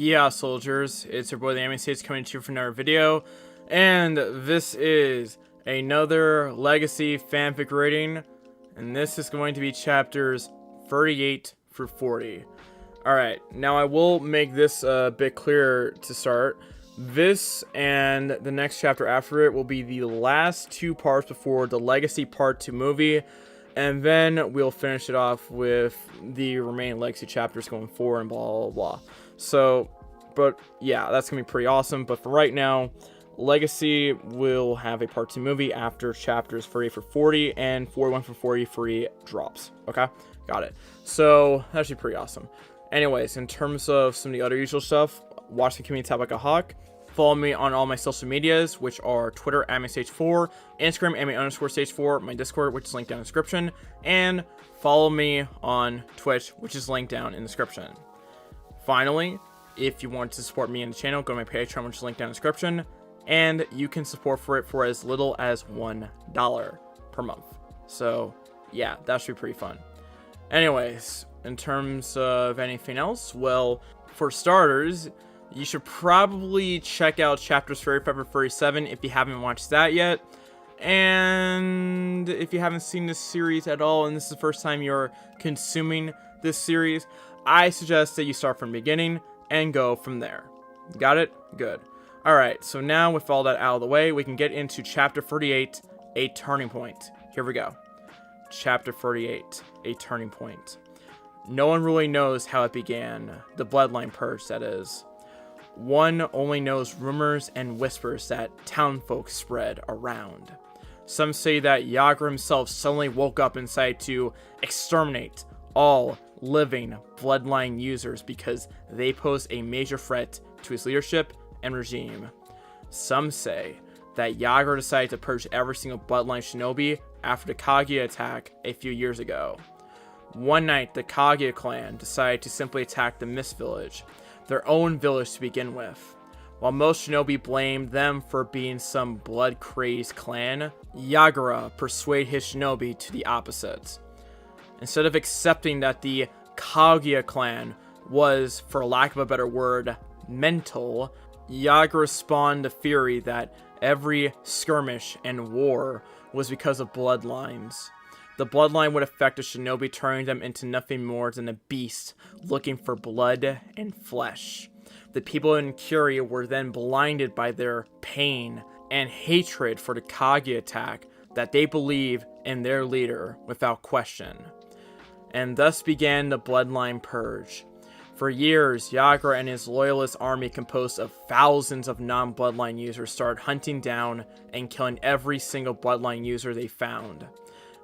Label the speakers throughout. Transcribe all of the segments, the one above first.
Speaker 1: Yeah, soldiers, it's your boy the Anime States coming to you for another video, and this is another Legacy fanfic rating, and this is going to be chapters 38 through 40. Alright, now I will make this a bit clearer to start. This and the next chapter after it will be the last two parts before the Legacy Part 2 movie, and then we'll finish it off with the remaining Legacy chapters going forward and blah blah blah. So, but yeah, that's gonna be pretty awesome. But for right now, Legacy will have a part 2 movie after chapters 30 for 40 and 41 for 43 drops. Okay, got it. So that should be pretty awesome. Anyways, in terms of some of the other usual stuff, watch the community tab like a hawk. Follow me on all my social medias, which are Twitter, AnimeStage4, Instagram, anime_stage4, my Discord, which is linked down in the description, and follow me on Twitch, which is linked down in the description. Finally, if you want to support me in the channel, go to my Patreon, which is linked down in the description, and you can support for it for as little as $1 per month. So, yeah, that should be pretty fun. Anyways, in terms of anything else, well, for starters, you should probably check out chapters 35 or 37 if you haven't watched that yet. And if you haven't seen this series at all, and this is the first time you're consuming this series, I suggest that you start from the beginning and go from there. Got it? Good. Alright, so now with all that out of the way, we can get into chapter 38, A Turning Point. Here we go. Chapter 38, A Turning Point. No one really knows how it began. The bloodline purge, that is. One only knows rumors and whispers that townfolk spread around. Some say that Yager himself suddenly woke up and decided to exterminate all living bloodline users because they pose a major threat to his leadership and regime. Some say that Yager decided to purge every single bloodline shinobi after the Kaguya attack a few years ago. One night, the Kaguya clan decided to simply attack the Mist Village, their own village to begin with. While most shinobi blamed them for being some blood-crazed clan, Yagura persuaded his shinobi to the opposite. Instead of accepting that the Kaguya clan was, for lack of a better word, mental, Yagura spawned the theory that every skirmish and war was because of bloodlines. The bloodline would affect a shinobi, turning them into nothing more than a beast looking for blood and flesh. The people in Curia were then blinded by their pain and hatred for the Kaguya attack that they believe in their leader without question. And thus began the bloodline purge. For years, Yagura and his loyalist army composed of thousands of non-bloodline users started hunting down and killing every single bloodline user they found.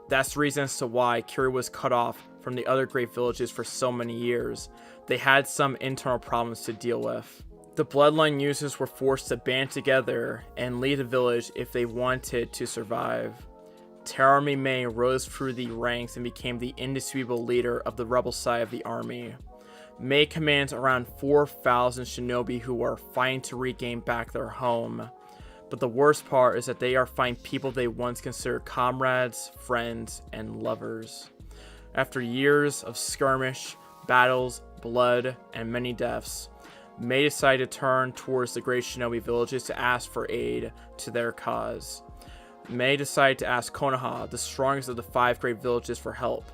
Speaker 1: That's the reason as to why Curia was cut off from the other great villages for so many years. They had some internal problems to deal with. The bloodline users were forced to band together and leave the village if they wanted to survive. Terumi Mei rose through the ranks and became the indisputable leader of the rebel side of the army. Mei commands around 4,000 shinobi who are fighting to regain back their home. But the worst part is that they are fighting people they once considered comrades, friends, and lovers. After years of skirmish, battles, blood, and many deaths, Mei decided to turn towards the great shinobi villages to ask for aid to their cause. Mei decided to ask Konoha, the strongest of the 5 great villages, for help.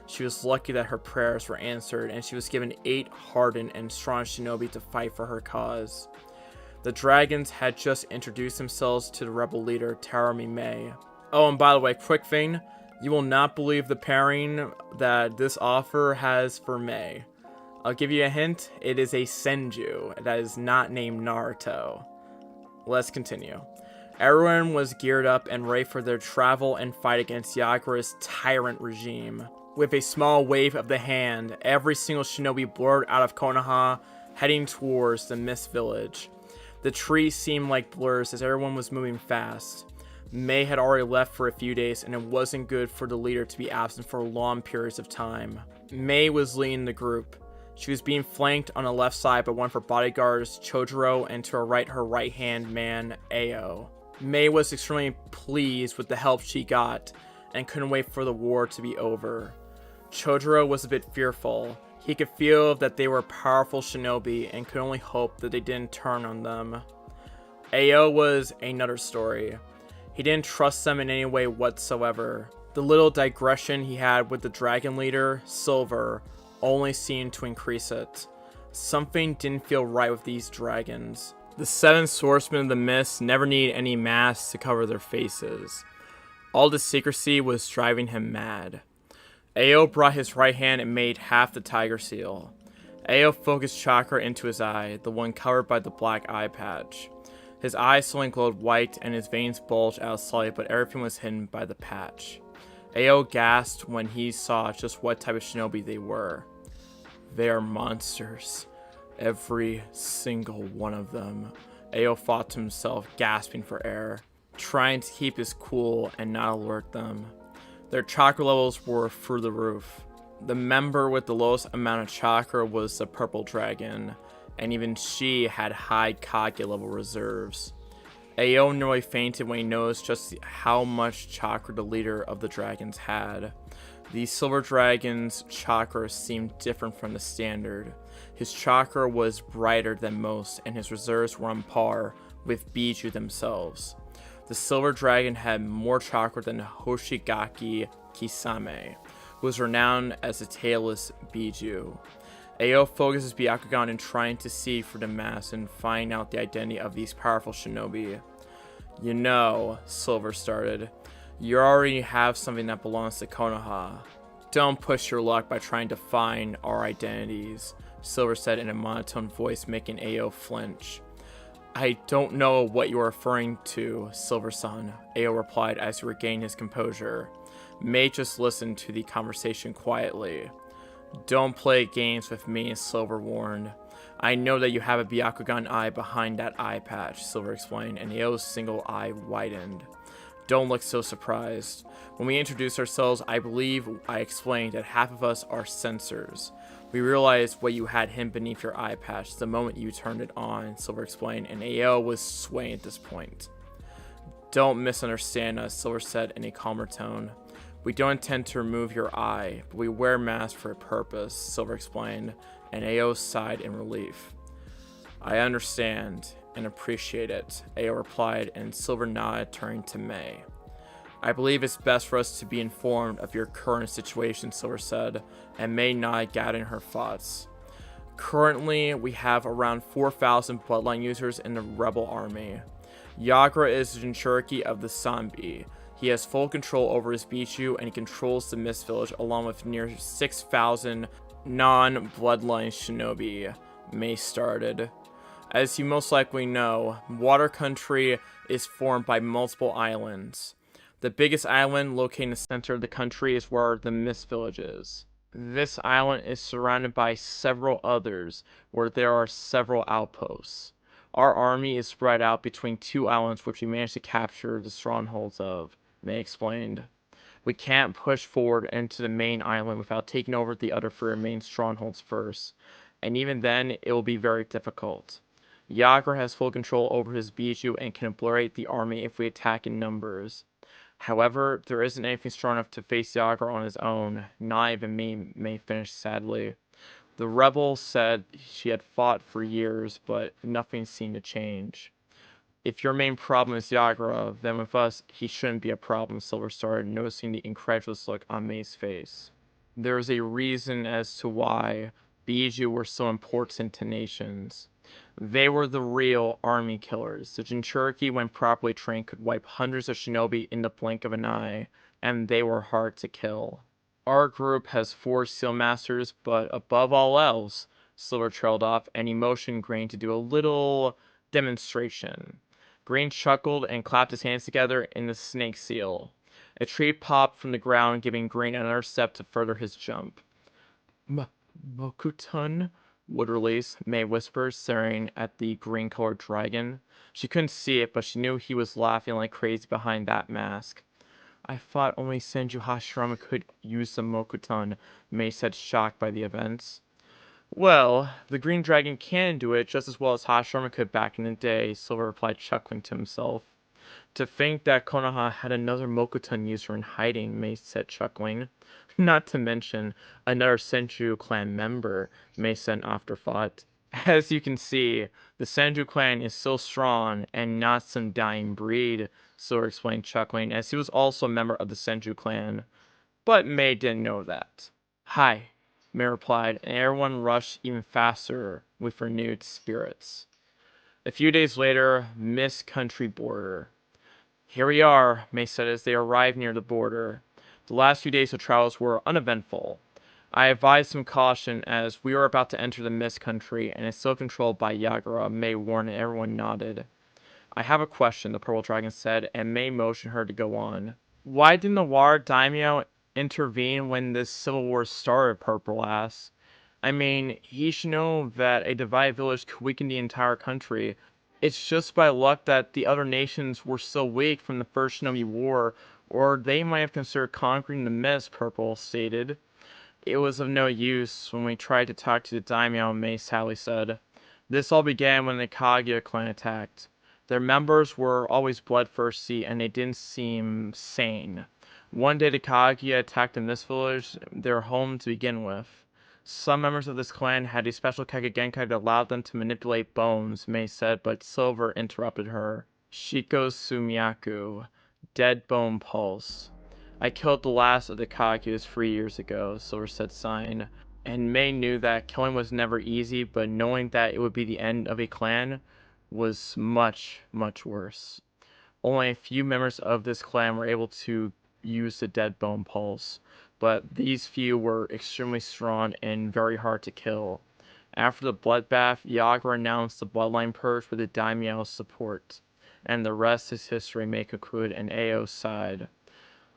Speaker 1: She was lucky that her prayers were answered, and she was given 8 hardened and strong shinobi to fight for her cause. The dragons had just introduced themselves to the rebel leader, Terumi Mei. Oh, and by the way, quick thing, you will not believe the pairing that this offer has for Mei. I'll give you a hint, it is a Senju that is not named Naruto. Let's continue. Everyone was geared up and ready for their travel and fight against Yagura's tyrant regime. With a small wave of the hand, every single shinobi blurred out of Konoha, heading towards the Mist Village. The trees seemed like blurs as everyone was moving fast. Mei had already left for a few days, and it wasn't good for the leader to be absent for long periods of time. Mei was leading the group. She was being flanked on the left side by one of her bodyguards, Chojuro, and to her right, her right-hand man, Ao. Mei was extremely pleased with the help she got, and couldn't wait for the war to be over. Chojuro was a bit fearful. He could feel that they were powerful shinobi and could only hope that they didn't turn on them. Ao was another story. He didn't trust them in any way whatsoever. The little digression he had with the dragon leader, Silver, only seemed to increase it. Something didn't feel right with these dragons. The 7 swordsmen of the mist never needed any masks to cover their faces. All the secrecy was driving him mad. Ao brought his right hand and made half the tiger seal. Ao focused chakra into his eye, the one covered by the black eye patch. His eyes suddenly glowed white and his veins bulged out slightly, but everything was hidden by the patch. Ao gasped when he saw just what type of shinobi they were. They are monsters. Every single one of them. Ao thought to himself, gasping for air, trying to keep his cool and not alert them. Their chakra levels were through the roof. The member with the lowest amount of chakra was the purple dragon, and even she had high Kage level reserves. Ao nearly fainted when he noticed just how much chakra the leader of the dragons had. The silver dragon's chakra seemed different from the standard. His chakra was brighter than most, and his reserves were on par with Biju themselves. The silver dragon had more chakra than Hoshigaki Kisame, who was renowned as the tailless Biju. Ao focuses Byakugan in trying to see through the mask and find out the identity of these powerful shinobi. You know, Silver started, you already have something that belongs to Konoha. Don't push your luck by trying to find our identities, Silver said in a monotone voice, making Ao flinch. I don't know what you are referring to, Silver-san, Ao replied as he regained his composure. May just listened to the conversation quietly. Don't play games with me, Silver warned. I know that you have a Byakugan eye behind that eye patch, Silver explained, and Ao's single eye widened. Don't look so surprised. When we introduced ourselves, I believe I explained that half of us are sensors. We realized what you had hidden beneath your eye patch the moment you turned it on, Silver explained, and Ao was swaying at this point. Don't misunderstand us, Silver said in a calmer tone. We don't intend to remove your eye, but we wear masks for a purpose, Silver explained, and Ao sighed in relief. I understand and appreciate it, Ao replied, and Silver nodded, turning to May. I believe it's best for us to be informed of your current situation, Silver said, and May nodded, gathering her thoughts. Currently, we have around 4,000 bloodline users in the rebel army. Yagra is the Jinchuriki of the Sanbi. He has full control over his Bichu, and he controls the Mist Village along with near 6,000 non-bloodline shinobi, May started. As you most likely know, Water Country is formed by multiple islands. The biggest island, located in the center of the country, is where the Mist Village is. This island is surrounded by several others, where there are several outposts. Our army is spread out between 2 islands which we managed to capture the strongholds of, May explained. We can't push forward into the main island without taking over the other 3 main strongholds first, and even then it will be very difficult. Yagra has full control over his Biju and can obliterate the army if we attack in numbers. However, there isn't anything strong enough to face Yagra on his own, not even me, May finished sadly. The rebel said she had fought for years, but nothing seemed to change. If your main problem is Yagra, then with us, he shouldn't be a problem, Silver started, noticing the incredulous look on May's face. There's a reason as to why Biju were so important to nations. They were the real army killers. The Jinchuriki, when properly trained, could wipe hundreds of shinobi in the blink of an eye, and they were hard to kill. Our group has 4 seal masters, but above all else, Silver trailed off, and he motioned Grain to do a little demonstration. Grain chuckled and clapped his hands together in the snake seal. A tree popped from the ground, giving Grain another step to further his jump. Mokuton? Would release, May whispered, staring at the green-colored dragon. She couldn't see it, but she knew he was laughing like crazy behind that mask. I thought only Senju Hashirama could use the Mokuton, May said, shocked by the events. Well, the green dragon can do it just as well as Hashirama could back in the day, Silver replied, chuckling to himself. To think that Konoha had another Mokuton user in hiding, May said, chuckling. Not to mention, another Senju clan member may send afterthought. As you can see, the Senju clan is so strong and not some dying breed, Sora explained, chuckling, as he was also a member of the Senju clan. But May didn't know that. Hi, May replied, and everyone rushed even faster with renewed spirits. A few days later, Miss Country Border. Here we are, May said as they arrived near the border. The last few days of trials were uneventful. I advised some caution as we were about to enter the Mist Country and is still controlled by Yagura, May warned, and everyone nodded. I have a question, the Purple Dragon said, and May motioned her to go on. Why didn't the Water Daimyo intervene when this civil war started, Purple asked. I mean, he should know that a divided village could weaken the entire country. It's just by luck that the other nations were so weak from the First Shinobi War, or they might have considered conquering the Mist, Purple stated. It was of no use when we tried to talk to the daimyo, May sadly said. This all began when the Kaguya clan attacked. Their members were always bloodthirsty and they didn't seem sane. One day the Kaguya attacked in this village, their home to begin with. Some members of this clan had a special Kagegenkai that allowed them to manipulate bones, May said, but Silver interrupted her. Shiko Sumiyaku, Dead Bone Pulse. I killed the last of the Kaguyas 3 years ago, Silver said, sighing. And May knew that killing was never easy, but knowing that it would be the end of a clan was much, much worse. Only a few members of this clan were able to use the Dead Bone Pulse, but these few were extremely strong and very hard to kill. After the bloodbath, Yagura announced the bloodline purge with the daimyo's support, and the rest is history, May concluded, and Ao sighed.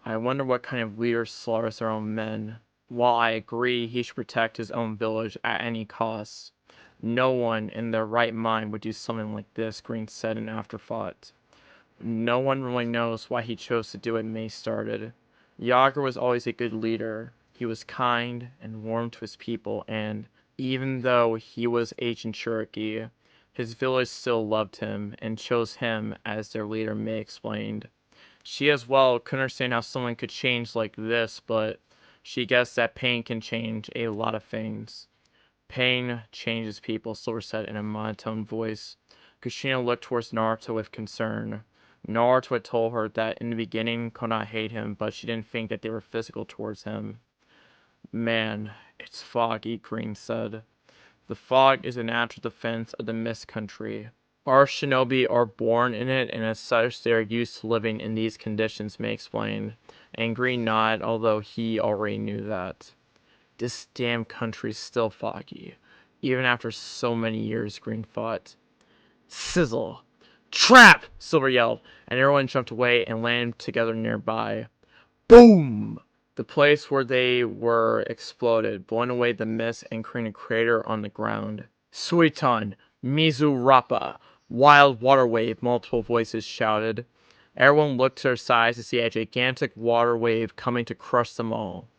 Speaker 1: I wonder what kind of leader slaughters their own men. While I agree he should protect his own village at any cost, no one in their right mind would do something like this, Green said in afterthought. No one really knows why he chose to do it, May started. Yager was always a good leader. He was kind and warm to his people, and even though he was ancient Cherokee, his village still loved him and chose him as their leader, May explained. She as well couldn't understand how someone could change like this, but she guessed that pain can change a lot of things. Pain changes people, Silver said in a monotone voice. Kushina looked towards Naruto with concern. Naruto had told her that in the beginning Konoha hated him, but she didn't think that they were physical towards him. Man, it's foggy, Green said. The fog is a natural defense of the Mist Country. Our shinobi are born in it, and as such they are used to living in these conditions, May explained. And Green nodded, although he already knew that. This damn country's still foggy, even after so many years, Green thought. Sizzle! Trap! Silver yelled, and everyone jumped away and landed together nearby. Boom! The place where they were exploded, blowing away the mist and creating a crater on the ground. Suiton! Mizu Rappa! Wild water wave, multiple voices shouted. Everyone looked to their sides to see a gigantic water wave coming to crush them all.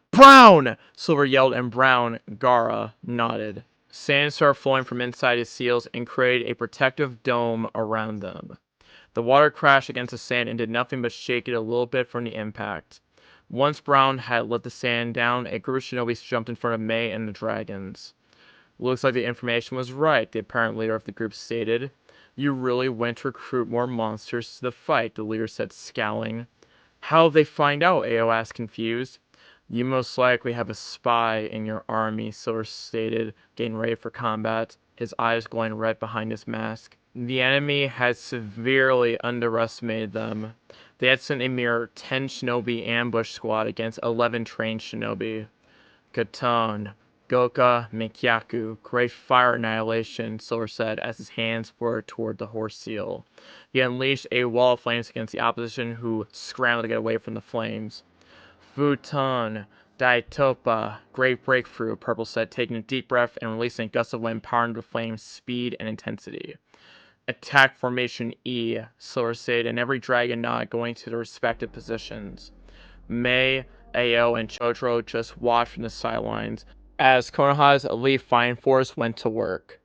Speaker 1: Brown! Silver yelled, and Brown, Gara, nodded. Sand started flowing from inside his seals and created a protective dome around them. The water crashed against the sand and did nothing but shake it a little bit from the impact. Once Brown had let the sand down, a group of shinobi jumped in front of May and the dragons. Looks like the information was right, the apparent leader of the group stated. You really went to recruit more monsters to the fight, the leader said, scowling. How'd they find out? Ao asked, confused. You most likely have a spy in your army, Silver stated, getting ready for combat, his eyes glowing red behind his mask. The enemy had severely underestimated them. They had sent a mere 10 shinobi ambush squad against 11 trained shinobi. Katon, Goka, Mikyaku, great fire annihilation, Silver said as his hands whirled toward the horse seal. He unleashed a wall of flames against the opposition, who scrambled to get away from the flames. Futon, Daitopa, great breakthrough, Purple said, taking a deep breath and releasing a gust of wind powering the flames' speed and intensity. Attack Formation E, Silver said, and every dragon nodded, going to their respective positions. May, Ao, and Chotaro just watched from the sidelines as Konoha's elite fine force went to work.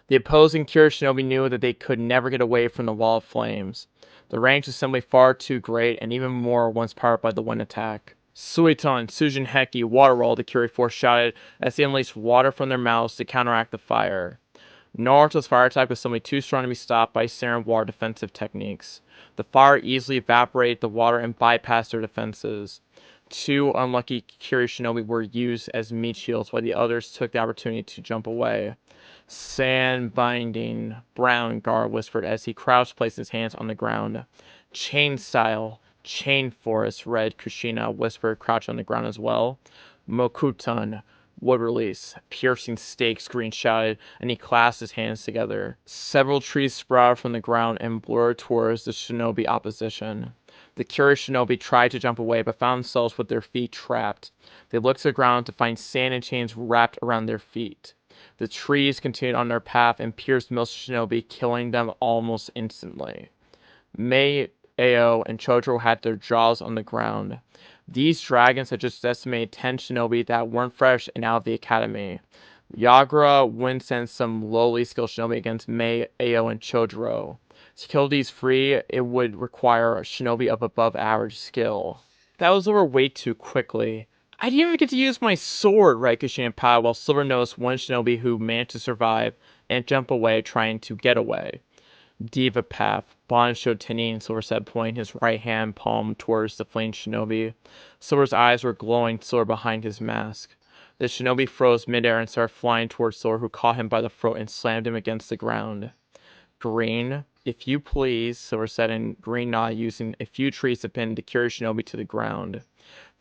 Speaker 1: The opposing Kira Shinobi knew that they could never get away from the wall of flames. The range was simply far too great, and even more once powered by the wind attack. Suiton, Sujin Heki, water roll, the Curie Force shouted as they unleashed water from their mouths to counteract the fire. Naruto's fire attack was simply too strong to be stopped by Saren water defensive techniques. The fire easily evaporated the water and bypassed their defenses. Two unlucky Curie Shinobi were used as meat shields while the others took the opportunity to jump away. Sand binding, Brown, Gar whispered as he crouched, placed his hands on the ground. Chain style, chain forest, Red Kushina whispered, crouched on the ground as well. Mokutan, wood release, piercing stakes, Green shouted, and he clasped his hands together. Several trees sprouted from the ground and blurred towards the shinobi opposition. The curious shinobi tried to jump away, but found themselves with their feet trapped. They looked to the ground to find sand and chains wrapped around their feet. The trees continued on their path and pierced most shinobi, killing them almost instantly. Mei, Ao, and Chojuro had their jaws on the ground. These dragons had just decimated 10 shinobi that weren't fresh and out of the academy. Yagura would send some lowly skilled shinobi against Mei, Ao, and Chojuro. To kill these three, it would require a shinobi of above average skill. That was over way too quickly. I didn't even get to use my sword, Raikushi and Pai, while Silver noticed one shinobi who managed to survive and jump away, trying to get away. Diva Path, Bond showed Tenin, Silver said, pointing his right hand palm towards the fleeing shinobi. Silver's eyes were glowing silver behind his mask. The shinobi froze midair and started flying towards Silver, who caught him by the throat and slammed him against the ground. Green, if you please, Silver said, and Green nodded, using a few trees to pin the Kiri shinobi to the ground.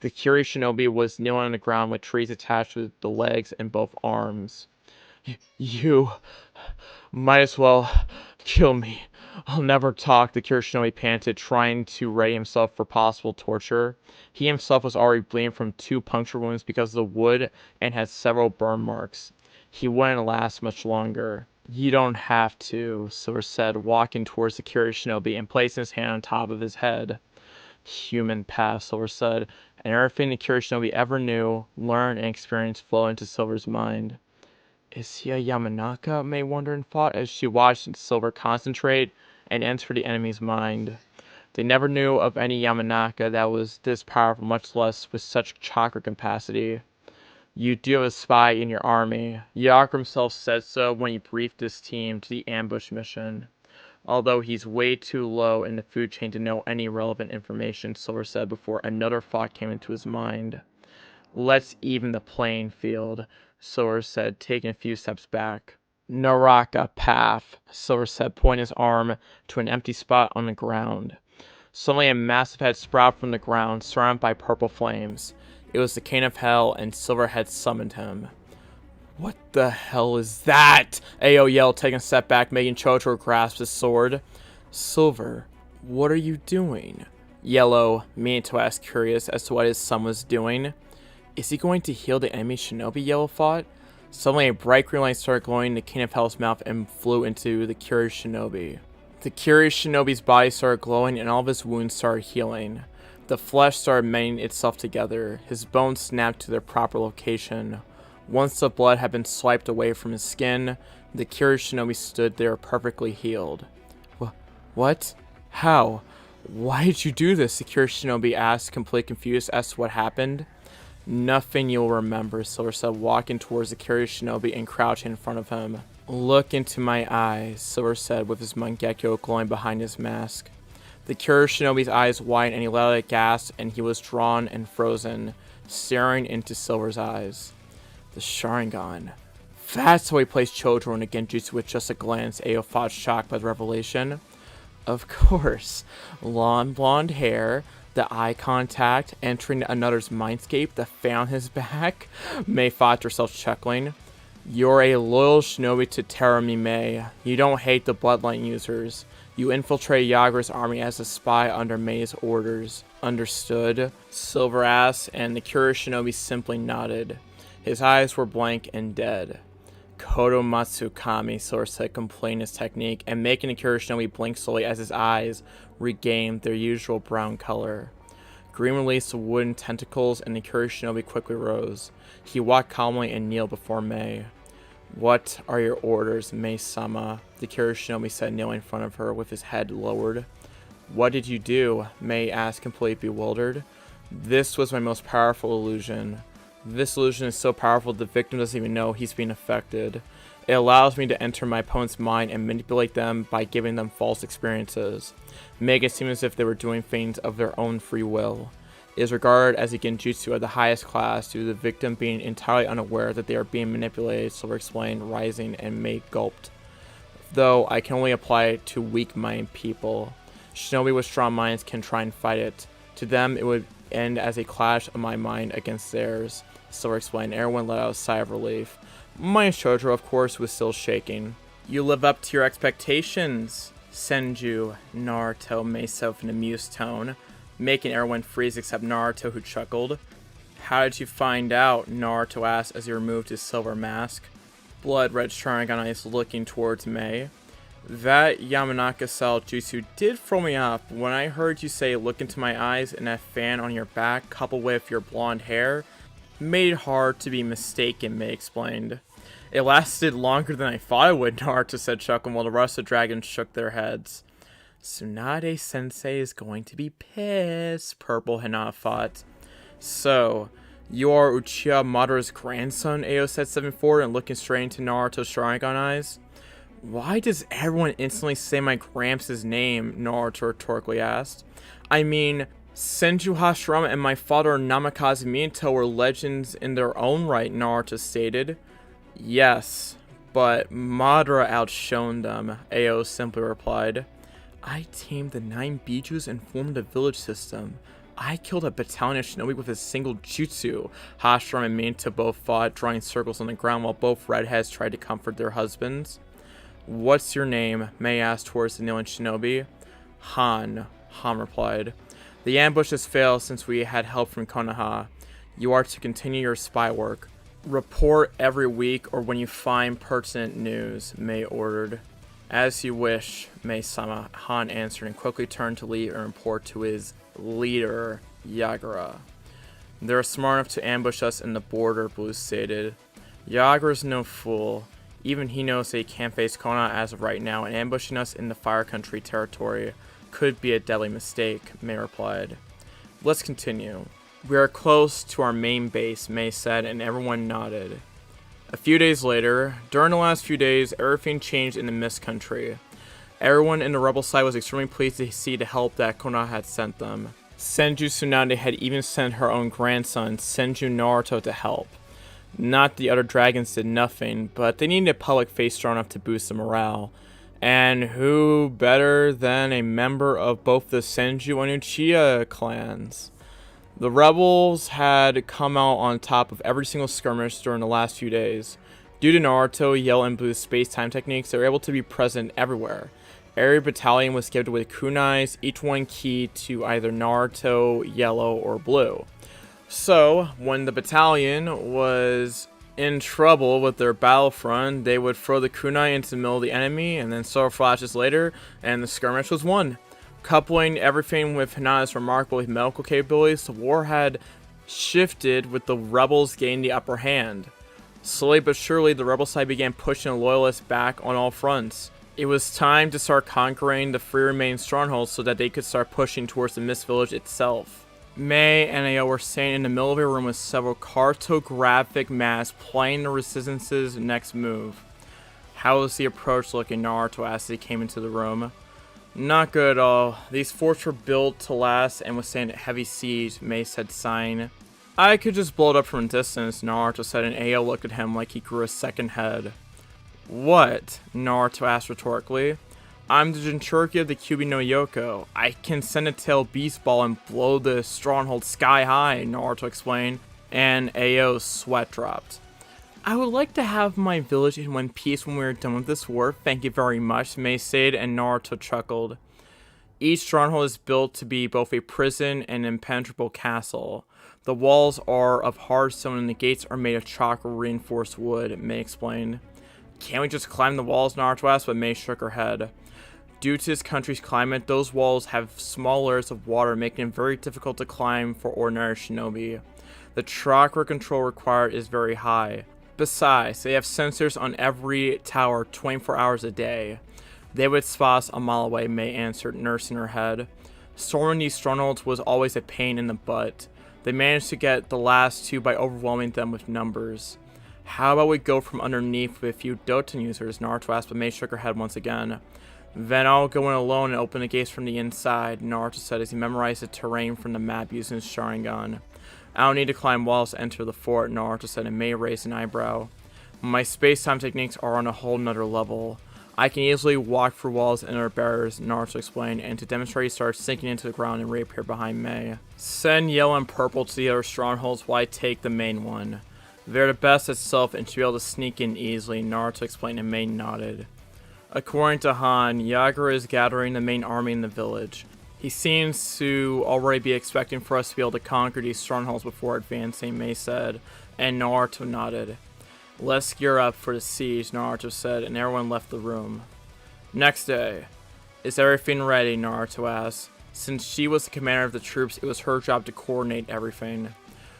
Speaker 1: The Kiri shinobi was kneeling on the ground with trees attached to the legs and both arms. You might as well kill me. I'll never talk, the Kiri shinobi panted, trying to ready himself for possible torture. He himself was already bleeding from 2 puncture wounds because of the wood and had several burn marks. He wouldn't last much longer. You don't have to, Silver said, walking towards the Kiri shinobi and placing his hand on top of his head. Human path, Silver said, and everything the Kiri shinobi ever knew, learned, and experienced flowed into Silver's mind. Is he a Yamanaka? Mei wondered and thought as she watched Silver concentrate and enter the enemy's mind. They never knew of any Yamanaka that was this powerful, much less with such chakra capacity. You do have a spy in your army. Yager himself said so when he briefed his team to the ambush mission. Although he's way too low in the food chain to know any relevant information, Silver said before another thought came into his mind. Let's even the playing field, Silver said, taking a few steps back. Naraka path, Silver said, pointing his arm to an empty spot on the ground. Suddenly a massive head sprouted from the ground, surrounded by purple flames. It was the Cane of Hell, and Silver had summoned him. What the hell is that? Ao yelled, taking a step back, making Chojuro grasp his sword. Silver, what are you doing? Yellow, meaning to ask, curious as to what his son was doing. Is he going to heal the enemy shinobi? Yellow thought. Suddenly a bright green light started glowing in the King of Hell's mouth and flew into the curious shinobi. The curious shinobi's body started glowing and all of his wounds started healing. The flesh started mending itself together. His bones snapped to their proper location. Once the blood had been swiped away from his skin, the curious shinobi stood there perfectly healed. What? How? Why did you do this? The curious shinobi asked, completely confused as to what happened. Nothing you'll remember, Silver said, walking towards the curious shinobi and crouching in front of him. Look into my eyes, Silver said, with his Mangekyo glowing behind his mask. The curious shinobi's eyes widened and he let out a gasp, and he was drawn and frozen, staring into Silver's eyes. The Sharingan. That's how he placed Chojuro in a Genjutsu with just a glance. Ao thought, shocked by the revelation. Of course. Long blonde hair, the eye contact, entering another's mindscape, the fan on his back. Mei thought to herself, chuckling. You're a loyal shinobi to Terami, Mei. You don't hate the bloodline users. You infiltrate Yagura's army as a spy under Mei's orders. Understood? Silver asked, and the curious shinobi simply nodded. His eyes were blank and dead. Kodo Matsukami, Silver said, completing his technique and making the curious shinobi blink slowly as his eyes regained their usual brown color. Green released the wooden tentacles and the curious shinobi quickly rose. He walked calmly and kneeled before Mei. What are your orders, Mei-sama? The curious shinobi said, kneeling in front of her with his head lowered. What did you do? Mei asked, completely bewildered. This was my most powerful illusion. This illusion is so powerful the victim doesn't even know he's being affected. It allows me to enter my opponent's mind and manipulate them by giving them false experiences, make it seem as if they were doing things of their own free will. It is regarded as a genjutsu of the highest class due to the victim being entirely unaware that they are being manipulated, Silver explained, rising and May gulped. Though I can only apply it to weak-minded people. Shinobi with strong minds can try and fight it. To them, it would end as a clash of my mind against theirs, Silver explained. Everyone let out a sigh of relief. My shoujo, of course, was still shaking. You live up to your expectations, Senju, Naruto made himself in an amused tone, making everyone freeze except Naruto, who chuckled. How did you find out? Naruto asked as he removed his silver mask. Blood-red Sharingan eyes looking towards May. That Yamanaka-style jutsu did throw me off. When I heard you say look into my eyes and that fan on your back coupled with your blonde hair, made it hard to be mistaken, May explained. It lasted longer than I thought it would, Naruto said, chuckling, while the rest of the dragons shook their heads. Tsunade-sensei is going to be pissed, Purple Hinata thought. So, you are Uchiha Madara's grandson, Ao said, stepping forward and looking straight into Naruto's Sharingan eyes. Why does everyone instantly say my gramps' name? Naruto rhetorically asked. I mean, Senju Hashirama and my father Namikaze Minato were legends in their own right, Naruto stated. Yes, but Madara outshone them, Ao simply replied. I tamed the 9 bijus and formed a village system. I killed a battalion of shinobi with a single jutsu. Hashirama and Minato both fought, drawing circles on the ground while both redheads tried to comfort their husbands. What's your name? May asked towards the kneeling shinobi. Han replied. The ambush has failed since we had help from Konoha. You are to continue your spy work. Report every week or when you find pertinent news, May ordered. As you wish, May-sama, Han answered and quickly turned to leave and report to his leader, Yagura. They're smart enough to ambush us in the border, Blue stated. Yagura's no fool. Even he knows that he can't face Konoha as of right now, and ambushing us in the Fire Country territory could be a deadly mistake, May replied. Let's continue. We are close to our main base, May said, and everyone nodded. A few days later, during the last few days, everything changed in the Mist Country. Everyone in the rebel side was extremely pleased to see the help that Konoha had sent them. Senju Tsunade had even sent her own grandson, Senju Naruto, to help. Not the other dragons did nothing, but they needed a public face strong enough to boost the morale. And who better than a member of both the Senju and Uchiha clans? The rebels had come out on top of every single skirmish during the last few days. Due to Naruto, Yellow, and Blue's space-time techniques, they were able to be present everywhere. Every battalion was gifted with kunais, each one key to either Naruto, Yellow, or Blue. So, when the battalion was in trouble with their battlefront, they would throw the kunai into the middle of the enemy, and then several flashes later, and the skirmish was won. Coupling everything with Hinata's remarkable medical capabilities, the war had shifted with the rebels gaining the upper hand. Slowly but surely, the rebel side began pushing the loyalists back on all fronts. It was time to start conquering the 3 remaining strongholds so that they could start pushing towards the Mist Village itself. May and Ao were standing in the middle of a room with several cartographic maps planning the Resistance's next move. How was the approach looking? Naruto asked as he came into the room. Not good at all. These forts were built to last and withstand heavy siege, May said, sighing. I could just blow it up from a distance, Naruto said, and Ao looked at him like he grew a second head. What? Naruto asked rhetorically. I'm the Jinchuriki of the Kyuubi no Yoko. I can send a tail beast ball and blow the stronghold sky high, Naruto explained, and Ao's sweat dropped. I would like to have my village in one piece when we are done with this war, thank you very much, May said, and Naruto chuckled. Each stronghold is built to be both a prison and an impenetrable castle. The walls are of hard stone and the gates are made of chakra reinforced wood, May explained. Can't we just climb the walls, Naruto asked, but May shook her head. Due to this country's climate, those walls have small layers of water, making it very difficult to climb for ordinary shinobi. The chakra control required is very high. Besides, they have sensors on every tower 24 hours a day. They would spot us a mile away, May answered, nursing her head. Storming these strongholds was always a pain in the butt. They managed to get the last two by overwhelming them with numbers. How about we go from underneath with a few Doton users, Naruto asked, but Mei shook her head once again. Then I'll go in alone and open the gates from the inside, Naruto said as he memorized the terrain from the map using his Sharingan. I don't need to climb walls to enter the fort, Naruto said, and Mei raised an eyebrow. My space-time techniques are on a whole nother level. I can easily walk through walls and other barriers, Naruto explained, and to demonstrate he started sinking into the ground and reappeared behind Mei. Send yellow and purple to the other strongholds while I take the main one. They're the best at stealth and should be able to sneak in easily, Naruto explained, and Mei nodded. According to Han, Yagura is gathering the main army in the village. He seems to already be expecting for us to be able to conquer these strongholds before advancing, Mei said, and Naruto nodded. Let's gear up for the siege, Naruto said, and everyone left the room. Next day. Is everything ready, Naruto asked. Since she was the commander of the troops, it was her job to coordinate everything.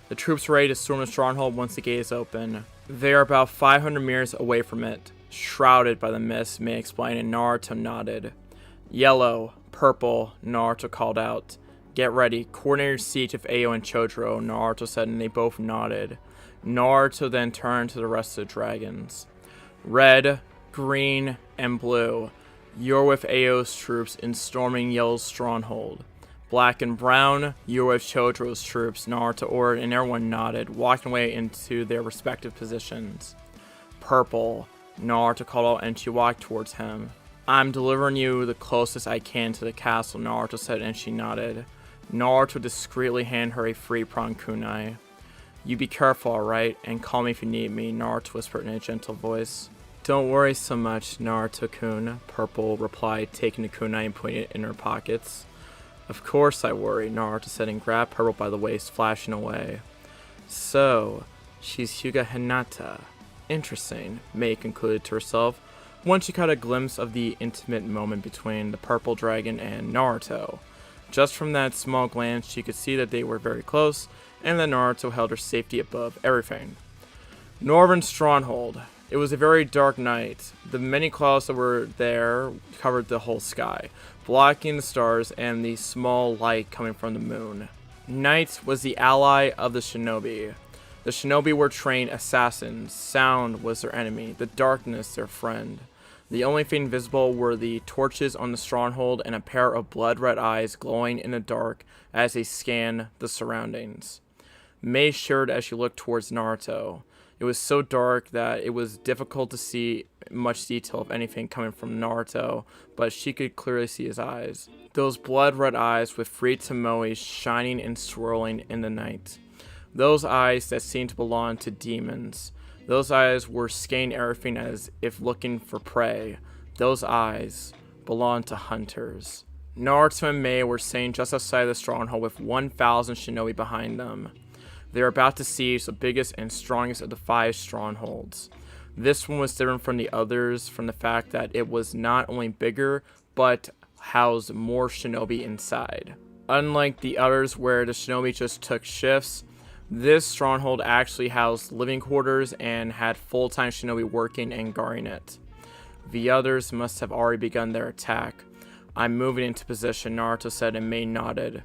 Speaker 1: The troops were ready to storm the stronghold once the gate is open. They are about 500 meters away from it, shrouded by the mist, Mei explained, and Naruto nodded. Yellow, purple, Naruto called out. Get ready, coordinate your siege of Ao and Chodoro, Naruto said, and they both nodded. Naruto then turned to the rest of the dragons. Red, green, and blue. You're with Ao's troops in storming Yellow's stronghold. Black and brown, you're with Chodoro's troops, Naruto ordered, and everyone nodded, walking away into their respective positions. Purple, Naruto called out, and she walked towards him. I'm delivering you the closest I can to the castle, Naruto said, and she nodded. Naruto discreetly handed her a three-pronged kunai. You be careful, alright, and call me if you need me, Naruto whispered in a gentle voice. Don't worry so much, Naruto-kun, Purple replied, taking the kunai and putting it in her pockets. Of course I worry, Naruto said, and grabbed Purple by the waist, flashing away. So, she's Hyuga Hinata. Interesting, Mei concluded to herself, once she caught a glimpse of the intimate moment between the purple dragon and Naruto. Just from that small glance, she could see that they were very close, and that Naruto held her safety above everything. Northern Stronghold. It was a very dark night. The many clouds that were there covered the whole sky, blocking the stars and the small light coming from the moon. Night was the ally of the shinobi. The shinobi were trained assassins. Sound was their enemy, the darkness their friend. The only thing visible were the torches on the stronghold and a pair of blood-red eyes glowing in the dark as they scanned the surroundings. Mei shivered as she looked towards Naruto. It was so dark that it was difficult to see much detail of anything coming from Naruto, but she could clearly see his eyes. Those blood-red eyes with three tomoes shining and swirling in the night. Those eyes that seemed to belong to demons. Those eyes were scanning everything as if looking for prey. Those eyes belonged to hunters. Naruto and Mei were staying just outside the stronghold with 1,000 shinobi behind them. They were about to siege the biggest and strongest of the 5 strongholds. This one was different from the others from the fact that it was not only bigger, but housed more shinobi inside. Unlike the others where the shinobi just took shifts, this stronghold actually housed living quarters and had full-time shinobi working and guarding it. The others must have already begun their attack. I'm moving into position, Naruto said, and Mei nodded.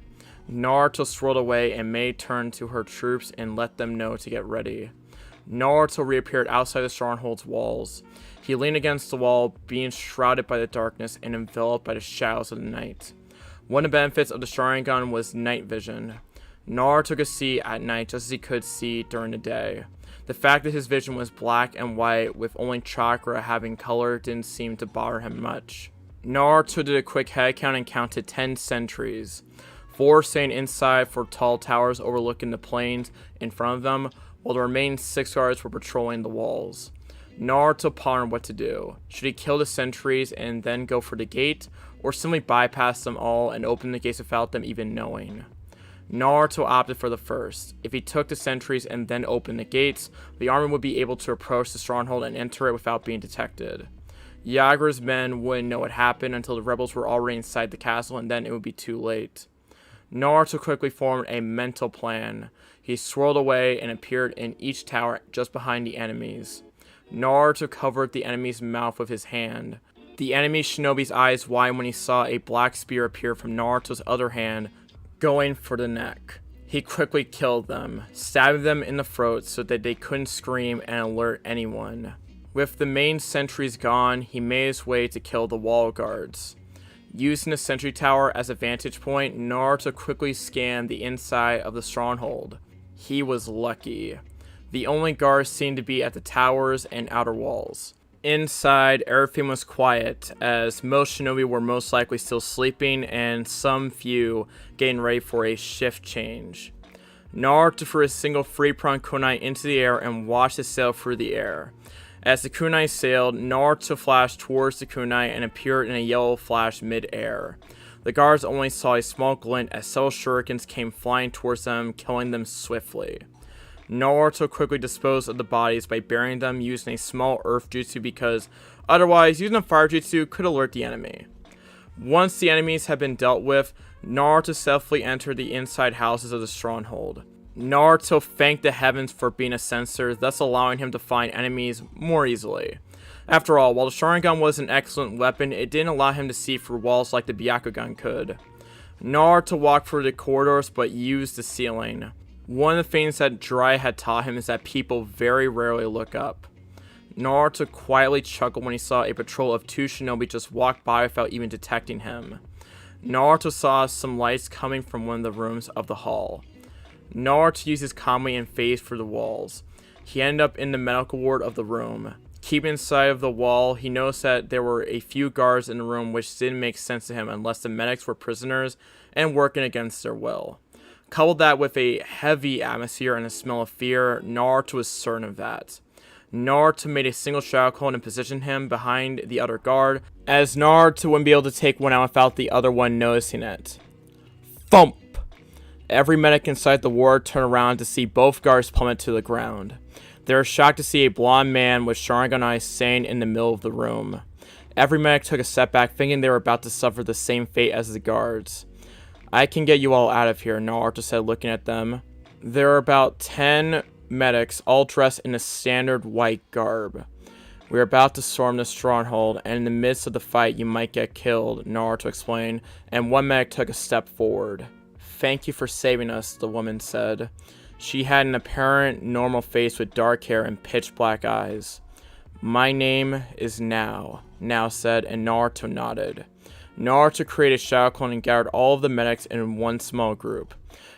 Speaker 1: Naruto swirled away and Mei turned to her troops and let them know to get ready. Naruto reappeared outside the stronghold's walls. He leaned against the wall, being shrouded by the darkness and enveloped by the shadows of the night. One of the benefits of the Sharingan was night vision. Naruto could see at night just as he could see during the day. The fact that his vision was black and white with only chakra having color didn't seem to bother him much. Naruto did a quick head count and counted 10 sentries. 4 staying inside for tall towers overlooking the plains in front of them, while the remaining 6 guards were patrolling the walls. Naruto pondered what to do. Should he kill the sentries and then go for the gate, or simply bypass them all and open the gates without them even knowing? Naruto opted for the first. If he took the sentries and then opened the gates, the army would be able to approach the stronghold and enter it without being detected. Yagura's men wouldn't know what happened until the rebels were already inside the castle, and then it would be too late. Naruto quickly formed a mental plan. He swirled away and appeared in each tower just behind the enemies. Naruto covered the enemy's mouth with his hand. The enemy shinobi's eyes widened when he saw a black spear appear from Naruto's other hand, going for the neck. He quickly killed them, stabbing them in the throat so that they couldn't scream and alert anyone. With the main sentries gone, he made his way to kill the wall guards. Using the sentry tower as a vantage point, Naruto quickly scanned the inside of the stronghold. He was lucky. The only guards seemed to be at the towers and outer walls. Inside, everything was quiet, as most shinobi were most likely still sleeping and some few getting ready for a shift change. Naruto threw a single three-pronged kunai into the air and watched it sail through the air. As the kunai sailed, Naruto flashed towards the kunai and appeared in a yellow flash mid-air. The guards only saw a small glint as several shurikens came flying towards them, killing them swiftly. Naruto quickly disposed of the bodies by burying them using a small earth jutsu because otherwise using a fire jutsu could alert the enemy. Once the enemies had been dealt with, Naruto stealthily entered the inside houses of the stronghold. Naruto thanked the heavens for being a sensor, thus allowing him to find enemies more easily. After all, while the Sharingan was an excellent weapon, it didn't allow him to see through walls like the Byakugan could. Naruto walked through the corridors but used the ceiling. One of the things that Jiraiya had taught him is that people very rarely look up. Naruto quietly chuckled when he saw a patrol of 2 shinobi just walk by without even detecting him. Naruto saw some lights coming from one of the rooms of the hall. Naruto used his Kami and phased through the walls. He ended up in the medical ward of the room. Keeping inside of the wall, he noticed that there were a few guards in the room, which didn't make sense to him unless the medics were prisoners and working against their will. Coupled that with a heavy atmosphere and a smell of fear, Naruto was certain of that. Naruto made a single shadow clone and positioned him behind the other guard, as Naruto wouldn't be able to take one out without the other one noticing it. Thump! Every medic inside the ward turned around to see both guards plummet to the ground. They were shocked to see a blonde man with Sharingan eyes standing in the middle of the room. Every medic took a step back, thinking they were about to suffer the same fate as the guards. "I can get you all out of here," Naruto said, looking at them. There are about 10 medics, all dressed in a standard white garb. "We are about to storm the stronghold, and in the midst of the fight, you might get killed," Naruto explained, and one medic took a step forward. "Thank you for saving us," the woman said. She had an apparent normal face with dark hair and pitch black eyes. "My name is Now," Now said, and Naruto nodded. Naruto created a shadow clone and gathered all of the medics in one small group.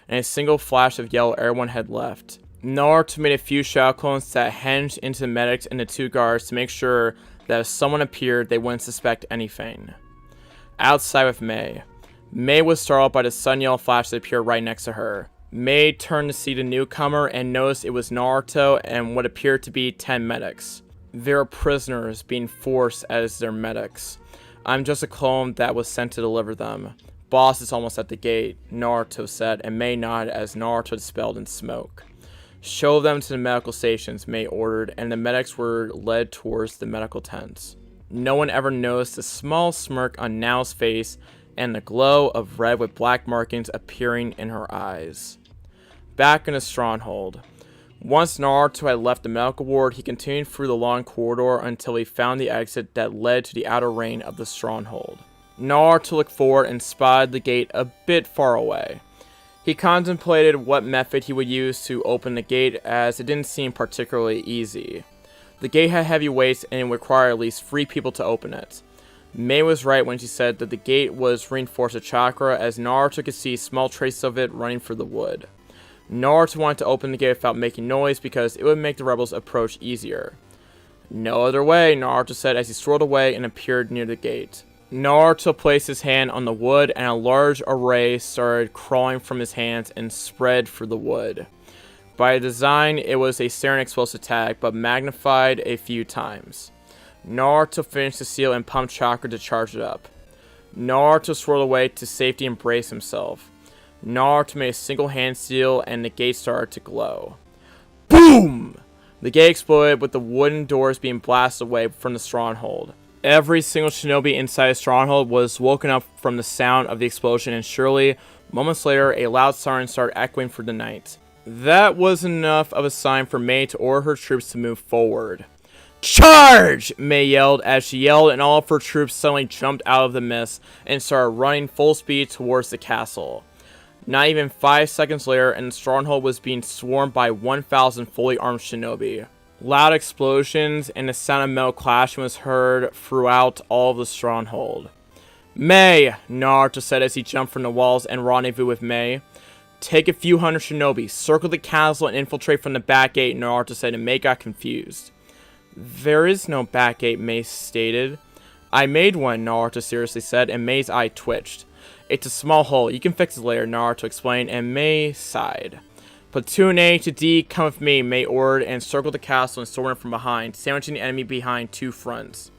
Speaker 1: In a single flash of yellow, everyone had left. Naruto made a few shadow clones that hinged into the medics and the 2 guards to make sure that if someone appeared, they wouldn't suspect anything. Outside with Mei. Mei was startled by the sudden yellow flash that appeared right next to her. Mei turned to see the newcomer and noticed it was Naruto and what appeared to be 10 medics. They were prisoners being forced as their medics. "I'm just a clone that was sent to deliver them. Boss is almost at the gate," Naruto said, and Mei nodded as Naruto dispelled in smoke. "Show them to the medical stations," Mei ordered, and the medics were led towards the medical tents. No one ever noticed the small smirk on Nao's face and the glow of red with black markings appearing in her eyes. Back in the stronghold. Once Naruto had left the medical ward, he continued through the long corridor until he found the exit that led to the outer ring of the stronghold. Naruto looked forward and spotted the gate a bit far away. He contemplated what method he would use to open the gate, as it didn't seem particularly easy. The gate had heavy weights and it would require at least 3 people to open it. Mei was right when she said that the gate was reinforced with chakra, as Naruto could see small traces of it running through the wood. Naruto wanted to open the gate without making noise because it would make the rebels approach easier. "No other way," Naruto said as he strolled away and appeared near the gate. Naruto placed his hand on the wood and a large array started crawling from his hands and spread through the wood. By design, it was a Sarin explosive tag, but magnified a few times. Naruto finished the seal and pumped chakra to charge it up. Naruto swirled away to safety and braced himself. Naruto made a single hand seal and the gate started to glow. Boom! The gate exploded with the wooden doors being blasted away from the stronghold. Every single shinobi inside the stronghold was woken up from the sound of the explosion, and surely, moments later, a loud siren started echoing through the night. That was enough of a sign for Mei to order her troops to move forward. "Charge!" Mei yelled. As she yelled, and all of her troops suddenly jumped out of the mist and started running full speed towards the castle. Not even 5 seconds later, and the stronghold was being swarmed by 1,000 fully armed shinobi. Loud explosions and the sound of metal clashing was heard throughout all of the stronghold. Mei, Naruto said as he jumped from the walls and rendezvoused with Mei. Take a few hundred shinobi, circle the castle and infiltrate from the back gate, Naruto said, and Mei got confused. There is no back gate, Mei stated. I made one, Naruto seriously said, and Mei's eye twitched. It's a small hole, you can fix it later, Naruto explained, and Mei sighed. Platoon A to D, come with me, Mei ordered, and circled the castle and stormed from behind, sandwiching the enemy behind 2 fronts.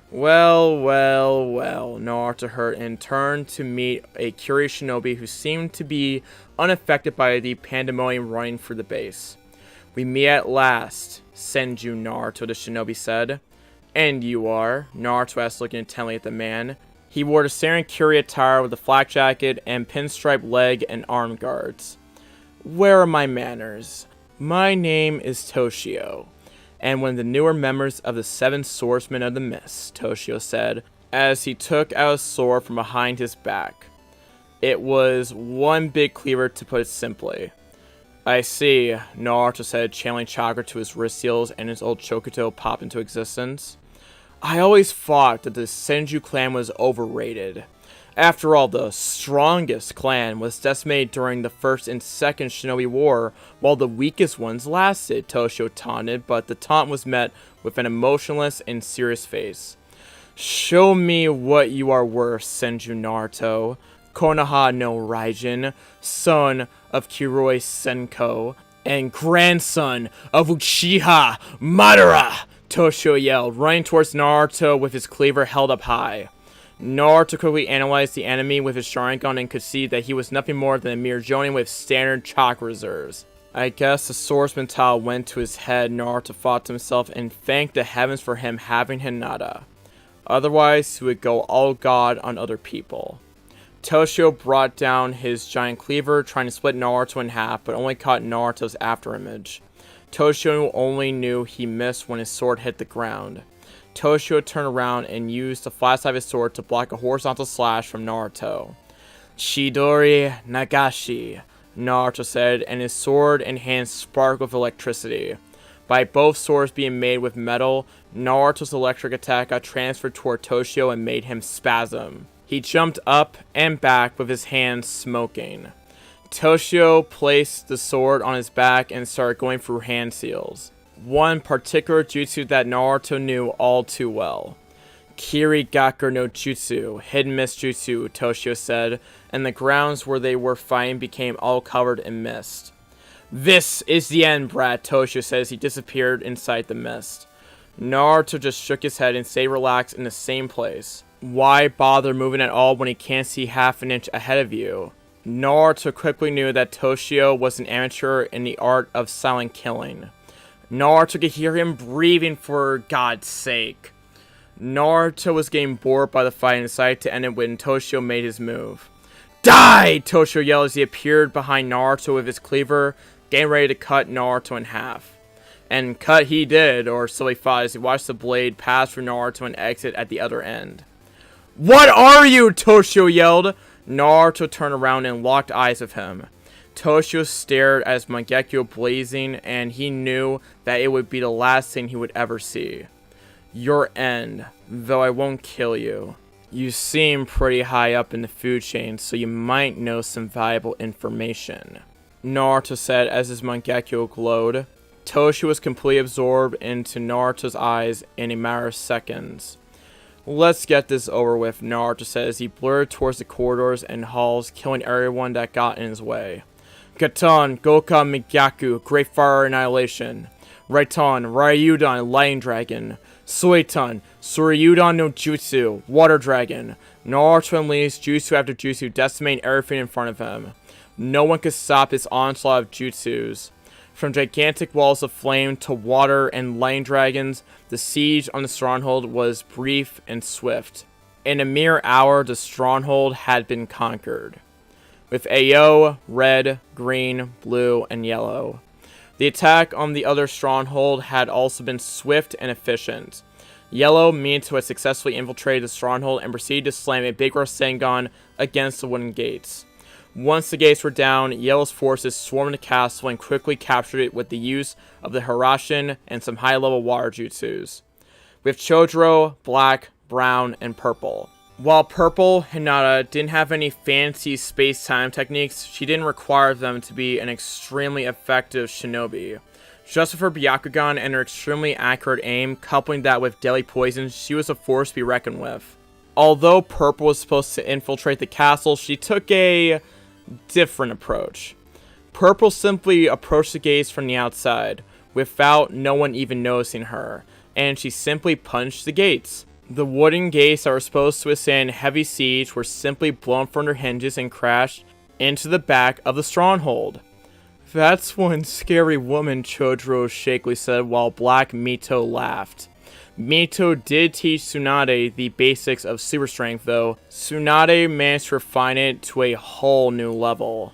Speaker 1: Well, Naruto heard and turned to meet a curious shinobi who seemed to be unaffected by the pandemonium running through the base. We meet at last, Senju, Naruto, the shinobi said. And you are? Naruto asked, looking intently at the man. He wore the Serenkuri attire with a flak jacket and pinstripe leg and arm guards. Where are my manners? My name is Toshio, and one of the newer members of the 7 Swordsmen of the Mist, Toshio said, as he took out a sword from behind his back. It was one big cleaver, to put it simply. I see, Naruto said, channeling chakra to his wrist seals, and his old Chokuto popped into existence. I always thought that the Senju clan was overrated. After all, the strongest clan was decimated during the First and Second Shinobi War, while the weakest ones lasted, Toshio taunted, but the taunt was met with an emotionless and serious face. Show me what you are worth, Senju Naruto. Konoha no Raijin, son of Kiroi Senko, and grandson of Uchiha Madara, Toshio yelled, running towards Naruto with his cleaver held up high. Naruto quickly analyzed the enemy with his Sharingan and could see that he was nothing more than a mere Jonin with standard chakra reserves. I guess the swordsman tile went to his head, Naruto thought to himself, and thanked the heavens for him having Hinata. Otherwise, he would go all god on other people. Toshio brought down his giant cleaver, trying to split Naruto in half, but only caught Naruto's afterimage. Toshio only knew he missed when his sword hit the ground. Toshio turned around and used the flat side of his sword to block a horizontal slash from Naruto. Chidori Nagashi, Naruto said, and his sword and hands sparkled with electricity. By both swords being made with metal, Naruto's electric attack got transferred toward Toshio and made him spasm. He jumped up and back with his hands smoking. Toshio placed the sword on his back and started going through hand seals. One particular jutsu that Naruto knew all too well. Kirigaku no Jutsu, hidden mist jutsu, Toshio said, and the grounds where they were fighting became all covered in mist. This is the end, brat, Toshio said as he disappeared inside the mist. Naruto just shook his head and stayed relaxed in the same place. Why bother moving at all when he can't see half an inch ahead of you? Naruto quickly knew that Toshio was an amateur in the art of silent killing. Naruto could hear him breathing for God's sake. Naruto was getting bored by the fight and decided to end it when Toshio made his move. Die! Toshio yelled as he appeared behind Naruto with his cleaver, getting ready to cut Naruto in half. And cut he did, or so he thought as he watched the blade pass through Naruto and exit at the other end. What are you? Toshio yelled. Naruto turned around and locked eyes with him. Toshio stared at his Mangekyo blazing, and he knew that it would be the last thing he would ever see. Your end, though I won't kill you. You seem pretty high up in the food chain, so you might know some valuable information, Naruto said as his Mangekyo glowed. Toshio was completely absorbed into Naruto's eyes in a matter of seconds. Let's get this over with, Naruto said as he blurred towards the corridors and halls, killing everyone that got in his way. Gatan, Goka Migyaku, Great Fire Annihilation. Raiton, Ryudan, Lightning Dragon. Suiton, Suryudan no Jutsu, Water Dragon. Naruto unleashed jutsu after jutsu, decimating everything in front of him. No one could stop his onslaught of jutsus. From gigantic walls of flame to water and lightning dragons, the siege on the stronghold was brief and swift. In a mere hour, the stronghold had been conquered. With AO, red, green, blue, and yellow. The attack on the other stronghold had also been swift and efficient. Yellow meant to have successfully infiltrated the stronghold and proceeded to slam a big Rasengan against the wooden gates. Once the gates were down, Yellow's forces swarmed the castle and quickly captured it with the use of the Harashin and some high-level water jutsus. With Chodoro, black, brown, and purple. While purple, Hinata didn't have any fancy space-time techniques, she didn't require them to be an extremely effective shinobi. Just with her Byakugan and her extremely accurate aim, coupling that with deadly poison, she was a force to be reckoned with. Although purple was supposed to infiltrate the castle, she took a different approach. Purple simply approached the gates from the outside, without no one even noticing her, and she simply punched the gates. The wooden gates that were supposed to withstand heavy siege were simply blown from their hinges and crashed into the back of the stronghold. "That's one scary woman," Chodoro shakily said, while Black Mito laughed. Mito did teach Tsunade the basics of super strength, though Tsunade managed to refine it to a whole new level.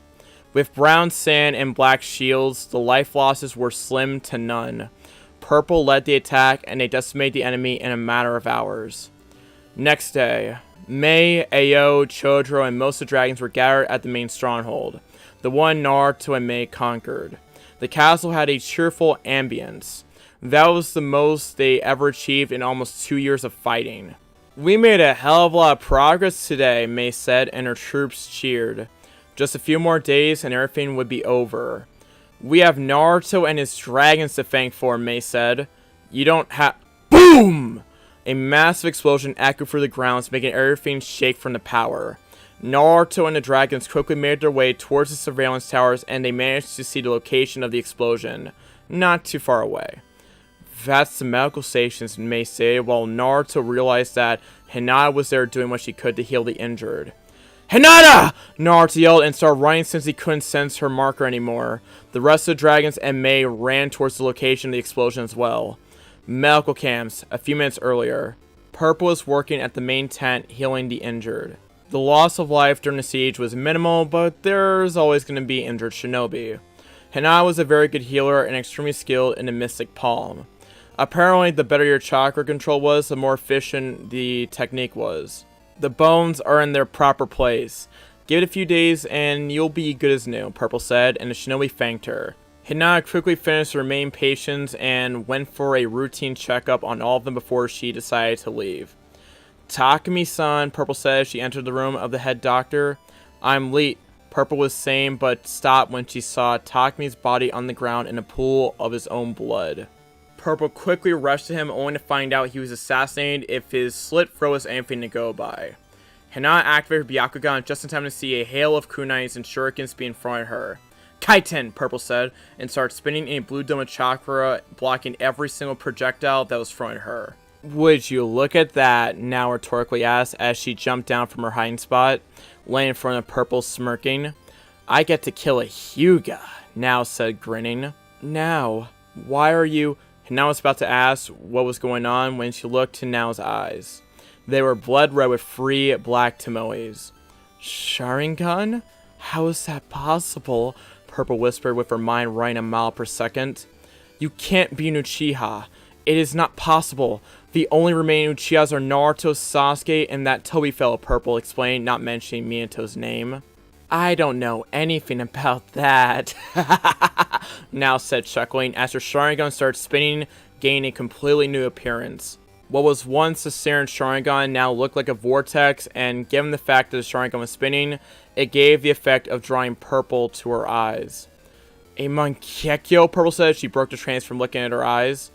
Speaker 1: With brown sand and black shields, the life losses were slim to none. Purple led the attack, and they decimated the enemy in a matter of hours. Next day, Mei, Ao, Chodoro, and most of the dragons were gathered at the main stronghold, the one Naruto and Mei conquered. The castle had a cheerful ambience. That was the most they ever achieved in almost 2 years of fighting. "We made a hell of a lot of progress today," Mei said, and her troops cheered. Just a few more days and everything would be over. "We have Naruto and his dragons to thank for," Mei said. "You don't have—" BOOM! A massive explosion echoed through the grounds, making everything shake from the power. Naruto and the dragons quickly made their way towards the surveillance towers, and they managed to see the location of the explosion, not too far away. "That's the medical stations," Mei said, while Naruto realized that Hinata was there doing what she could to heal the injured. "Hinata!" Naruto yelled and started running since he couldn't sense her marker anymore. The rest of the dragons and Mei ran towards the location of the explosion as well. Medical camps, a few minutes earlier. Purple was working at the main tent, healing the injured. The loss of life during the siege was minimal, but there's always going to be injured shinobi. Hinata was a very good healer and extremely skilled in the Mystic Palm. Apparently, the better your chakra control was, the more efficient the technique was. The bones are in their proper place. "Give it a few days and you'll be good as new," Purple said, and the shinobi thanked her. Hinata quickly finished the remaining patients and went for a routine checkup on all of them before she decided to leave. "Takumi-san," Purple said as she entered the room of the head doctor. "I'm late," Purple was saying, but stopped when she saw Takumi's body on the ground in a pool of his own blood. Purple quickly rushed to him, only to find out he was assassinated if his slit throat was anything to go by. Hinata activated her Byakugan just in time to see a hail of kunais and shurikens being thrown at her. "Kaiten," Purple said, and started spinning a blue dome of chakra, blocking every single projectile that was thrown at her. "Would you look at that?" Now rhetorically asked as she jumped down from her hiding spot, laying in front of Purple, smirking. "I get to kill a Hyuga," Now said, grinning. "Now, why are you—" Hinata was about to ask what was going on when she looked to Nao's eyes. They were blood red with 3 black tomoes. "Sharingan? How is that possible?" Purple whispered with her mind running a mile per second. "You can't be an Uchiha. It is not possible. The only remaining Uchihas are Naruto, Sasuke, and that Toby fellow," Purple explained, not mentioning Minato's name. "I don't know anything about that," Now said, chuckling, as her Sharingan started spinning, gaining a completely new appearance. What was once a Saren Sharingan now looked like a vortex, and given the fact that the Sharingan was spinning, it gave the effect of drawing purple to her eyes. "A Mangekyo," Purple said as she broke the trance from looking at her eyes.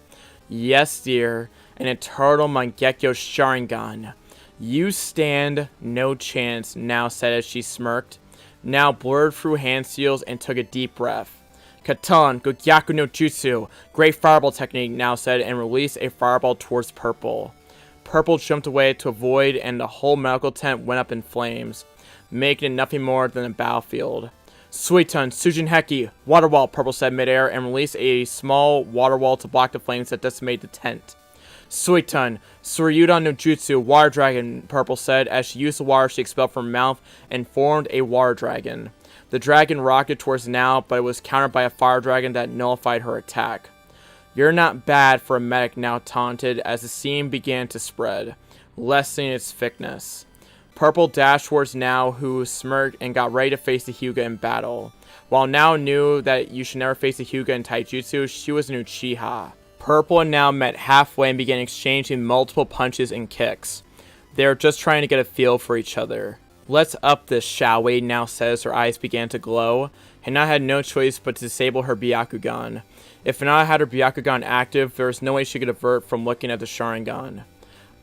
Speaker 1: "Yes, dear, an eternal Mangekyo Sharingan. You stand no chance," Now said as she smirked. Now blurred through hand seals and took a deep breath. "Katan, Gogyaku no Jutsu, great fireball technique," Now said, and released a fireball towards Purple. Purple jumped away to avoid, and the whole medical tent went up in flames, making it nothing more than a battlefield. "Suiton, Sujin Heki, water wall," Purple said midair, and released a small water wall to block the flames that decimated the tent. "Suiton, Suryudan no Jutsu, water dragon," Purple said as she used the water she expelled from her mouth and formed a water dragon. The dragon rocketed towards Now, but it was countered by a fire dragon that nullified her attack. "You're not bad for a medic," Now taunted as the steam began to spread, lessening its thickness. Purple dashed towards Now, who smirked and got ready to face the Hyuga in battle. While Now knew that you should never face the Hyuga in Taijutsu, she was an Uchiha. Purple and Now met halfway and began exchanging multiple punches and kicks. They were just trying to get a feel for each other. "Let's up this, shall we?" Now says. Her eyes began to glow. Hinata had no choice but to disable her Byakugan. If Hinata had her Byakugan active, there was no way she could avert from looking at the Sharingan.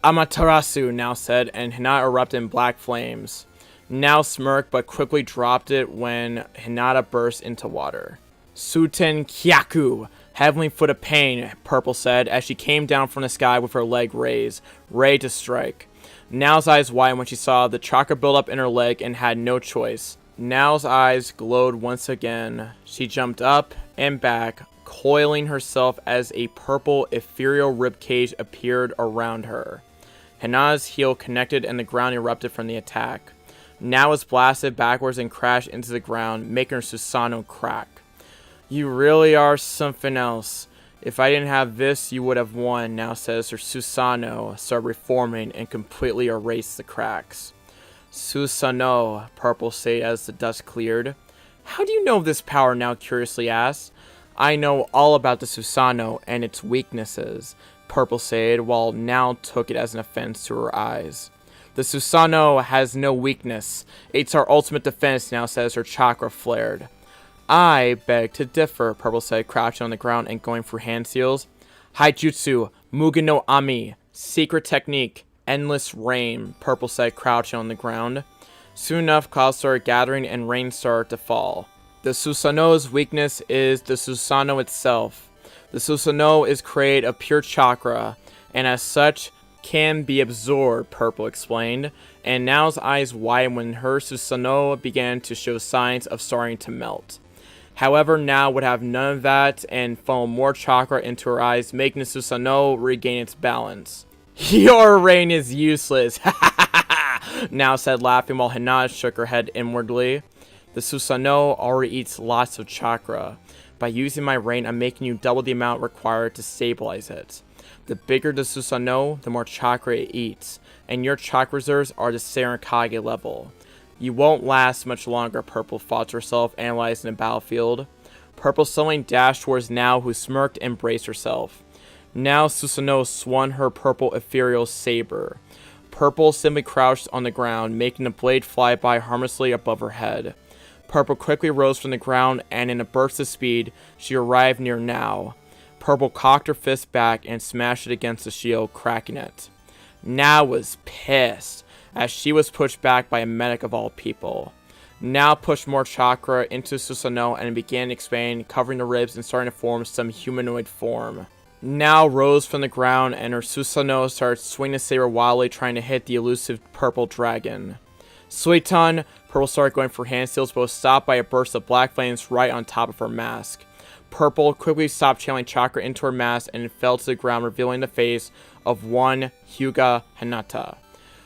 Speaker 1: "Amaterasu," Now said, and Hinata erupted in black flames. Now smirked, but quickly dropped it when Hinata burst into water. "Suten Kyaku, Heavenly Foot of Pain," Purple said, as she came down from the sky with her leg raised, ready to strike. Now's eyes widened when she saw the chakra build up in her leg and had no choice. Now's eyes glowed once again. She jumped up and back, coiling herself as a purple ethereal ribcage appeared around her. Hinata's heel connected and the ground erupted from the attack. Now was blasted backwards and crashed into the ground, making her Susanoo crack. "You really are something else. If I didn't have this, you would have won," Now says. Her Susanoo started reforming and completely erased the cracks. "Susanoo," Purple said as the dust cleared. "How do you know of this power?" Now curiously asked. "I know all about the Susanoo and its weaknesses," Purple said, while Now took it as an offense to her eyes. "The Susanoo has no weakness. It's our ultimate defense," Now says. Her chakra flared. "I beg to differ," Purple said, crouching on the ground and going for hand seals. "Haijutsu, Mugen no Ami, secret technique, endless rain," Purple said, crouching on the ground. Soon enough, clouds started gathering and rain started to fall. The Susanoo's weakness is the Susanoo itself. The Susanoo is created of pure chakra, and as such, can be absorbed, Purple explained, and Now's eyes widened when her Susanoo began to show signs of starting to melt. However, Now would have none of that and funnel more chakra into her eyes, making the Susanoo regain its balance. "Your rain is useless," Now said, laughing, while Hinata shook her head inwardly. "The Susanoo already eats lots of chakra. By using my rain, I'm making you double the amount required to stabilize it. The bigger the Susanoo, the more chakra it eats, and your chakra reserves are the Serenkage level. You won't last much longer," Purple thought to herself, analyzing the battlefield. Purple suddenly dashed towards Now, who smirked and braced herself. Now Susanoo swung her purple ethereal saber. Purple simply crouched on the ground, making the blade fly by harmlessly above her head. Purple quickly rose from the ground, and in a burst of speed, she arrived near Now. Purple cocked her fist back and smashed it against the shield, cracking it. Now was pissed, as she was pushed back by a medic of all people. Now pushed more chakra into Susanoo and began expanding, covering the ribs and starting to form some humanoid form. Now rose from the ground and her Susanoo started swinging the saber wildly, trying to hit the elusive purple dragon. "Suiton!" Purple started going for hand seals, but was stopped by a burst of black flames right on top of her mask. Purple quickly stopped channeling chakra into her mask and fell to the ground, revealing the face of one Hyuga Hinata.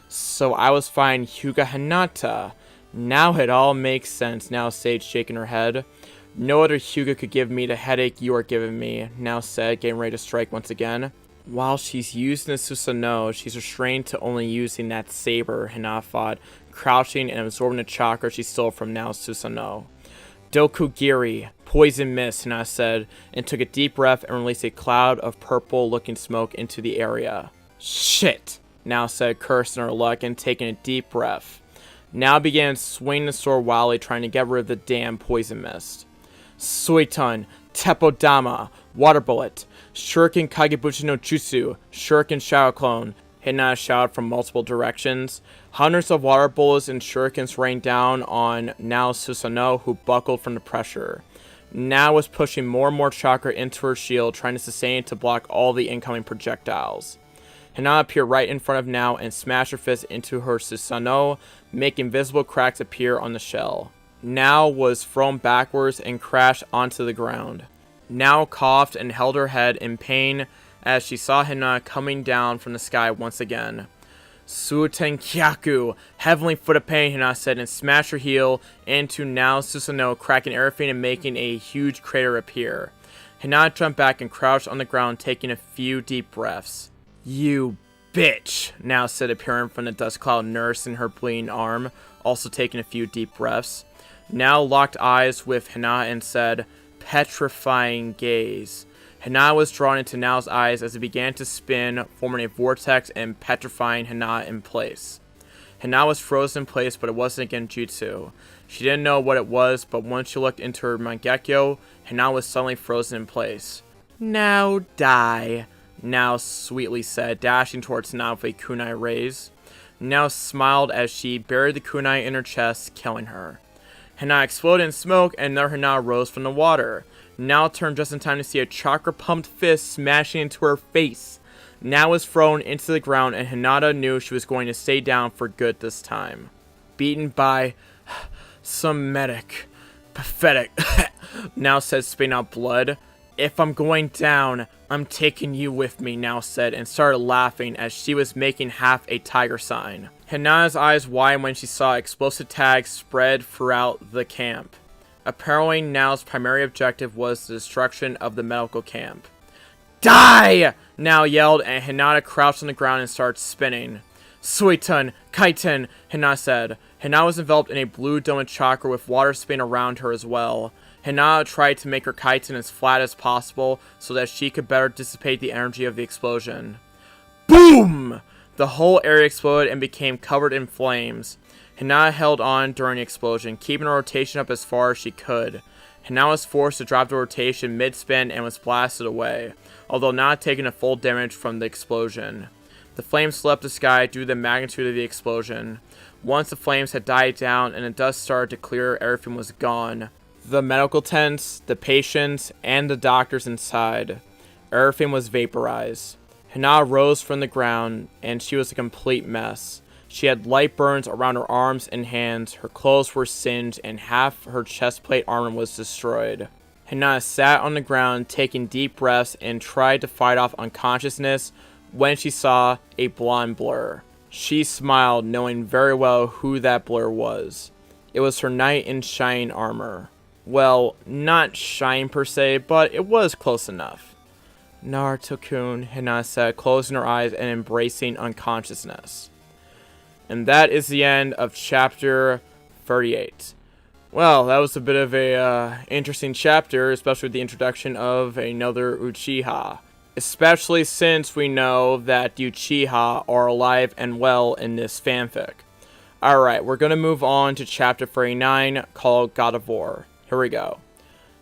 Speaker 1: "So I was fine, Hyuga Hinata. Now it all makes sense," Now said, shaking her head. "No other Hyuga could give me the headache you are giving me," Now said, getting ready to strike once again. While she's using the Susanoo, she's restrained to only using that saber, Hinata thought, crouching and absorbing the chakra she stole from Nao's Susanoo. "Dokugiri, poison mist," Hinata said, and took a deep breath and released a cloud of purple-looking smoke into the area. "Shit," Now said, cursing her luck and taking a deep breath. Now began swinging the sword wildly, trying to get rid of the damn poison mist. "Suiton, Teppodama, Water Bullet, Shuriken Kagebushi no Jutsu, Shuriken Shadow Clone," Hinata shouted from multiple directions. Hundreds of water bullets and shurikens rained down on Nao's Susanoo, who buckled from the pressure. Nao was pushing more and more chakra into her shield, trying to sustain it to block all the incoming projectiles. Hinata appeared right in front of Nao and smashed her fist into her Susanoo, making visible cracks appear on the shell. Nao was thrown backwards and crashed onto the ground. Nao coughed and held her head in pain as she saw Hinata coming down from the sky once again. "Sutenkyaku, Heavenly Foot of Pain," Hinata said, and smashed her heel into Nao's Susanoo, cracking everything and making a huge crater appear. Hinata jumped back and crouched on the ground, taking a few deep breaths. "You bitch, now said, appearing from the dust cloud, nursing her bleeding arm, also taking a few deep breaths. Now locked eyes with Hinata and said, petrifying gaze. Hinata was drawn into Nao's eyes as it began to spin, forming a vortex and petrifying Hinata in place. Hinata was frozen in place, but it wasn't a genjutsu. She didn't know what it was, but once she looked into her Mangekyo, Hinata was suddenly frozen in place. Now die, Nao sweetly said, dashing towards Hinata with a kunai raise. Nao smiled as she buried the kunai in her chest, killing her. Hinata exploded in smoke, and another Hinata rose from the water. Nao turned just in time to see a chakra-pumped fist smashing into her face. Nao was thrown into the ground, and Hinata knew she was going to stay down for good this time. Beaten by some medic. Pathetic, Nao said, spitting out blood. If I'm going down, I'm taking you with me, Nao said, and started laughing as she was making half a tiger sign. Hinata's eyes widened when she saw explosive tags spread throughout the camp. Apparently, Nao's primary objective was the destruction of the medical camp. Die! Nao yelled, and Hinata crouched on the ground and started spinning. Suiton, Kaiten, Hinata said. Hinata was enveloped in a blue domed chakra with water spinning around her as well. Hinata tried to make her Kaiten as flat as possible so that she could better dissipate the energy of the explosion. Boom! The whole area exploded and became covered in flames. Hinata held on during the explosion, keeping her rotation up as far as she could. Hinata was forced to drop the rotation mid-spin and was blasted away, although not taking a full damage from the explosion. The flames swept the sky due to the magnitude of the explosion. Once the flames had died down and the dust started to clear, everything was gone. The medical tents, the patients, and the doctors inside. Everything was vaporized. Hinata rose from the ground, and she was a complete mess. She had light burns around her arms and hands, her clothes were singed, and half her chestplate armor was destroyed. Hinata sat on the ground, taking deep breaths, and tried to fight off unconsciousness when she saw a blonde blur. She smiled, knowing very well who that blur was. It was her knight in shining armor. Well, not shine per se, but it was close enough. Naruto-kun, Hinata said, closing her eyes and embracing unconsciousness. And that is the end of chapter 38. Well, that was a bit of a interesting chapter, especially with the introduction of another Uchiha. Especially since we know that the Uchiha are alive and well in this fanfic. Alright, we're going to move on to chapter 39, called God of War. Here we go.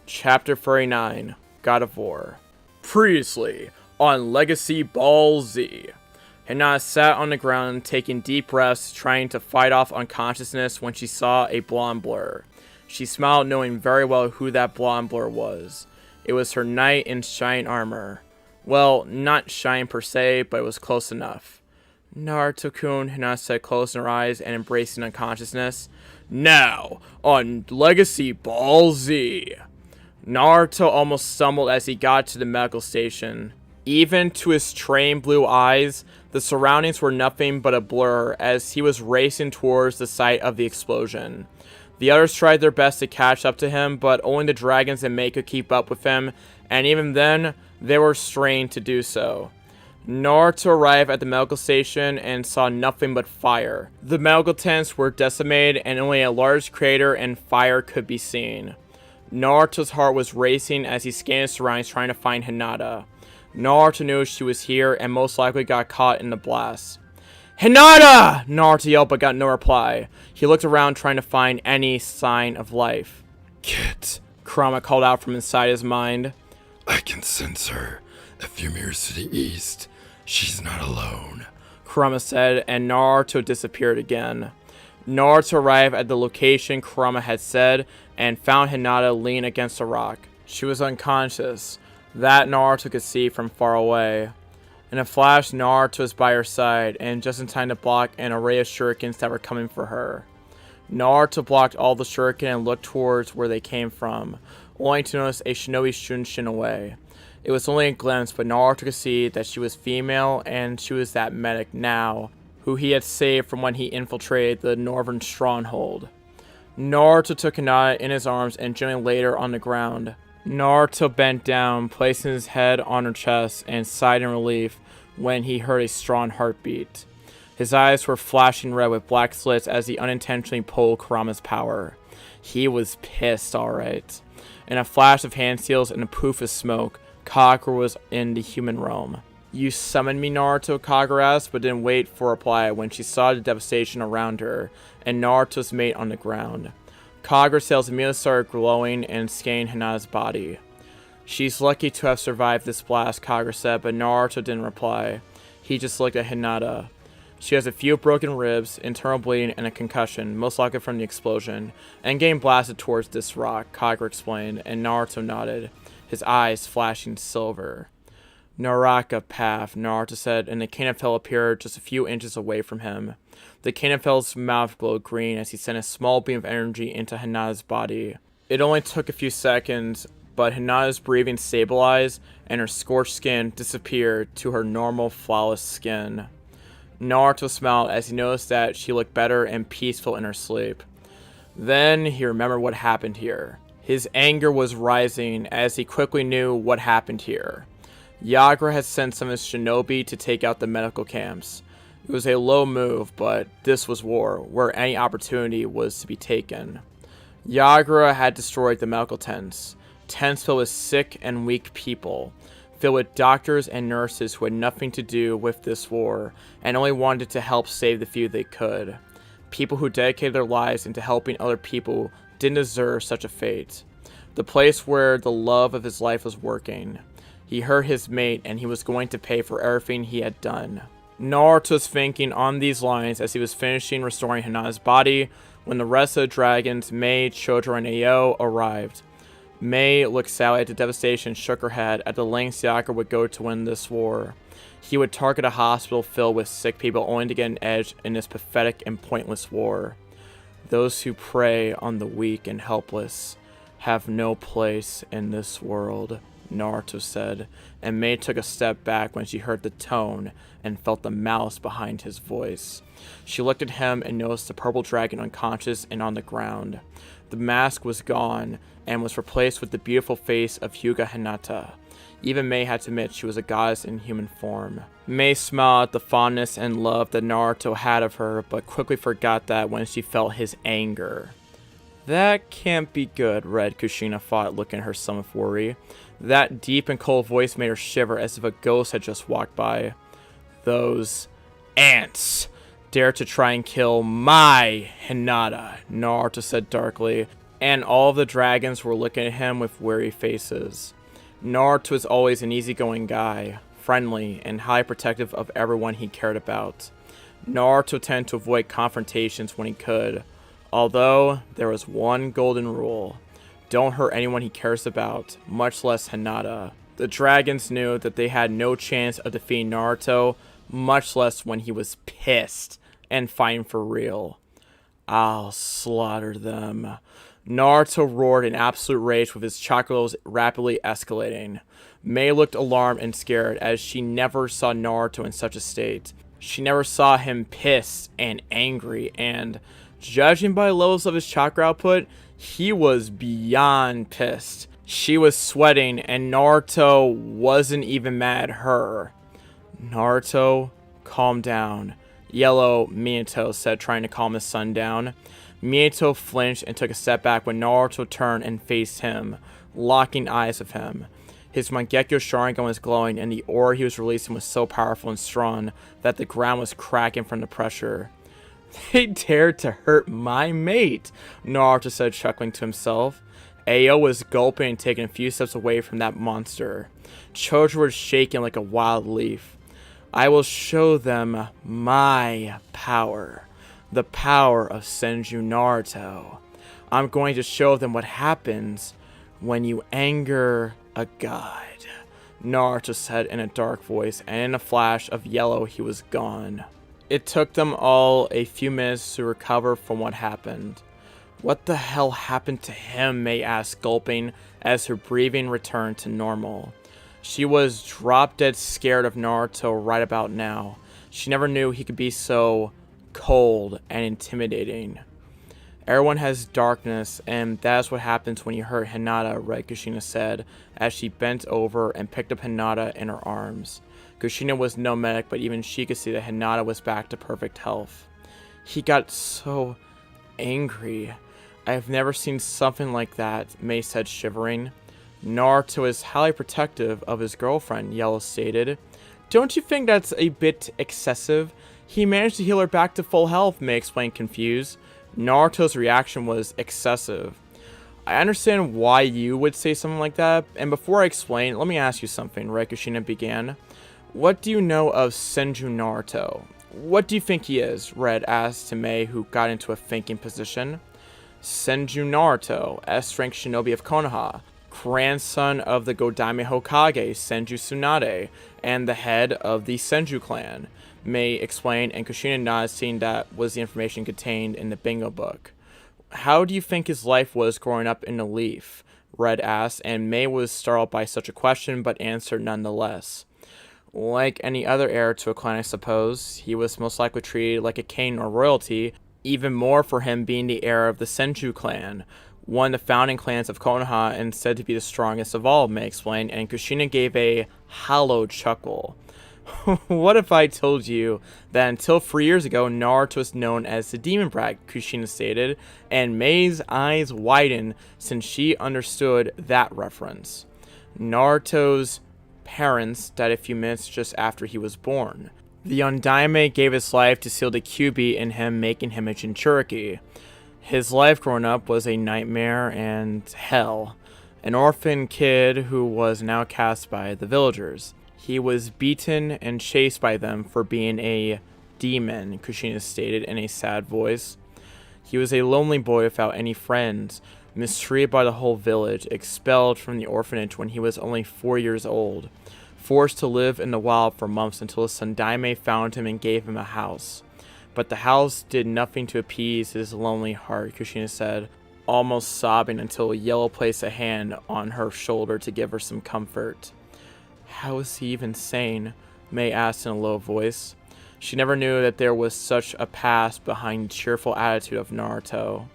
Speaker 1: Chapter 39, God of War. Previously, on Legacy Ball Z. Hinata sat on the ground, taking deep breaths, trying to fight off unconsciousness when she saw a blonde blur. She smiled, knowing very well who that blonde blur was. It was her knight in shining armor. Well, not shine per se, but it was close enough. Naruto-kun, Hinata said, closing her eyes and embracing unconsciousness. Now, on Legacy Ball Z. Naruto almost stumbled as he got to the medical station. Even to his trained blue eyes, the surroundings were nothing but a blur as he was racing towards the site of the explosion. The others tried their best to catch up to him, but only the dragons and Mei could keep up with him, and even then, they were strained to do so. Naruto arrived at the medical station and saw nothing but fire. The medical tents were decimated and only a large crater and fire could be seen. Naruto's heart was racing as he scanned his surroundings trying to find Hinata. Naruto knew she was here and most likely got caught in the blast. Hinata! Naruto yelled but got no reply. He looked around trying to find any sign of life.
Speaker 2: Kit,
Speaker 1: Kurama called out from inside his mind.
Speaker 2: I can sense her. A few mirrors to the east. She's not alone,
Speaker 1: Kurama said, and Naruto disappeared again. Naruto arrived at the location Kurama had said and found Hinata leaning against a rock. She was unconscious. That Naruto could see from far away. In a flash, Naruto was by her side, and just in time to block an array of shurikens that were coming for her. Naruto blocked all the shuriken and looked towards where they came from, only to notice a shinobi Shunshin away. It was only a glimpse, but Naruto could see that she was female, and she was that medic now, who he had saved from when he infiltrated the northern stronghold. Naruto took Hinata in his arms and gently laid her on the ground. Naruto bent down, placing his head on her chest, and sighed in relief when he heard a strong heartbeat. His eyes were flashing red with black slits as he unintentionally pulled Kurama's power. He was pissed, alright. In a flash of hand seals and a poof of smoke, Kagura was in the human realm. "You summoned me, Naruto?" Kagura asked, but didn't wait for a reply when she saw the devastation around her and Naruto's mate on the ground. Kagura's cells immediately started glowing and scanning Hinata's body. "She's lucky to have survived this blast," Kagura said, but Naruto didn't reply. He just looked at Hinata. "She has a few broken ribs, internal bleeding, and a concussion, most likely from the explosion, and getting blasted towards this rock," Kagura explained, and Naruto nodded, his eyes flashing silver. "Naraka path," Naruto said, and the Kanafel appeared just a few inches away from him. The Kanafel's mouth glowed green as he sent a small beam of energy into Hinata's body. It only took a few seconds, but Hinata's breathing stabilized, and her scorched skin disappeared to her normal, flawless skin. Naruto smiled as he noticed that she looked better and peaceful in her sleep. Then he remembered what happened here. His anger was rising as he quickly knew what happened here. Yagura had sent some of his shinobi to take out the medical camps. It was a low move, but this was war, where any opportunity was to be taken. Yagura had destroyed the medical tents filled with sick and weak people, filled with doctors and nurses who had nothing to do with this war, and only wanted to help save the few they could. People who dedicated their lives into helping other people didn't deserve such a fate. The place where the love of his life was working. He hurt his mate, and he was going to pay for everything he had done. Naruto was thinking on these lines as he was finishing restoring Hinata's body when the rest of the dragons, Mei, Chojo, and Ao, arrived. Mei looked sadly at the devastation and shook her head at the lengths Yagura would go to win this war. He would target a hospital filled with sick people only to get an edge in this pathetic and pointless war. Those who prey on the weak and helpless have no place in this world, Naruto said, and Mei took a step back when she heard the tone and felt the malice behind his voice. She looked at him and noticed the purple dragon unconscious and on the ground. The mask was gone and was replaced with the beautiful face of Hyuga Hinata. Even Mei had to admit she was a goddess in human form. Mei smiled at the fondness and love that Naruto had of her, but quickly forgot that when she felt his anger. "That can't be good," Red Kushina thought, looking at her son with worry. That deep and cold voice made her shiver as if a ghost had just walked by. "Those ants dare to try and kill my Hinata," Naruto said darkly, and all of the dragons were looking at him with weary faces. Naruto was always an easygoing guy, friendly, and highly protective of everyone he cared about. Naruto tended to avoid confrontations when he could, although there was one golden rule: don't hurt anyone he cares about, much less Hinata. The dragons knew that they had no chance of defeating Naruto, much less when he was pissed and fighting for real. "I'll slaughter them." Naruto roared in absolute rage with his chakra levels rapidly escalating. Mei looked alarmed and scared as she never saw Naruto in such a state. She never saw him pissed and angry, and judging by levels of his chakra output, he was beyond pissed. She was sweating and Naruto wasn't even mad at her. "Naruto, calm down," Yellow Minato said, trying to calm his son down. Minato flinched and took a step back when Naruto turned and faced him, locking eyes with him. His Mangekyo Sharingan was glowing, and the aura he was releasing was so powerful and strong that the ground was cracking from the pressure. "They dared to hurt my mate," Naruto said, chuckling to himself. Ao was gulping and taking a few steps away from that monster. Chojo was shaking like a wild leaf. "I will show them my power. The power of Senju Naruto. I'm going to show them what happens when you anger a god," Naruto said in a dark voice, and in a flash of yellow he was gone. It took them all a few minutes to recover from what happened. "What the hell happened to him?" Mei asked, gulping, as her breathing returned to normal. She was drop-dead scared of Naruto right about now. She never knew he could be so cold and intimidating. "Everyone has darkness, and that's what happens when you hurt Hinata," Red Kushina said, as she bent over and picked up Hinata in her arms. Kushina was no medic, but even she could see that Hinata was back to perfect health. He got so angry. I have never seen something like that, Mei said, shivering. Naruto is highly protective of his girlfriend, Yellow stated. Don't you think that's a bit excessive? He managed to heal her back to full health, Mei explained, confused. Naruto's reaction was excessive. I understand why you would say something like that, and before I explain, let me ask you something, Kushina began. What do you know of Senju Naruto? What do you think he is? Red asked to Mei, who got into a thinking position. Senju Naruto, S-rank shinobi of Konoha, grandson of the Godaime Hokage, Senju Tsunade, and the head of the Senju clan, Mei explained, and Kushina nodded, seeing that was the information contained in the bingo book. How do you think his life was growing up in the Leaf? Red asked, and Mei was startled by such a question, but answered nonetheless. Like any other heir to a clan, I suppose, he was most likely treated like a king or royalty, even more for him being the heir of the Senju clan, one of the founding clans of Konoha and said to be the strongest of all, Mei explained, and Kushina gave a hollow chuckle. What if I told you that until 3 years ago, Naruto was known as the Demon Brat, Kushina stated, and Mei's eyes widened since she understood that reference. Naruto's parents died a few minutes just after he was born. The Undaime gave his life to seal the Kyuubi in him, making him a Jinchuriki. His life growing up was a nightmare and hell. An orphan kid who was now cast by the villagers. He was beaten and chased by them for being a demon, Kushina stated in a sad voice. He was a lonely boy without any friends, mistreated by the whole village, expelled from the orphanage when he was only 4 years old, forced to live in the wild for months until his son Daime found him and gave him a house. But the house did nothing to appease his lonely heart, Kushina said, almost sobbing until Yellow placed a hand on her shoulder to give her some comfort. How is he even sane? Mei asked in a low voice. She never knew that there was such a past behind the cheerful attitude of Naruto.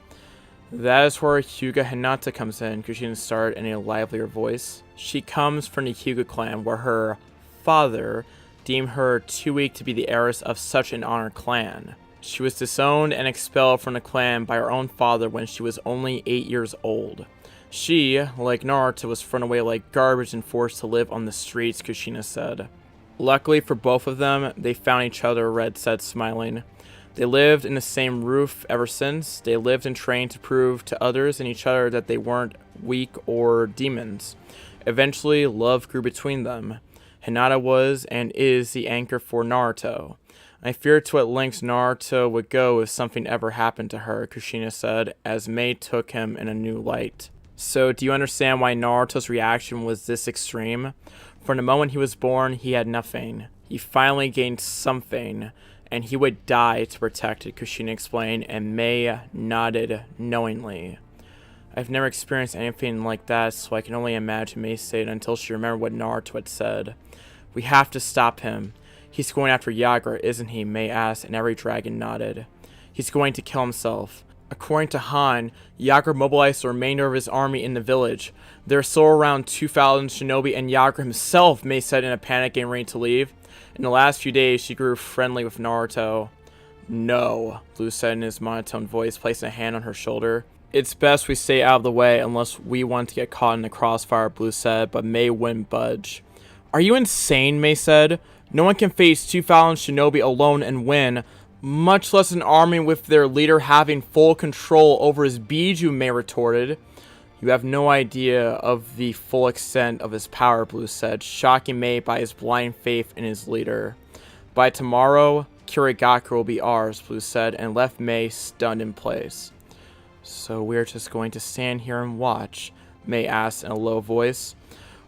Speaker 1: That is where Hyuga Hinata comes in, Kushina started in a livelier voice. She comes from the Hyuga clan, where her father deemed her too weak to be the heiress of such an honored clan. She was disowned and expelled from the clan by her own father when she was only 8 years old. She, like Naruto, was thrown away like garbage and forced to live on the streets, Kushina said. Luckily for both of them, they found each other, Red said, smiling. They lived in the same roof ever since. They lived and trained to prove to others and each other that they weren't weak or demons. Eventually, love grew between them. Hinata was and is the anchor for Naruto. I feared to what lengths Naruto would go if something ever happened to her, Kushina said, as Mei took him in a new light. So, do you understand why Naruto's reaction was this extreme? From the moment he was born, he had nothing. He finally gained something, and he would die to protect it, Kushina explained, and Mei nodded knowingly. I've never experienced anything like that, so I can only imagine, Mei said until she remembered what Naruto had said. We have to stop him. He's going after Yagura, isn't he? Mei asked, and every dragon nodded. He's going to kill himself. According to Han, Yagura mobilized the remainder of his army in the village. There are still around 2,000 shinobi and Yagura himself, Mei said in a panic, getting ready to leave. In the last few days, she grew friendly with Naruto. No, Blue said in his monotone voice, placing a hand on her shoulder. It's best we stay out of the way unless we want to get caught in the crossfire, Blue said, but Mei wouldn't budge. Are you insane, Mei said. No one can face 2,000 shinobi alone and win, much less an army with their leader having full control over his Biju, Mei retorted. You have no idea of the full extent of his power, Blue said, shocking Mei by his blind faith in his leader. By tomorrow, Kirigaku will be ours, Blue said, and left Mei stunned in place. So we're just going to stand here and watch, Mei asked in a low voice.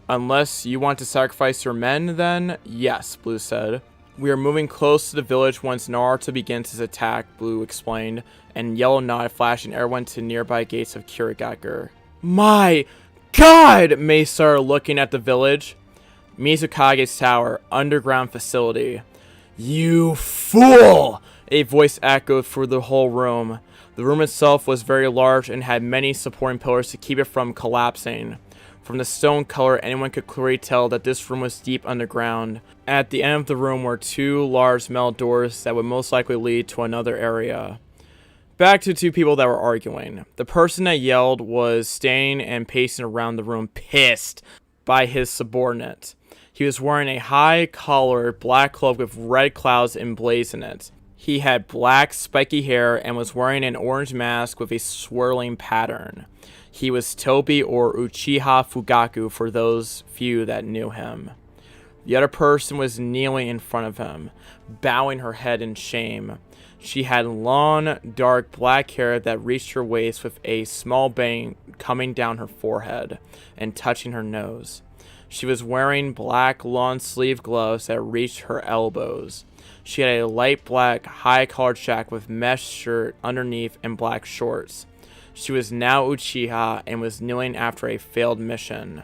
Speaker 1: Unless you want to sacrifice your men, then yes, Blue said. We are moving close to the village once Naruto begins his attack, Blue explained, and Yellow nodded, flashing everyone to nearby gates of Kirigaku. My God! Mei started looking at the village. Mizukage's tower, underground facility. You fool! A voice echoed through the whole room. The room itself was very large and had many supporting pillars to keep it from collapsing. From the stone color, anyone could clearly tell that this room was deep underground. At the end of the room were 2 large metal doors that would most likely lead to another area. Back to 2 people that were arguing. The person that yelled was standing and pacing around the room, pissed by his subordinate. He was wearing a high-collared black cloak with red clouds emblazoned in it. He had black, spiky hair and was wearing an orange mask with a swirling pattern. He was Tobi, or Uchiha Fugaku, for those few that knew him. The other person was kneeling in front of him, bowing her head in shame. She had long, dark black hair that reached her waist with a small bang coming down her forehead and touching her nose. She was wearing black long-sleeve gloves that reached her elbows. She had a light black, high-collared jacket with mesh shirt underneath and black shorts. She was now Uchiha and was kneeling after a failed mission.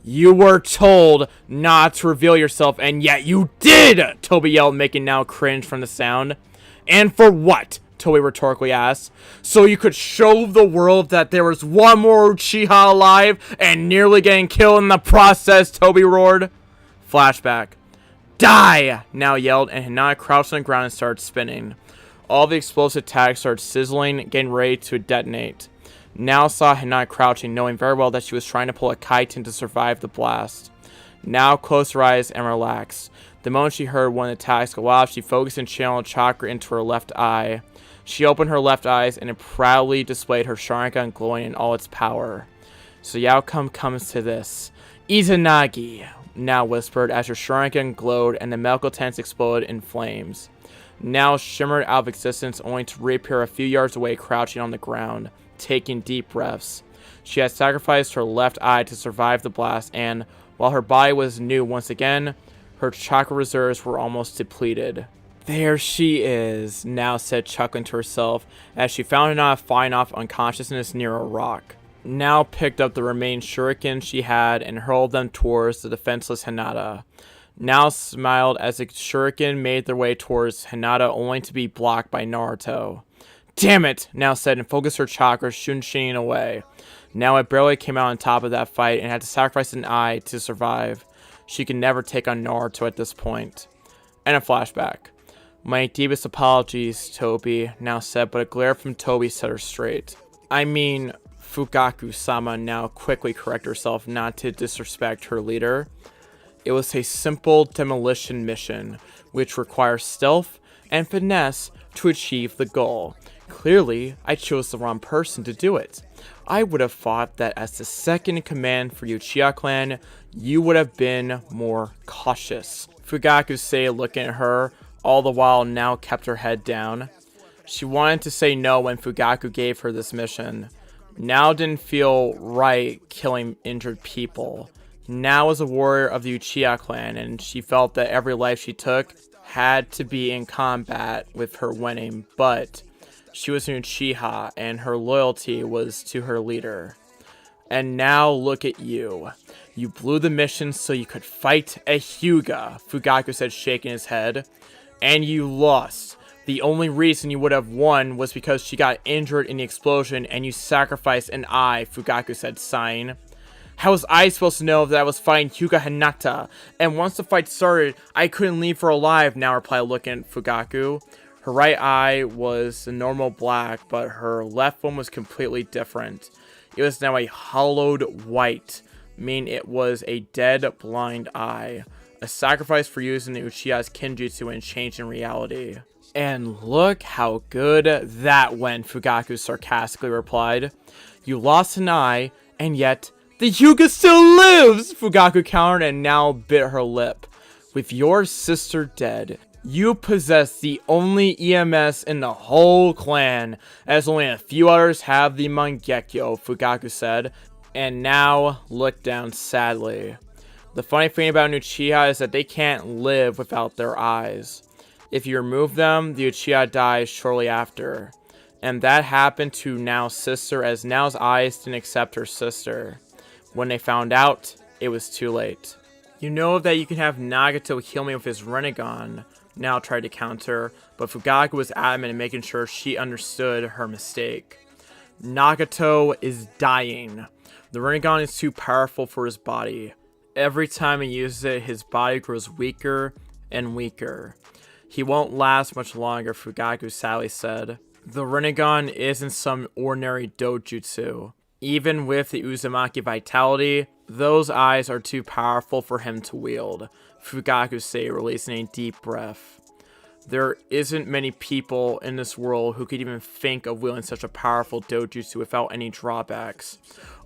Speaker 1: "You were told not to reveal yourself, and yet you did!" Tobi yelled, making now cringe from the sound. "And for what?" Tobi rhetorically asked. "So you could show the world that there was one more Uchiha alive and nearly getting killed in the process," Tobi roared. Flashback. "Die!" now yelled, and Hinata crouched on the ground and started spinning. All the explosive tags started sizzling, getting ready to detonate. Now saw Hinata crouching, knowing very well that she was trying to pull a chitin to survive the blast. Now closed her eyes and relaxed. The moment she heard one of the tags go off, she focused and channeled chakra into her left eye. She opened her left eyes and it proudly displayed her Sharingan glowing in all its power. So the outcome comes to this. "Izanagi," now whispered as her Sharingan glowed and the medical tents exploded in flames. Now shimmered out of existence, only to reappear a few yards away, crouching on the ground, taking deep breaths. She had sacrificed her left eye to survive the blast, and while her body was new once again, her chakra reserves were almost depleted. "There she is," now said, chuckling to herself, as she found Hinata flying off unconsciousness near a rock. Now picked up the remaining shurikens she had and hurled them towards the defenseless Hinata. Now smiled as the shuriken made their way towards Hinata, only to be blocked by Naruto. "Damn it!" now said, and focused her chakra, shunshining away. Now it barely came out on top of that fight and had to sacrifice an eye to survive. She could never take on Naruto at this point. And a flashback. "My deepest apologies, Tobi," now said, but a glare from Tobi set her straight. "I mean, Fugaku-sama," now quickly corrected herself not to disrespect her leader. "It was a simple demolition mission, which requires stealth and finesse to achieve the goal. Clearly, I chose the wrong person to do it. I would have thought that as the second in command for Uchiha clan, you would have been more cautious." Fugaku said, looking at her, all the while now kept her head down. She wanted to say no when Fugaku gave her this mission. Now didn't feel right killing injured people. Now was a warrior of the Uchiha clan, and she felt that every life she took had to be in combat with her winning, but she was an Uchiha, and her loyalty was to her leader. "And now look at you. You blew the mission so you could fight a Hyuga," Fugaku said, shaking his head. "And you lost. The only reason you would have won was because she got injured in the explosion and you sacrificed an eye," Fugaku said, sighing. "How was I supposed to know that I was fighting Hyuga Hinata? And once the fight started, I couldn't leave her alive," now replied, looking at Fugaku. Her right eye was the normal black, but her left one was completely different. It was now a hollowed white, meaning it was a dead blind eye. A sacrifice for using the Uchiha's Kinjutsu and changing reality. "And look how good that went," Fugaku sarcastically replied. "You lost an eye, and yet the Hyuga still lives!" Fugaku countered and now bit her lip. "With your sister dead, you possess the only EMS in the whole clan, as only a few others have the Mangekyo," Fugaku said, and now looked down sadly. The funny thing about an Uchiha is that they can't live without their eyes. If you remove them, the Uchiha dies shortly after. And that happened to Nao's sister, as Nao's eyes didn't accept her sister. When they found out, it was too late. "You know that you can have Nagato heal me with his Rinnegan," Nao tried to counter, but Fugaku was adamant in making sure she understood her mistake. "Nagato is dying. The Rinnegan is too powerful for his body. Every time he uses it, his body grows weaker and weaker. He won't last much longer, Fugaku sadly said. The Rinnegan isn't some ordinary dojutsu. Even with the Uzumaki vitality, those eyes are too powerful for him to wield, Fugaku said, releasing a deep breath. There isn't many people in this world who could even think of wielding such a powerful dojutsu without any drawbacks.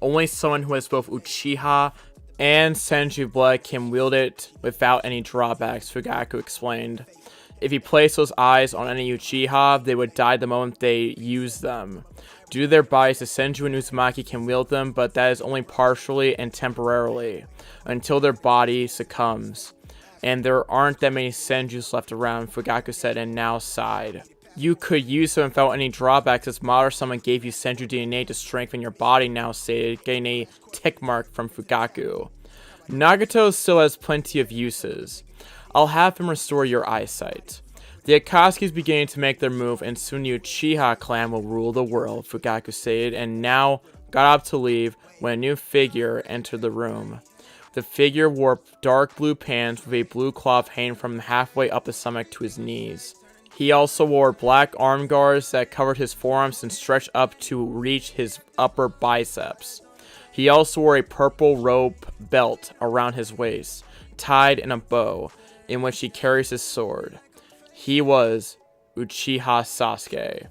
Speaker 1: Only someone who has both Uchiha and Senju blood can wield it without any drawbacks, Fugaku explained. If you place those eyes on any Uchiha, they would die the moment they use them. Due to their bodies, the Senju and Uzumaki can wield them, but that is only partially and temporarily, until their body succumbs. And there aren't that many Senjus left around, Fugaku said, and now sighed. You could use them without any drawbacks, as Madara someone gave you Senju DNA to strengthen your body, now stated, getting a tick mark from Fugaku. Nagato still has plenty of uses. I'll have him restore your eyesight. The Akatsuki is beginning to make their move, and soon the Uchiha clan will rule the world, Fugaku stated, and now got up to leave when a new figure entered the room. The figure wore dark blue pants with a blue cloth hanging from halfway up the stomach to his knees. He also wore black arm guards that covered his forearms and stretched up to reach his upper biceps. He also wore a purple rope belt around his waist, tied in a bow, in which he carries his sword. He was Uchiha Sasuke.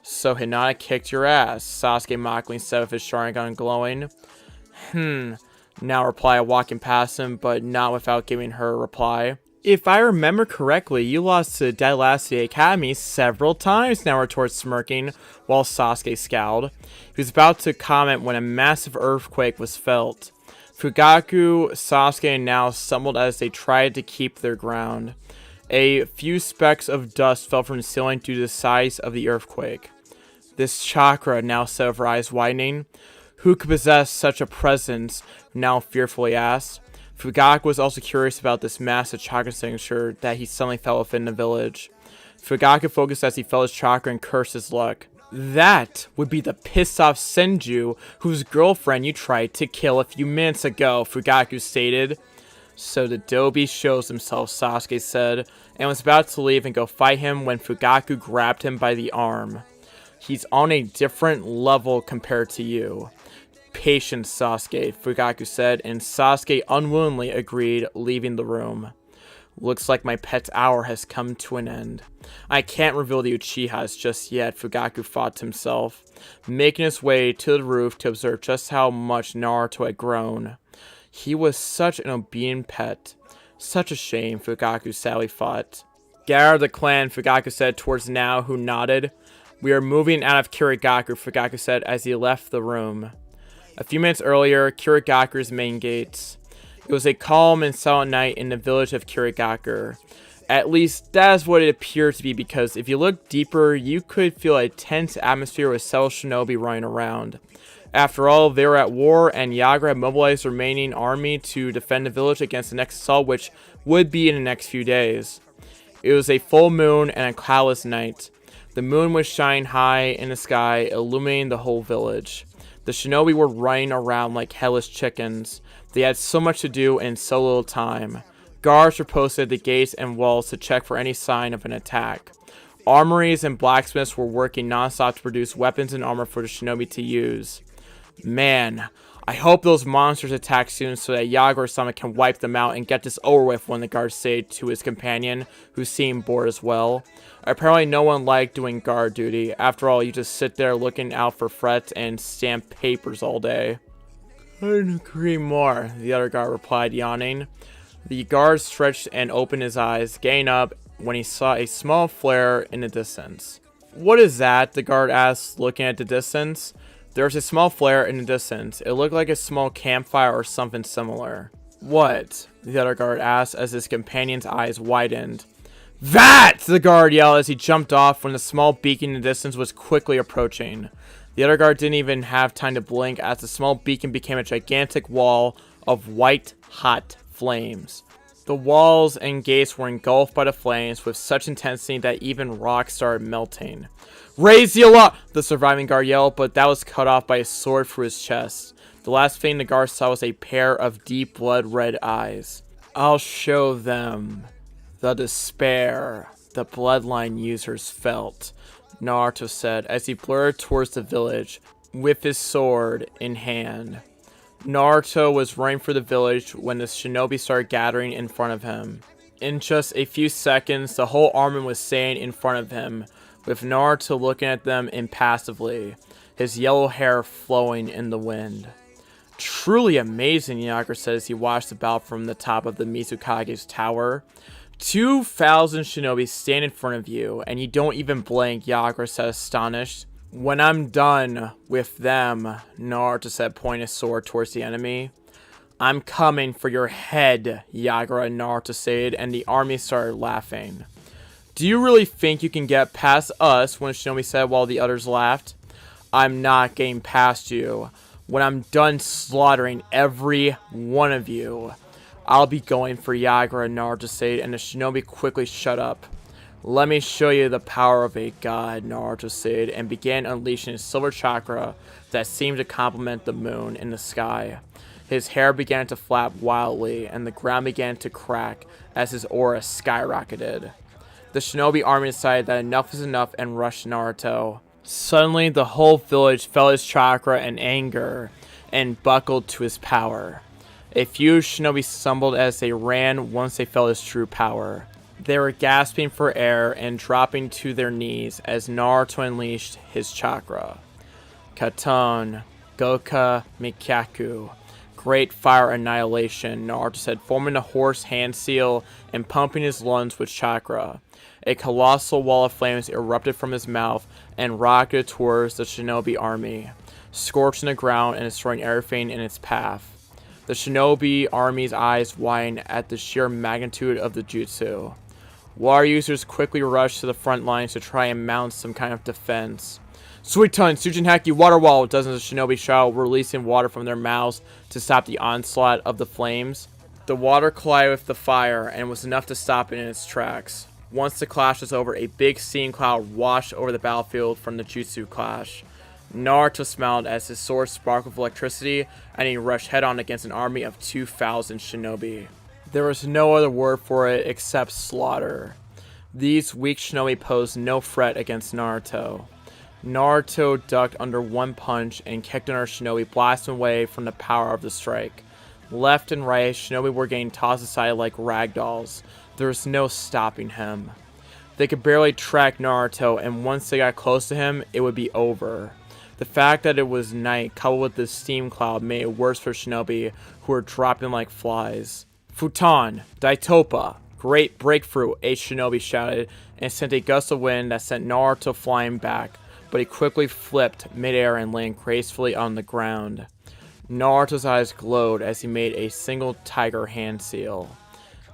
Speaker 1: So Hinata kicked your ass, Sasuke mockingly said with his Sharingan glowing. Now reply walking past him, but not without giving her a reply. If I remember correctly, you lost to Dead Last of the Academy several times, now retorted smirking, while Sasuke scowled. He was about to comment when a massive earthquake was felt. Fugaku, Sasuke, and Nao stumbled as they tried to keep their ground. A few specks of dust fell from the ceiling due to the size of the earthquake. This chakra, Nao said with her eyes widening. Who could possess such a presence? Nao fearfully asked. Fugaku was also curious about this massive chakra signature that he suddenly felt within the village. Fugaku focused as he felt his chakra and cursed his luck. That would be the pissed off Senju whose girlfriend you tried to kill a few minutes ago, Fugaku stated. So the Dobi shows himself, Sasuke said, and was about to leave and go fight him when Fugaku grabbed him by the arm. He's on a different level compared to you. Patience, Sasuke, Fugaku said, and Sasuke unwillingly agreed, leaving the room. Looks like my pet's hour has come to an end. I can't reveal the Uchihas just yet, Fugaku thought to himself, making his way to the roof to observe just how much Naruto had grown. He was such an obedient pet. Such a shame, Fugaku sadly thought. Get out of the clan, Fugaku said towards Nao, who nodded. We are moving out of Kirigaku, Fugaku said as he left the room. A few minutes earlier, Kirigaku's main gates. It was a calm and silent night in the village of Kirigaku. At least, that is what it appeared to be, because if you look deeper, you could feel a tense atmosphere with several shinobi running around. After all, they were at war, and Yagura had mobilized the remaining army to defend the village against the next assault, which would be in the next few days. It was a full moon and a cloudless night. The moon was shining high in the sky, illuminating the whole village. The shinobi were running around like headless chickens. They had so much to do in so little time. Guards were posted at the gates and walls to check for any sign of an attack. Armories and blacksmiths were working non-stop to produce weapons and armor for the shinobi to use. Man, I hope those monsters attack soon so that Yagura-sama can wipe them out and get this over with, one of the guards said to his companion, who seemed bored as well. Apparently no one liked doing guard duty. After all, you just sit there looking out for threats and stamp papers all day. Couldn't agree more, the other guard replied, yawning. The guard stretched and opened his eyes, getting up when he saw a small flare in the distance. What is that? The guard asked, looking at the distance. There was a small flare in the distance. It looked like a small campfire or something similar. What? The other guard asked as his companion's eyes widened. That! The guard yelled as he jumped off when the small beacon in the distance was quickly approaching. The other guard didn't even have time to blink as the small beacon became a gigantic wall of white, hot flames. The walls and gates were engulfed by the flames with such intensity that even rocks started melting. Raise the alarm! The surviving guard yelled, but that was cut off by a sword through his chest. The last thing the guard saw was a pair of deep blood red eyes. I'll show them the despair the bloodline users felt, Naruto said as he blurred towards the village with his sword in hand. Naruto was running for the village when the shinobi started gathering in front of him. In just a few seconds, the whole army was staying in front of him, with Naruto looking at them impassively, his yellow hair flowing in the wind. Truly amazing, Yagura said as he watched the battle from the top of the Mizukage's tower. 2,000 shinobi stand in front of you, and you don't even blink, Yagura said astonished. When I'm done with them, Naruto said, pointing his sword towards the enemy. I'm coming for your head, Yagura and Naruto said, and the army started laughing. Do you really think you can get past us? One shinobi said while the others laughed. I'm not getting past you. When I'm done slaughtering every one of you, I'll be going for Yagura, Naruto said, and the shinobi quickly shut up. Let me show you the power of a god, Naruto said, and began unleashing his silver chakra that seemed to complement the moon in the sky. His hair began to flap wildly, and the ground began to crack as his aura skyrocketed. The shinobi army decided that enough is enough and rushed Naruto. Suddenly, the whole village felt his chakra and anger, and buckled to his power. A few shinobi stumbled as they ran once they felt his true power. They were gasping for air and dropping to their knees as Naruto unleashed his chakra. Katon, Goka, Mikyaku. Great fire annihilation, Naruto said, forming a horse hand seal and pumping his lungs with chakra. A colossal wall of flames erupted from his mouth and rocketed towards the shinobi army, scorching the ground and destroying everything in its path. The shinobi army's eyes widened at the sheer magnitude of the jutsu. Water users quickly rushed to the front lines to try and mount some kind of defense. Suiton, Sujin Haki, water wall! Dozens of shinobi shouted, releasing water from their mouths to stop the onslaught of the flames. The water collided with the fire and was enough to stop it in its tracks. Once the clash was over, a big steam cloud washed over the battlefield from the jutsu clash. Naruto smiled as his sword sparkled with electricity, and he rushed head-on against an army of 2,000 shinobi. There was no other word for it except slaughter. These weak shinobi posed no threat against Naruto. Naruto ducked under one punch and kicked another shinobi, blasting away from the power of the strike. Left and right, shinobi were getting tossed aside like ragdolls. There was no stopping him. They could barely track Naruto, and once they got close to him, it would be over. The fact that it was night, coupled with the steam cloud, made it worse for shinobi, who were dropping like flies. Futon, Daitopa, great breakthrough, a shinobi shouted, and sent a gust of wind that sent Naruto flying back, but he quickly flipped midair and landed gracefully on the ground. Naruto's eyes glowed as he made a single tiger hand seal.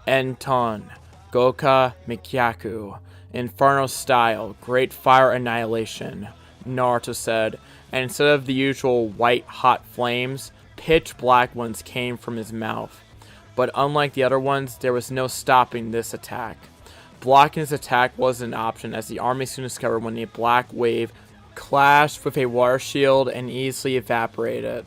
Speaker 1: Enton, Goka, Mikyaku, Inferno style, great fire annihilation, Naruto said, and instead of the usual white hot flames, pitch black ones came from his mouth. But unlike the other ones, there was no stopping this attack. Blocking his attack wasn't an option, as the army soon discovered when a black wave clashed with a water shield and easily evaporated.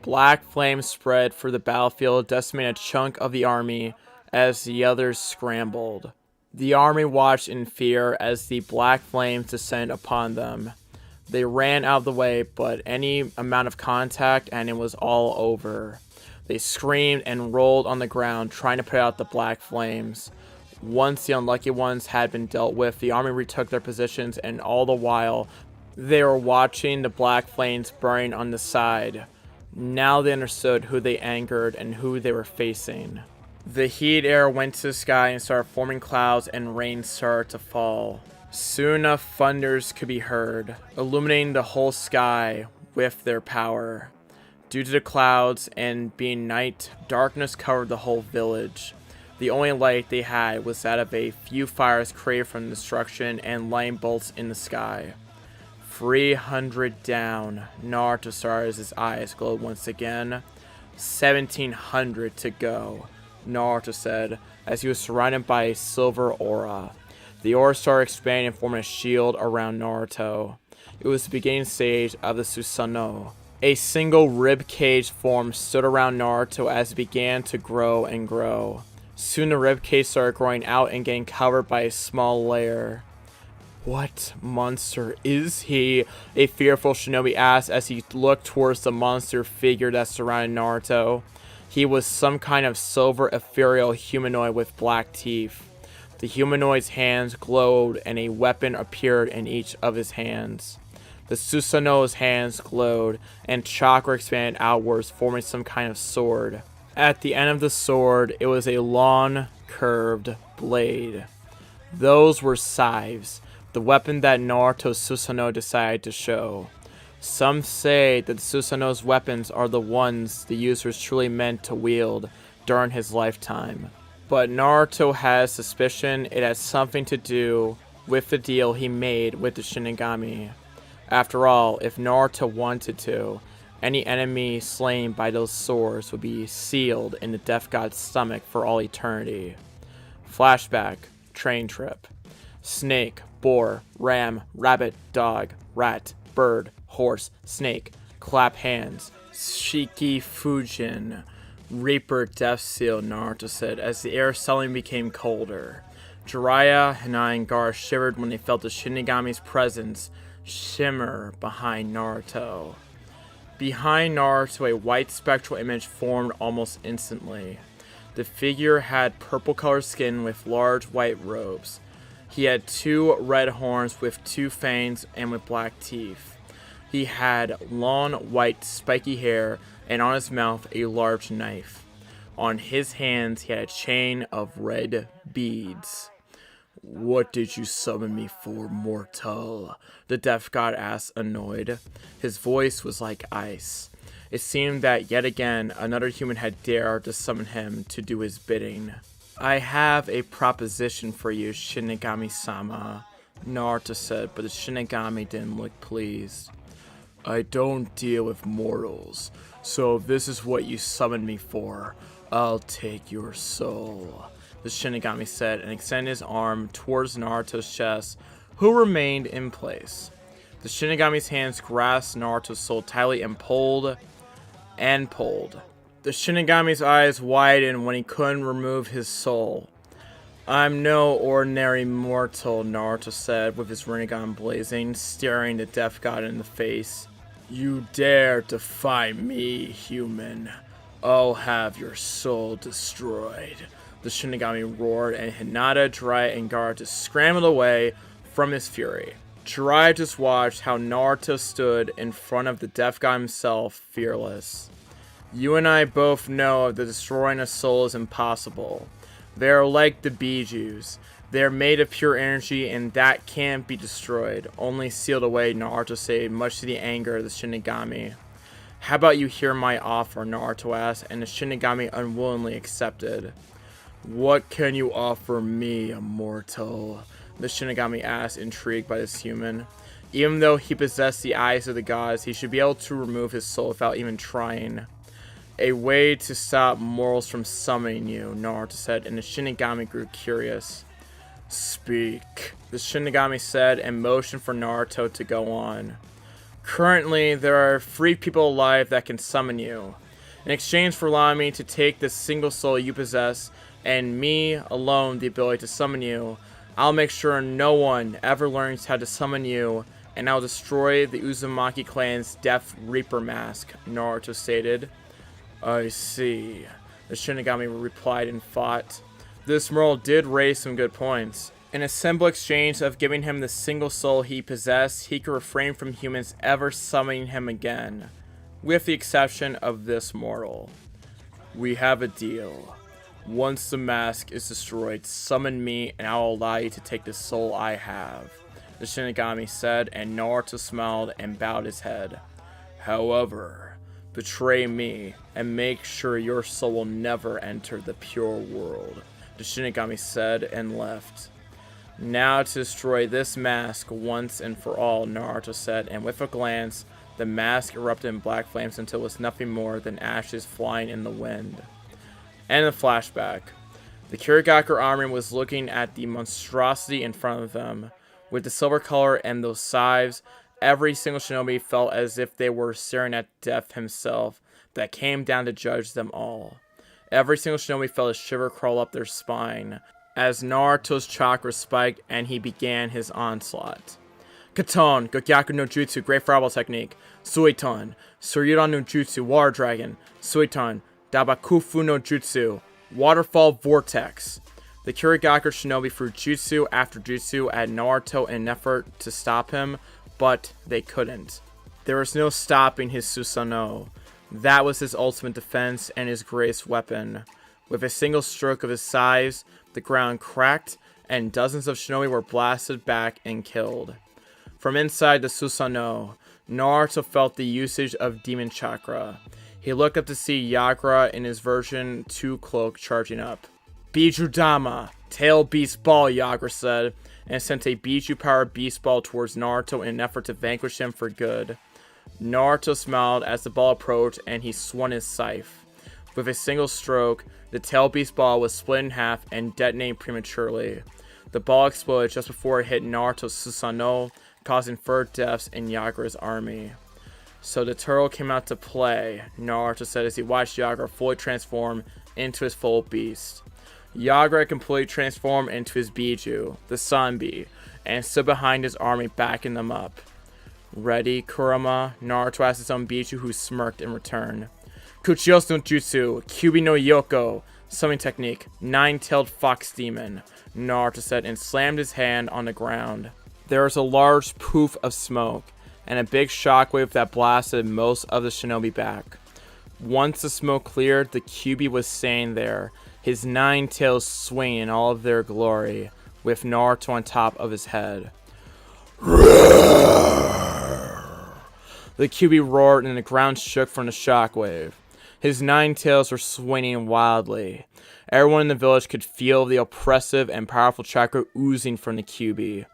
Speaker 1: Black flames spread through the battlefield, decimating a chunk of the army as the others scrambled. The army watched in fear as the black flames descended upon them. They ran out of the way, but any amount of contact and it was all over. They screamed and rolled on the ground, trying to put out the black flames. Once the unlucky ones had been dealt with, the army retook their positions, and all the while, they were watching the black flames burning on the side. Now they understood who they angered and who they were facing. The heat air went to the sky and started forming clouds, and rain started to fall. Soon enough, thunders could be heard, illuminating the whole sky with their power. Due to the clouds and being night, darkness covered the whole village. The only light they had was that of a few fires created from destruction and lightning bolts in the sky. 300 down, Naruto saw as his eyes glowed once again. 1,700 to go, Naruto said, as he was surrounded by a silver aura. The aura started expanding and forming a shield around Naruto. It was the beginning stage of the Susanoo, A single rib-cage form stood around Naruto as it began to grow and grow. Soon the ribcage started growing out and getting covered by a small layer. What monster is he? A fearful shinobi asked as he looked towards the monster figure that surrounded Naruto. He was some kind of silver ethereal humanoid with black teeth. The humanoid's hands glowed and a weapon appeared in each of his hands. The Susanoo's hands glowed and chakra expanded outwards, forming some kind of sword. At the end of the sword, it was a long, curved blade. Those were scythes, the weapon that Naruto Susanoo decided to show. Some say that the Susanoo's weapons are the ones the user is truly meant to wield during his lifetime. But Naruto has suspicion it has something to do with the deal he made with the Shinigami. After all, if Naruto wanted to, any enemy slain by those swords would be sealed in the Death God's stomach for all eternity. Flashback, train trip. Snake, boar, ram, rabbit, dog, rat, bird, horse, snake, clap hands. Shiki Fujin, Reaper Death Seal, Naruto said as the air suddenly became colder. Jiraiya, Hinai, and Gar shivered when they felt the Shinigami's presence shimmer behind Naruto. Behind Naruto, a white spectral image formed almost instantly. The figure had purple-colored skin with large white robes. He had 2 red horns with 2 fangs and with black teeth. He had long, white, spiky hair, and on his mouth a large knife. On his hands he had a chain of red beads. "What did you summon me for, mortal?" the Death God asked, annoyed. His voice was like ice. It seemed that yet again another human had dared to summon him to do his bidding. "I have a proposition for you, Shinigami-sama," Naruto said, but the Shinigami didn't look pleased. "I don't deal with mortals, so if this is what you summoned me for, I'll take your soul," the Shinigami said and extended his arm towards Naruto's chest, who remained in place. The Shinigami's hands grasped Naruto's soul tightly and pulled and pulled. The Shinigami's eyes widened when he couldn't remove his soul. "I'm no ordinary mortal," Naruto said with his Rinnegan blazing, staring the Death God in the face. "You dare defy me, human. I'll have your soul destroyed," the Shinigami roared, and Hinata, Jiraiya, and Gaara just scrambled away from his fury. Jiraiya just watched how Naruto stood in front of the Death God himself, fearless. "You and I both know that destroying a soul is impossible. They are like the Bijus. They are made of pure energy and that can't be destroyed, only sealed away," Naruto said, much to the anger of the Shinigami. "How about you hear my offer?" Naruto asked, and the Shinigami unwillingly accepted. "What can you offer me, immortal?" the Shinigami asked, intrigued by this human. Even though he possessed the eyes of the gods, he should be able to remove his soul without even trying. "A way to stop mortals from summoning you," Naruto said, and the Shinigami grew curious. "Speak," the Shinigami said and motioned for Naruto to go on. "Currently, there are 3 people alive that can summon you. In exchange for allowing me to take the single soul you possess, and me alone the ability to summon you, I'll make sure no one ever learns how to summon you, and I'll destroy the Uzumaki clan's Death Reaper mask," Naruto stated. "I see," the Shinigami replied and fought. This mortal did raise some good points. In a simple exchange of giving him the single soul he possessed, he could refrain from humans ever summoning him again, with the exception of this mortal. "We have a deal. Once the mask is destroyed, summon me and I'll allow you to take the soul I have," the Shinigami said, and Naruto smiled and bowed his head. "However, betray me and make sure your soul will never enter the pure world," the Shinigami said and left. "Now to destroy this mask once and for all," Naruto said, and with a glance, the mask erupted in black flames until it was nothing more than ashes flying in the wind. And a flashback. The Kirigakure army was looking at the monstrosity in front of them. With the silver color and those scythes, Every single shinobi felt as if they were staring at death himself that came down to judge them all. Every single shinobi felt a shiver crawl up their spine as Naruto's chakra spiked and he began his onslaught. Katon, Gokyaku no Jutsu, Great Fireball Technique, Suiton, Suryudan no Jutsu, Water Dragon, Suiton, Dabakufu no Jutsu, Waterfall Vortex. The Kurigaku shinobi threw jutsu after jutsu at Naruto in an effort to stop him, but they couldn't. There was no stopping his Susanoo. That was his ultimate defense and his greatest weapon. With a single stroke of his size, the ground cracked and dozens of shinobi were blasted back and killed. From inside the Susanoo, Naruto felt the usage of demon chakra. He looked up to see Yagura in his version 2 cloak charging up. Bijudama, Tail Beast Ball, Yagura said, and sent a Biju-powered Beast Ball towards Naruto in an effort to vanquish him for good. Naruto smiled as the ball approached and he swung his scythe. With a single stroke, the Tail Beast Ball was split in half and detonated prematurely. The ball exploded just before it hit Naruto's Susanoo, causing further deaths in Yagura's army. So the turtle came out to play, Naruto said as he watched Yagura fully transform into his full beast. Yagura completely transformed into his Biju, the Sanbi, and stood behind his army backing them up. Ready, Kurama? Naruto asked his own Biju, who smirked in return. Kuchiyos no Jutsu, Kyubi no Yoko, summoning technique, Nine-Tailed Fox Demon, Naruto said and slammed his hand on the ground. There was a large poof of smoke, and a big shockwave that blasted most of the shinobi back. Once the smoke cleared, the Kyubi was staying there, his 9 tails swinging in all of their glory, with Naruto on top of his head. The Kyubi roared and the ground shook from the shockwave. His 9 tails were swinging wildly. Everyone in the village could feel the oppressive and powerful chakra oozing from the Kyubi.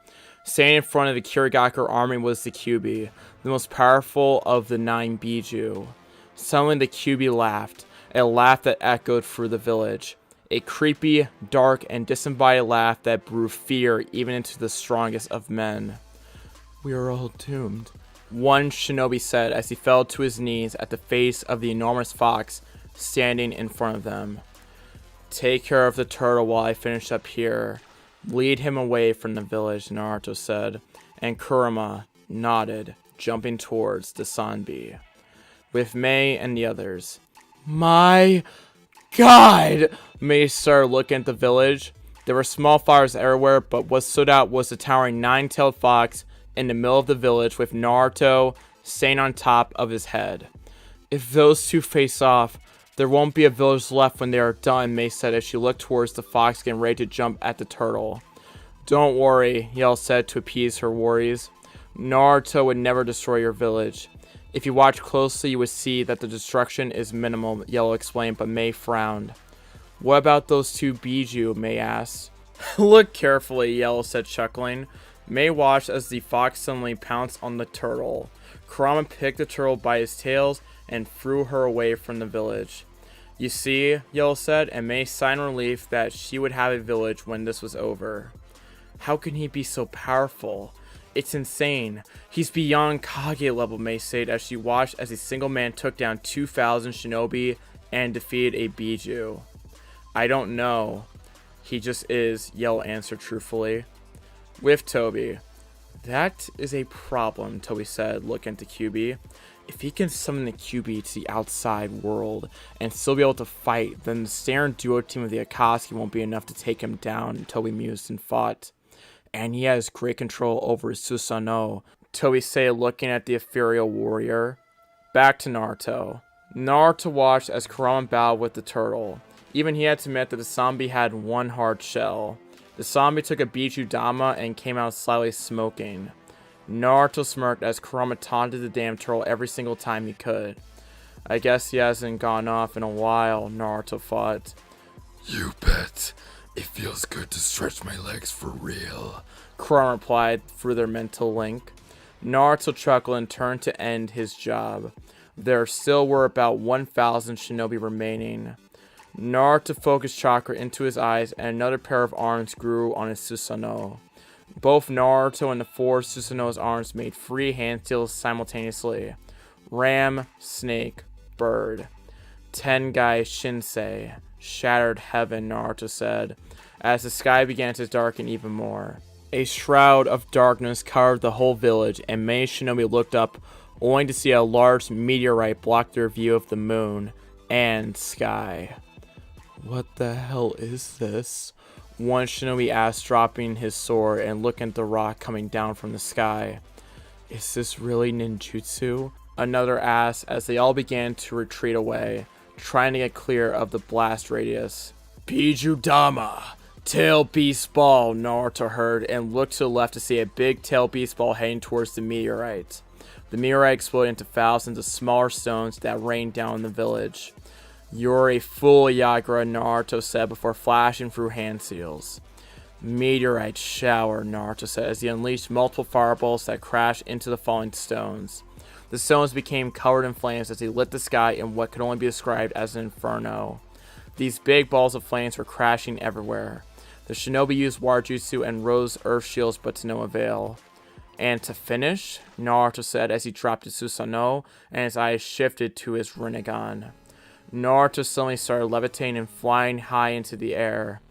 Speaker 1: Standing in front of the Kurigaku army was the Kyubi, the most powerful of the 9 Biju. Suddenly the Kyubi laughed, a laugh that echoed through the village. A creepy, dark, and disembodied laugh that breathed fear even into the strongest of men. "We are all doomed," one shinobi said as he fell to his knees at the face of the enormous fox standing in front of them. "Take care of the turtle while I finish up here. Lead him away from the village," Naruto said, and Kurama nodded, jumping towards the Sanbi. With Mei and the others. "My God!" Mei started looking at the village. There were small fires everywhere, but what stood out was the towering 9-tailed fox in the middle of the village with Naruto staying on top of his head. "If those two face off, there won't be a village left when they are done," Mei said as she looked towards the fox getting ready to jump at the turtle. "Don't worry," Yell said to appease her worries. "Naruto would never destroy your village. If you watch closely, you would see that the destruction is minimal," Yellow explained, but Mei frowned. "What about those 2 Biju?" Mei asked. "Look carefully," Yellow said, chuckling. Mei watched as the fox suddenly pounced on the turtle. Kurama picked the turtle by his tails and threw her away from the village. "You see," Yellow said, and Mei sighed in relief that she would have a village when this was over. "How can he be so powerful? It's insane. He's beyond Kage level," Mei said as she watched as a single man took down 2,000 shinobi and defeated a Biju. "I don't know. He just is," Yell answered truthfully. With Toby. "That is a problem," Toby said, looking at the Kyubi. "If he can summon the Kyubi to the outside world and still be able to fight, then the Stern duo team of the Akatsuki won't be enough to take him down," Toby mused and thought. "And he has great control over his Susanoo," Toby said, looking at the ethereal warrior. Back to Naruto. Naruto watched as Kurama battled with the turtle. Even he had to admit that the Sanbi had one hard shell. The Sanbi took a Bijudama and came out slightly smoking. Naruto smirked as Kurama taunted the damn turtle every single time he could. "I guess he hasn't gone off in a while," Naruto thought.
Speaker 2: You bet. It feels good to stretch my legs for real,
Speaker 1: Kurama replied through their mental link. Naruto chuckled and turned to end his job. There still were about 1,000 shinobi remaining. Naruto focused chakra into his eyes and another pair of arms grew on his Susanoo. Both Naruto and the four Susanoo's arms made free hand seals simultaneously. Ram, snake, bird. Tengai Shinsei, shattered heaven, Naruto said, as the sky began to darken even more. A shroud of darkness covered the whole village, and many shinobi looked up, only to see a large meteorite block their view of the moon and sky. What the hell is this? One shinobi asked, dropping his sword and looking at the rock coming down from the sky. Is this really ninjutsu? Another asked as they all began to retreat away, trying to get clear of the blast radius. Bijudama! Tail beast ball, Naruto heard, and looked to the left to see a big tail beast ball heading towards the meteorite. The meteorite exploded into thousands of smaller stones that rained down in the village. You're a fool, Yagura, Naruto said before flashing through hand seals. Meteorite shower, Naruto said as he unleashed multiple fireballs that crashed into the falling stones. The stones became covered in flames as he lit the sky in what could only be described as an inferno. These big balls of flames were crashing everywhere. The shinobi used water jutsu and rose earth shields, but to no avail. And to finish, Naruto said as he dropped his Susanoo and his eyes shifted to his Rinnegan. Naruto suddenly started levitating and flying high into the air.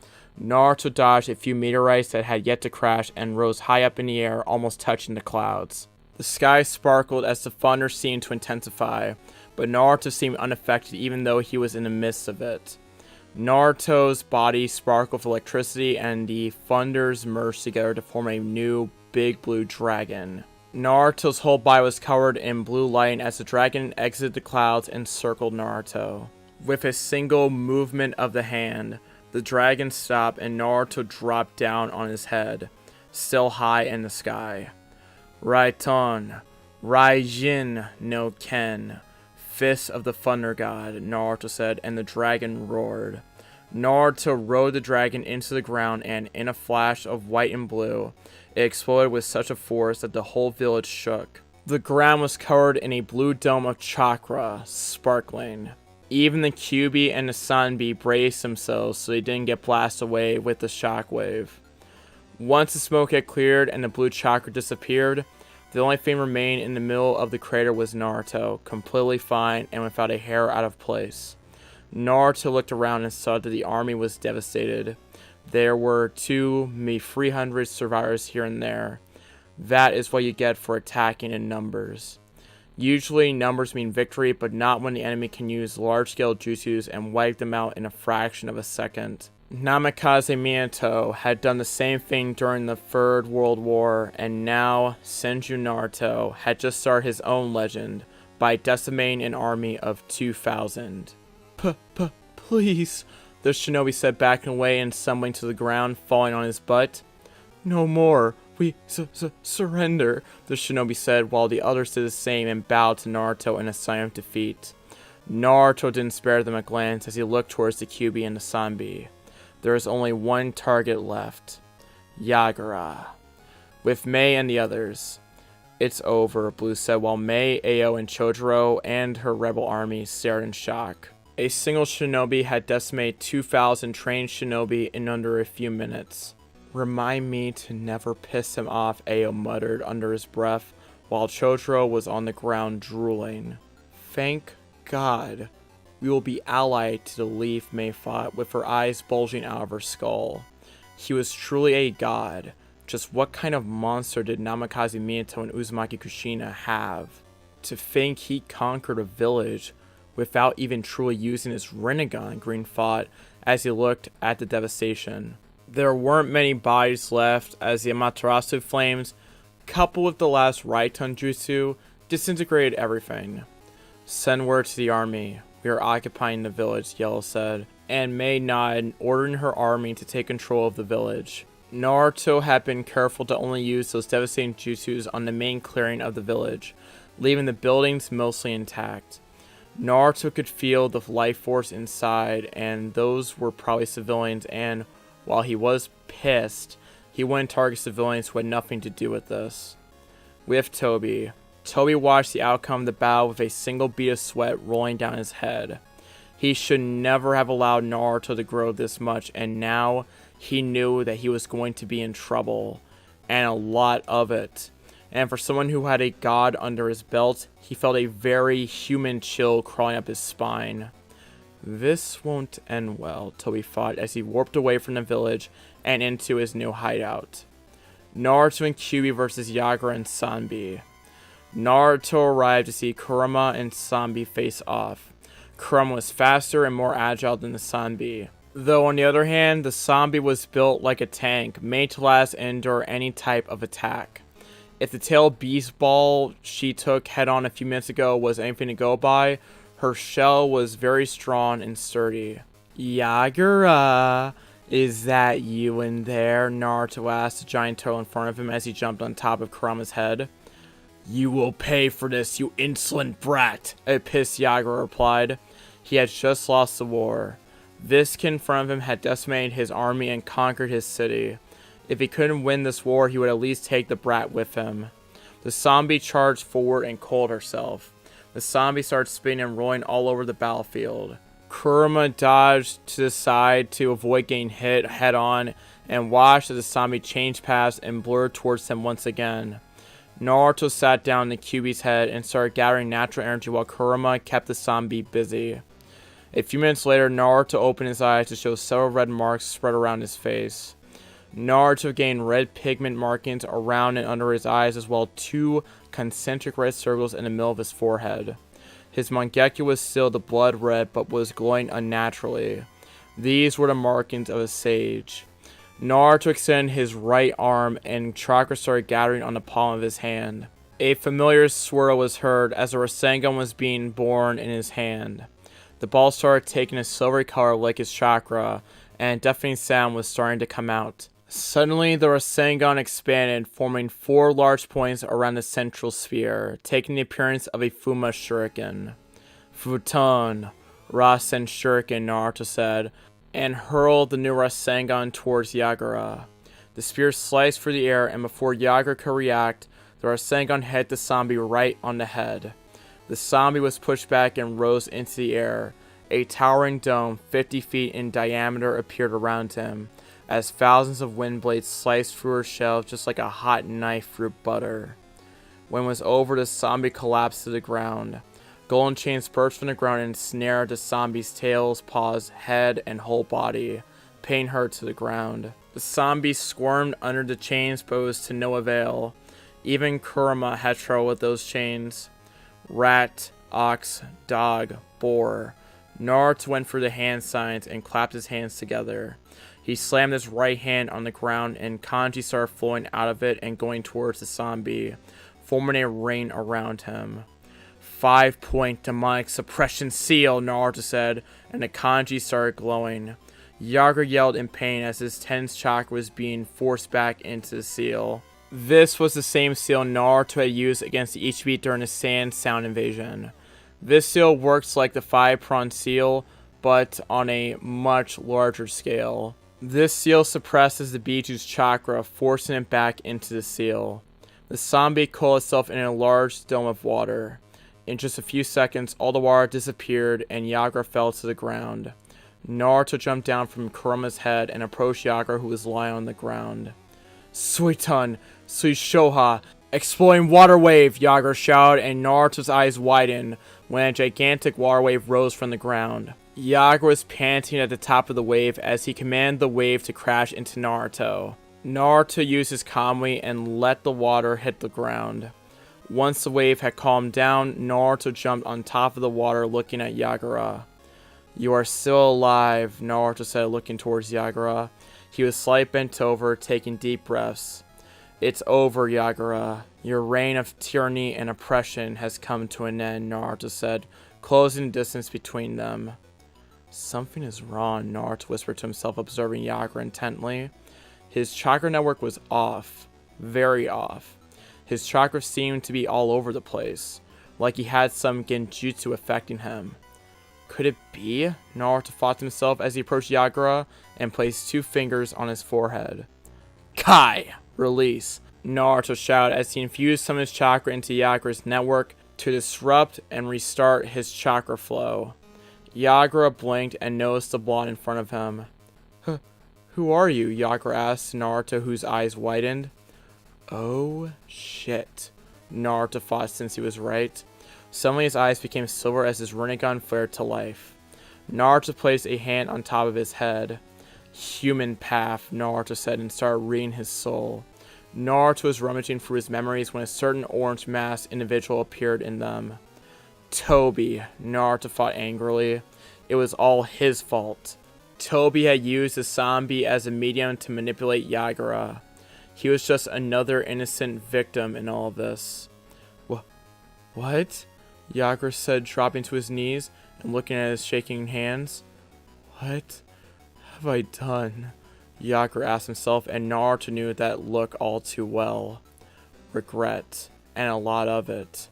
Speaker 1: Naruto dodged a few meteorites that had yet to crash and rose high up in the air, almost touching the clouds. The sky sparkled as the thunder seemed to intensify, but Naruto seemed unaffected even though he was in the midst of it. Naruto's body sparkled with electricity and the thunders merged together to form a new big blue dragon. Naruto's whole body was covered in blue light as the dragon exited the clouds and circled Naruto. With a single movement of the hand, the dragon stopped and Naruto dropped down on his head, still high in the sky. Raiton, Raijin no Ken. Fist of the Thunder God, Naruto said, and the dragon roared. Naruto rode the dragon into the ground, and in a flash of white and blue, it exploded with such a force that the whole village shook. The ground was covered in a blue dome of chakra, sparkling. Even the Kyuubi and the Sanbi braced themselves so they didn't get blasted away with the shockwave. Once the smoke had cleared and the blue chakra disappeared, the only thing remaining in the middle of the crater was Naruto, completely fine and without a hair out of place. Naruto looked around and saw that the army was devastated. There were 300 survivors here and there. That is what you get for attacking in numbers. Usually numbers mean victory, but not when the enemy can use large-scale jutsus and wipe them out in a fraction of a second. Namikaze Minato had done the same thing during the Third World War, and now Senju Naruto had just started his own legend by decimating an army of 2,000. Please, the shinobi said, backing away and stumbling to the ground, falling on his butt. No more. We surrender, the shinobi said, while the others did the same and bowed to Naruto in a sign of defeat. Naruto didn't spare them a glance as he looked towards the Kyuubi and the Sanbi. There is only one target left. Yagura. With Mei and the others. It's over, Blue said, while Mei, Ao, and Chojuro and her rebel army stared in shock. A single shinobi had decimated 2,000 trained shinobi in under a few minutes. Remind me to never piss him off, Ao muttered under his breath, while Chojuro was on the ground drooling. Thank God. We will be allied to the Leaf, Mei thought, with her eyes bulging out of her skull. He was truly a god. Just what kind of monster did Namikaze Minato and Uzumaki Kushina have? To think he conquered a village without even truly using his Rinnegan, Green thought as he looked at the devastation. There weren't many bodies left as the Amaterasu flames, coupled with the last Raiton Jutsu, disintegrated everything. Send word to the army. We are occupying the village, Yellow said, and Mei nodded, ordering her army to take control of the village. Naruto had been careful to only use those devastating jutsus on the main clearing of the village, leaving the buildings mostly intact. Naruto could feel the life force inside, and those were probably civilians, and while he was pissed, he wouldn't target civilians who had nothing to do with this. With Toby watched the outcome of the battle with a single bead of sweat rolling down his head. He should never have allowed Naruto to grow this much, and now he knew that he was going to be in trouble. and a lot of it. And for someone who had a god under his belt, he felt a very human chill crawling up his spine. This won't end well, Toby thought as he warped away from the village and into his new hideout. Naruto and Kyuubi versus Yagura and Sanbi. Naruto arrived to see Kurama and Sanbi face off. Kurama was faster and more agile than the Sanbi. Though on the other hand, the Sanbi was built like a tank, made to last and endure any type of attack. If the tail beast ball she took head on a few minutes ago was anything to go by, her shell was very strong and sturdy. Yagura, is that you in there? Naruto asked the giant turtle in front of him as he jumped on top of Kurama's head. You will pay for this, you insolent brat, a pissed Yagura replied. He had just lost the war. This kid in front of him had decimated his army and conquered his city. If he couldn't win this war, he would at least take the brat with him. The Sanbi charged forward and coiled herself. The Sanbi started spinning and rolling all over the battlefield. Kurama dodged to the side to avoid getting hit head on and watched as the Sanbi changed paths and blurred towards him once again. Naruto sat down on the Kyuubi's head and started gathering natural energy while Kurama kept the Sanbi busy. A few minutes later, Naruto opened his eyes to show several red marks spread around his face. Naruto gained red pigment markings around and under his eyes, as well as 2 concentric red circles in the middle of his forehead. His Mangekyo was still the blood red, but was glowing unnaturally. These were the markings of a sage. Naruto extended his right arm, and chakra started gathering on the palm of his hand. A familiar swirl was heard as a Rasengan was being born in his hand. The ball started taking a silvery color like his chakra, and a deafening sound was starting to come out. Suddenly, the Rasengan expanded, forming 4 large points around the central sphere, taking the appearance of a Fuma Shuriken. Futon, Rasen Shuriken, Naruto said, and hurled the new Rasengan towards Yagura. The spear sliced through the air, and before Yagura could react, the Rasengan hit the Sanbi right on the head. The Sanbi was pushed back and rose into the air. A towering dome, 50 feet in diameter, appeared around him, as thousands of wind blades sliced through her shell just like a hot knife through butter. When it was over, the Sanbi collapsed to the ground. Golden chains burst from the ground and snared the Sanbi's tails, paws, head, and whole body, pinning her to the ground. The Sanbi squirmed under the chains, but it was to no avail. Even Kurama had trouble with those chains. Rat, ox, dog, boar. Naruto went for the hand signs and clapped his hands together. He slammed his right hand on the ground, and kanji started flowing out of it and going towards the Sanbi, forming a ring around him. 5-point demonic suppression seal, Naruto said, and the kanji started glowing. Yagura yelled in pain as his tense chakra was being forced back into the seal. This was the same seal Naruto had used against the Ichibi during the Sand Sound invasion. This seal works like the 5-pronged seal, but on a much larger scale. This seal suppresses the Biju's chakra, forcing it back into the seal. The Sanbi coiled itself in a large dome of water. In just a few seconds, all the water disappeared and Yagura fell to the ground. Naruto jumped down from Kurama's head and approached Yagura, who was lying on the ground. Suiton, Suishoha, exploding water wave, Yagura shouted, and Naruto's eyes widened when a gigantic water wave rose from the ground. Yagura was panting at the top of the wave as he commanded the wave to crash into Naruto. Naruto used his Kamui and let the water hit the ground. Once the wave had calmed down, Naruto jumped on top of the water looking at Yagura. You are still alive, Naruto said, looking towards Yagura. He was slightly bent over, taking deep breaths. It's over, Yagura. Your reign of tyranny and oppression has come to an end, Naruto said, closing the distance between them. Something is wrong, Naruto whispered to himself, observing Yagura intently. His chakra network was off. Very off. His chakra seemed to be all over the place, like he had some genjutsu affecting him. Could it be? Naruto thought to himself as he approached Yagura and placed 2 fingers on his forehead. Kai! Release! Naruto shouted as he infused some of his chakra into Yagura's network to disrupt and restart his chakra flow. Yagura blinked and noticed the blonde in front of him. Who are you? Yagura asked Naruto, whose eyes widened. Oh shit. Naruto thought since he was right. Suddenly his eyes became silver as his Rinnegan flared to life. Naruto placed a hand on top of his head. Human path, Naruto said and started reading his soul. Naruto was rummaging through his memories when a certain orange masked individual appeared in them. Toby, Naruto thought angrily. It was all his fault. Toby had used the zombie as a medium to manipulate Yagura. He was just another innocent victim in all of this. What? Yagura said, dropping to his knees and looking at his shaking hands. What have I done? Yagura asked himself, and Naruto knew that look all too well. Regret, and a lot of it.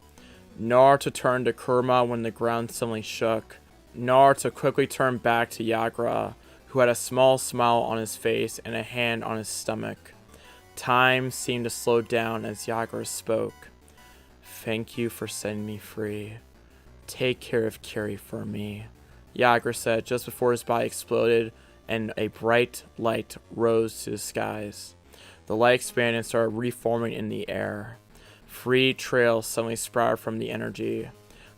Speaker 1: Naruto turned to Kurama when the ground suddenly shook. Naruto quickly turned back to Yagura, who had a small smile on his face and a hand on his stomach. Time seemed to slow down as Yagura spoke. Thank you for setting me free. Take care of Kiri for me, Yagura said just before his body exploded and a bright light rose to the skies. The light expanded and started reforming in the air. 3 trails suddenly sprouted from the energy.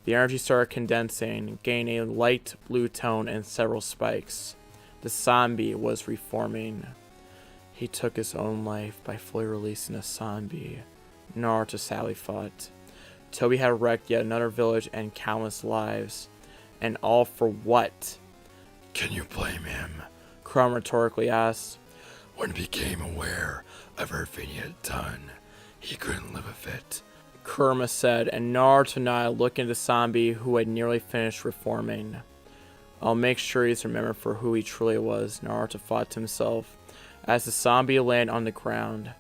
Speaker 1: The energy started condensing, gaining a light blue tone and several spikes. The zombie was reforming. He took his own life by fully releasing a zombie, Naruto sadly thought. Toby had wrecked yet another village and countless lives. And all for what?
Speaker 2: Can you blame him?
Speaker 1: Kurama rhetorically asked.
Speaker 2: When he became aware of everything he had done, he couldn't live with it.
Speaker 1: Kurama said, and Naruto nodded, looking at the zombie who had nearly finished reforming. I'll make sure he's remembered for who he truly was, Naruto thought to himself, as the zombie landed on the ground.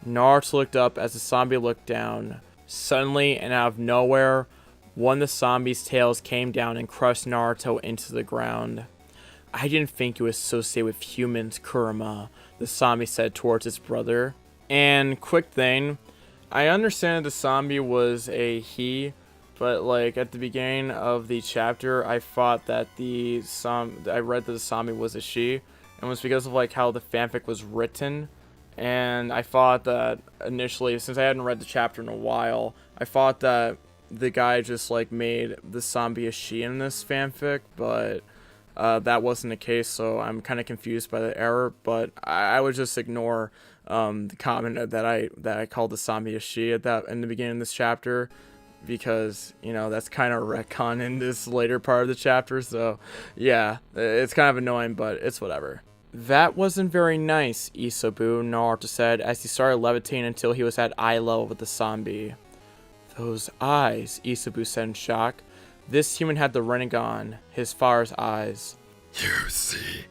Speaker 1: Naruto looked up as the zombie looked down. Suddenly, and out of nowhere, one of the zombie's tails came down and crushed Naruto into the ground. I didn't think you were associated with humans, Kurama, the zombie said towards his brother. And quick thing, I understand that the zombie was a he, but like at the beginning of the chapter, I thought that I read that the zombie was a she, and it was because of like how the fanfic was written. And I thought that initially, since I hadn't read the chapter in a while, I thought that the guy just like made the zombie a she in this fanfic, but that wasn't the case, so I'm kind of confused by the error. But I would just ignore the comment that I called the zombie a she in the beginning of this chapter, because that's kind of retcon in this later part of the chapter. So yeah, it's kind of annoying, but it's whatever. That wasn't very nice, Isobu, Naruto said as he started levitating until he was at eye level with the zombie. Those eyes, Isobu said in shock. This human had the Rinnegan, his father's eyes.
Speaker 2: You see,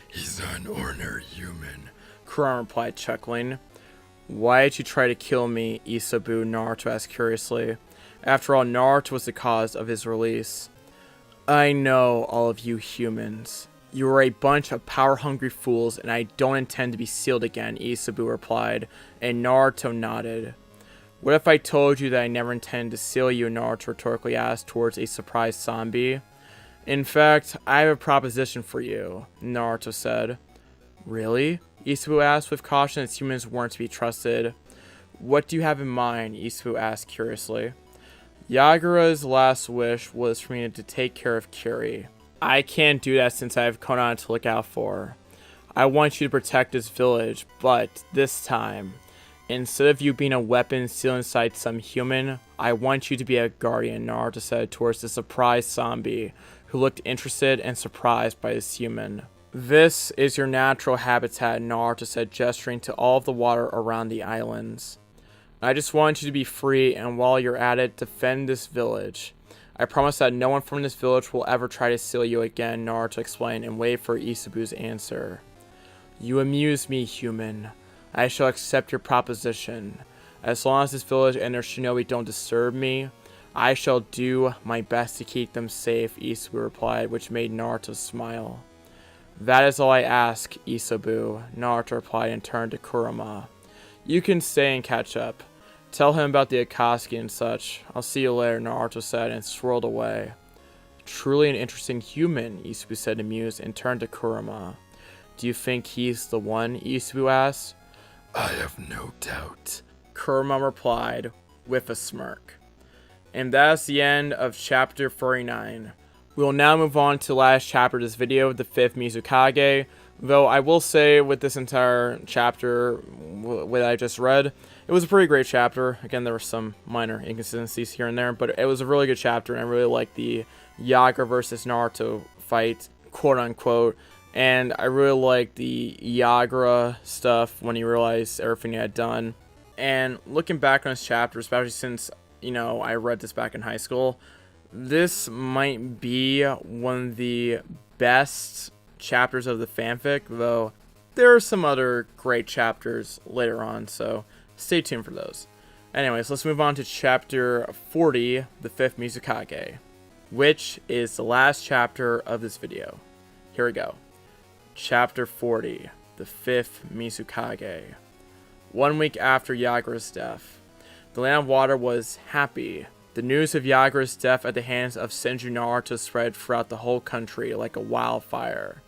Speaker 2: he's not an ordinary human,
Speaker 1: Kurama replied, chuckling. Why did you try to kill me, Isobu, Naruto asked curiously. After all, Naruto was the cause of his release. I know all of you humans. You are a bunch of power-hungry fools, and I don't intend to be sealed again, Isobu replied, and Naruto nodded. What if I told you that I never intended to seal you, Naruto rhetorically asked towards a surprised zombie. In fact, I have a proposition for you, Naruto said. Really? Isobu asked with caution as humans weren't to be trusted. What do you have in mind? Isobu asked curiously. Yagura's last wish was for me to take care of Kiri. I can't do that since I have Konan to look out for. I want you to protect this village, but this time, instead of you being a weapon sealed inside some human, I want you to be a guardian, Naruto said towards the surprised zombie, who looked interested and surprised by this human. This is your natural habitat, Naruto said, gesturing to all of the water around the islands. I just want you to be free, and while you're at it, defend this village. I promise that no one from this village will ever try to seal you again, Naruto explained and waited for Isobu's answer. You amuse me, human. I shall accept your proposition. As long as this village and their shinobi don't disturb me, I shall do my best to keep them safe, Isobu replied, which made Naruto smile. That is all I ask, Isobu, Naruto replied and turned to Kurama. You can stay and catch up. Tell him about the Akatsuki and such. I'll see you later, Naruto said and swirled away. Truly an interesting human, Isobu said amused and turned to Kurama. Do you think he's the one? Isobu asked.
Speaker 2: I have no doubt,
Speaker 1: Kurama replied with a smirk. And that's the end of chapter 49. We will now move on to the last chapter of this video, the 5th Mizukage. Though I will say with this entire chapter, what I just read, it was a pretty great chapter. Again, there were some minor inconsistencies here and there, but it was a really good chapter, and I really liked the Yaga versus Naruto fight, quote unquote. And I really liked the Yagra stuff when he realized everything he had done. And looking back on this chapter, especially since, you know, I read this back in high school, this might be one of the best chapters of the fanfic, though there are some other great chapters later on, so stay tuned for those. Anyways, let's move on to chapter 40, the 5th Mizukage, which is the last chapter of this video. Here we go. Chapter 40, the 5th Mizukage. 1 week after Yagra's death, the Land of Water was happy. The news of Yagra's death at the hands of Senju Naruto spread throughout the whole country like a wildfire.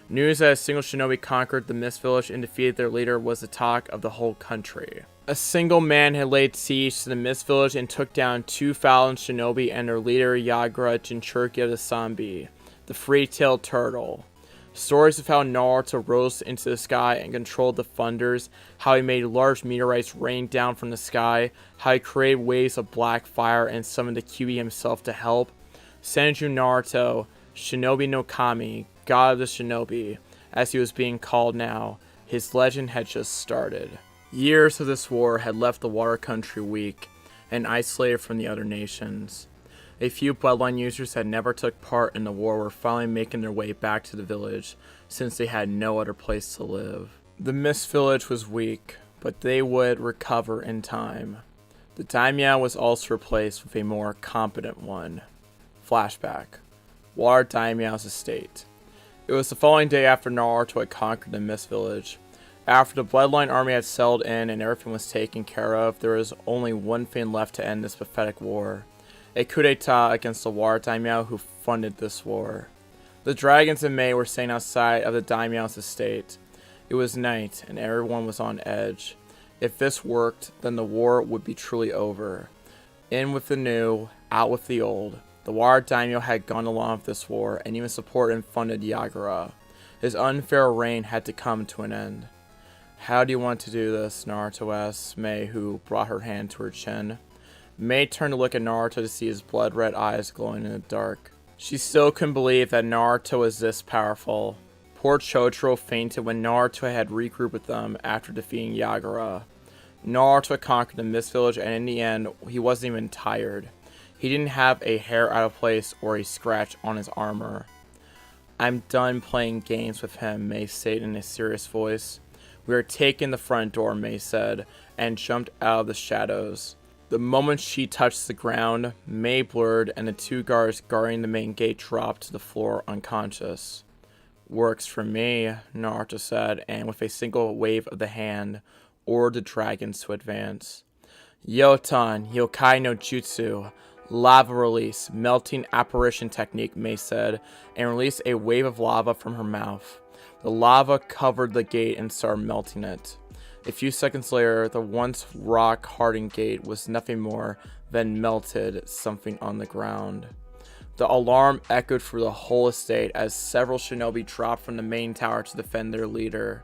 Speaker 1: News that a single shinobi conquered the Mist Village and defeated their leader was the talk of the whole country. A single man had laid siege to the Mist Village and took down 2 fallen shinobi and their leader Yagra Jinchuriki of the Sanbi, the free-tailed turtle. Stories of how Naruto rose into the sky and controlled the thunders, how he made large meteorites rain down from the sky, how he created waves of black fire and summoned the Kyuubi himself to help. Senju Naruto, Shinobi no Kami, God of the Shinobi, as he was being called now, his legend had just started. Years of this war had left the water country weak and isolated from the other nations. A few bloodline users that never took part in the war were finally making their way back to the village, since they had no other place to live. The Mist Village was weak, but they would recover in time. The daimyo was also replaced with a more competent one. Flashback. Water Daimyo's estate. It was the following day after Naruto had conquered the Mist Village. After the Bloodline army had settled in and everything was taken care of, there was only one thing left to end this pathetic war. A coup d'etat against the Water Daimyo who funded this war. The dragons and Mei were staying outside of the daimyo's estate. It was night, and everyone was on edge. If this worked, then the war would be truly over. In with the new, out with the old. The Water Daimyo had gone along with this war, and even supported and funded Yagura. His unfair reign had to come to an end. How do you want to do this? Naruto asked Mei, who brought her hand to her chin. Mei turned to look at Naruto to see his blood-red eyes glowing in the dark. She still couldn't believe that Naruto was this powerful. Poor Chotaro fainted when Naruto had regrouped with them after defeating Yagura. Naruto conquered the Mist Village, and in the end, he wasn't even tired. He didn't have a hair out of place or a scratch on his armor. I'm done playing games with him, Mei said in a serious voice. We are taking the front door, Mei said, and jumped out of the shadows. The moment she touched the ground, Mei blurred and the 2 guards guarding the main gate dropped to the floor unconscious. Works for me, Naruto said, and with a single wave of the hand, ordered the dragons to advance. Yotan, Yokai no Jutsu, lava release, melting apparition technique, Mei said, and released a wave of lava from her mouth. The lava covered the gate and started melting it. A few seconds later, the once rock-hardened gate was nothing more than melted something on the ground. The alarm echoed through the whole estate as several shinobi dropped from the main tower to defend their leader.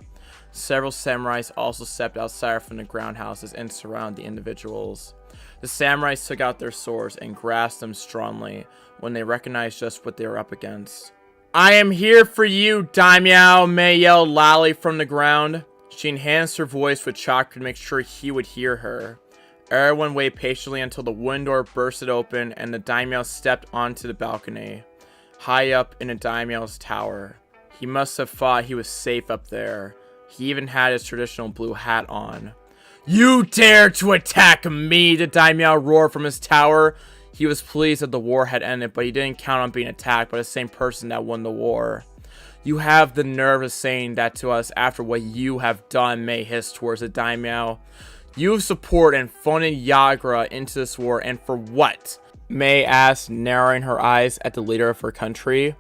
Speaker 1: Several samurais also stepped outside from the ground houses and surrounded the individuals. The samurais took out their swords and grasped them strongly when they recognized just what they were up against. I am here for you, daimyo, Mei yelled loudly from the ground. She enhanced her voice with chakra to make sure he would hear her. Everyone waited patiently until the wooden door bursted open and the daimyo stepped onto the balcony, high up in the daimyo's tower. He must have thought he was safe up there. He even had his traditional blue hat on. You dare to attack me, the daimyo roared from his tower. He was pleased that the war had ended, but he didn't count on being attacked by the same person that won the war. You have the nerve of saying that to us after what you have done, Mei hissed towards the daimyo. You have supported and funded Yagura into this war, and for what? Mei asked, narrowing her eyes at the leader of her country.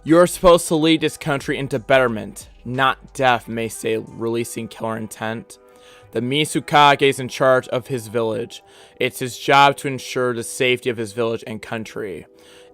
Speaker 1: You are supposed to lead this country into betterment, not death, Mei said, releasing killer intent. The Mizukage is in charge of his village. It's his job to ensure the safety of his village and country.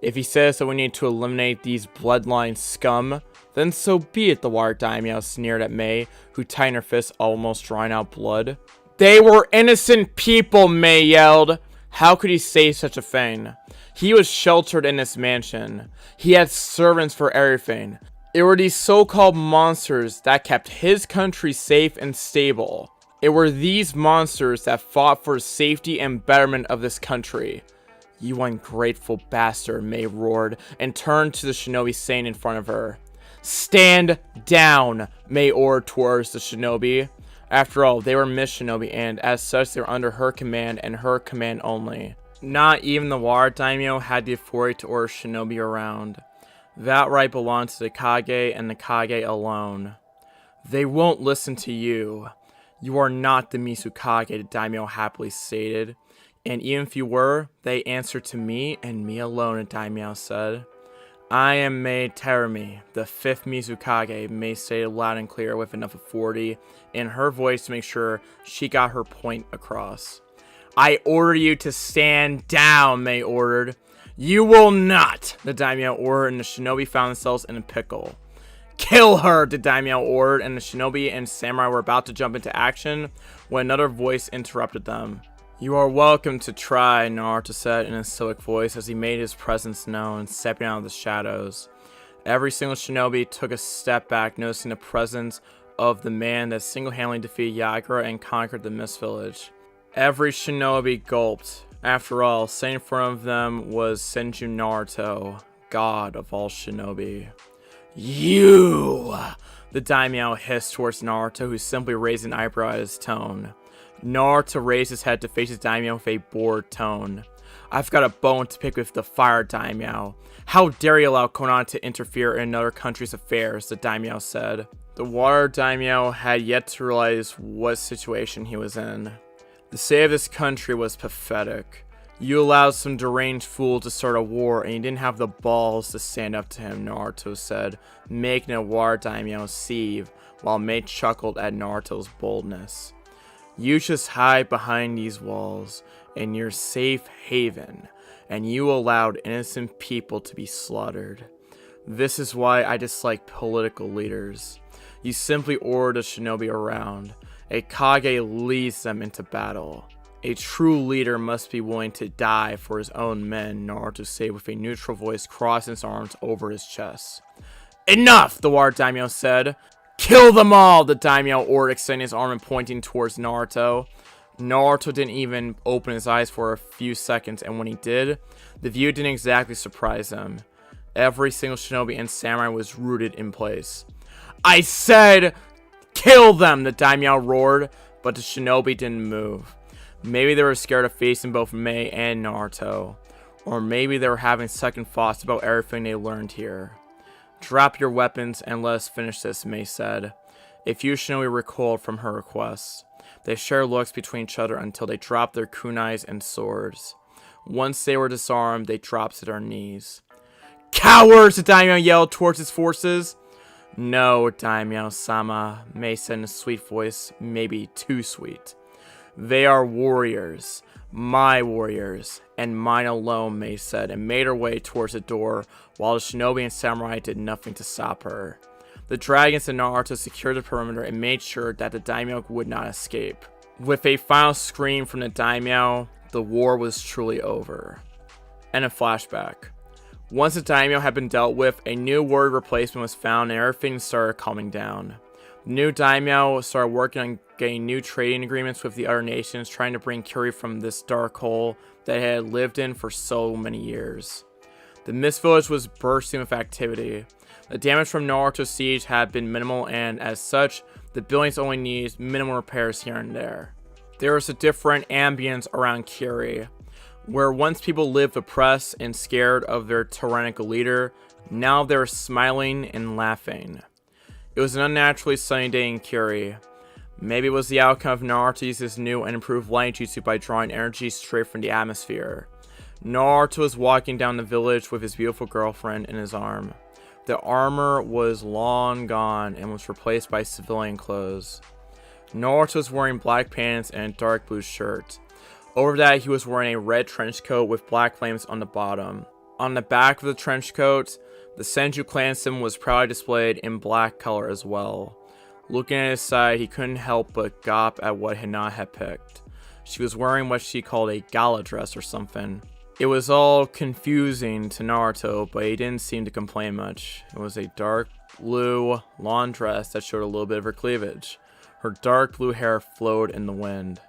Speaker 1: If he says that we need to eliminate these bloodline scum, then so be it, the water daimyo sneered at Mei, who tightened her fists, almost drawing out blood. They were innocent people, Mei yelled. How could he say such a thing? He was sheltered in his mansion. He had servants for everything. It were these so-called monsters that kept his country safe and stable. It were these monsters that fought for the safety and betterment of this country. You ungrateful bastard, Mei roared, and turned to the shinobi saying in front of her. Stand down, Mei ordered towards the shinobi. After all, they were Miss Shinobi, and as such, they were under her command and her command only. Not even the water daimyo had the authority to order shinobi around. That right belonged to the Kage and the Kage alone. They won't listen to you. You are not the Mizukage, the daimyo happily stated. And even if you were, they answer to me and me alone, the daimyo said. I am Mei Terumi, the 5th Mizukage, Mei stated loud and clear with enough authority in her voice to make sure she got her point across. I order you to stand down, Mei ordered. You will not, the daimyo ordered, and the shinobi found themselves in a pickle. Kill her, the daimyo ordered, and the shinobi and samurai were about to jump into action when another voice interrupted them. You are welcome to try, Naruto said in a stoic voice as he made his presence known, stepping out of the shadows. Every single shinobi took a step back, noticing the presence of the man that single-handedly defeated Yagura and conquered the Mist Village. Every shinobi gulped. After all, sitting in front of them was Senju Naruto, god of all shinobi. You! The daimyo hissed towards Naruto, who simply raised an eyebrow at his tone. Naruto raised his head to face his daimyo with a bored tone. I've got a bone to pick with the fire daimyo. How dare you allow Konan to interfere in another country's affairs, the daimyo said. The water daimyo had yet to realize what situation he was in. The state of this country was pathetic. You allowed some deranged fool to start a war and you didn't have the balls to stand up to him, Naruto said, making a water daimyo seethe, while Mei chuckled at Naruto's boldness. You just hide behind these walls in your safe haven, and you allowed innocent people to be slaughtered. This is why I dislike political leaders. You simply order the shinobi around. A Kage leads them into battle. A true leader must be willing to die for his own men, Naruto said with a neutral voice, crossing his arms over his chest. Enough, the water daimyo said. Kill them all, the daimyo ordered, extending his arm and pointing towards Naruto. Naruto didn't even open his eyes for a few seconds, and when he did, the view didn't exactly surprise him. Every single shinobi and samurai was rooted in place. I said, kill them, the daimyo roared, but the shinobi didn't move. Maybe they were scared of facing both Mei and Naruto, or maybe they were having second thoughts about everything they learned here. Drop your weapons and let us finish this, Mei said. A few shinobi recoiled from her request. They shared looks between each other until they dropped their kunais and swords. Once they were disarmed, they dropped to their knees. Cowards! The daimyo yelled towards his forces. No, daimyo-sama, Mei said in a sweet voice, maybe too sweet. They are warriors. My warriors, and mine alone, Mei said, and made her way towards the door, while the shinobi and samurai did nothing to stop her. The dragons and Naruto secured the perimeter and made sure that the daimyo would not escape. With a final scream from the daimyo, the war was truly over. And a flashback. Once the daimyo had been dealt with, a new warrior replacement was found and everything started calming down. The new daimyo started working on getting new trading agreements with the other nations, trying to bring Kyuri from this dark hole that it had lived in for so many years. The Mist Village was bursting with activity. The damage from Naruto's siege had been minimal, and as such, the buildings only needed minimal repairs here and there. There was a different ambience around Kyuri. Where once people lived oppressed and scared of their tyrannical leader, now they were smiling and laughing. It was an unnaturally sunny day in Kyuri. Maybe it was the outcome of Naruto using his new and improved light jutsu by drawing energy straight from the atmosphere. Naruto was walking down the village with his beautiful girlfriend in his arm. The armor was long gone and was replaced by civilian clothes. Naruto was wearing black pants and a dark blue shirt. Over that, he was wearing a red trench coat with black flames on the bottom. On the back of the trench coat, the Senju clan symbol was proudly displayed in black color as well. Looking at his side, he couldn't help but gawp at what Hinata had picked. She was wearing what she called a gala dress or something. It was all confusing to Naruto, but he didn't seem to complain much. It was a dark blue lawn dress that showed a little bit of her cleavage. Her dark blue hair flowed in the wind.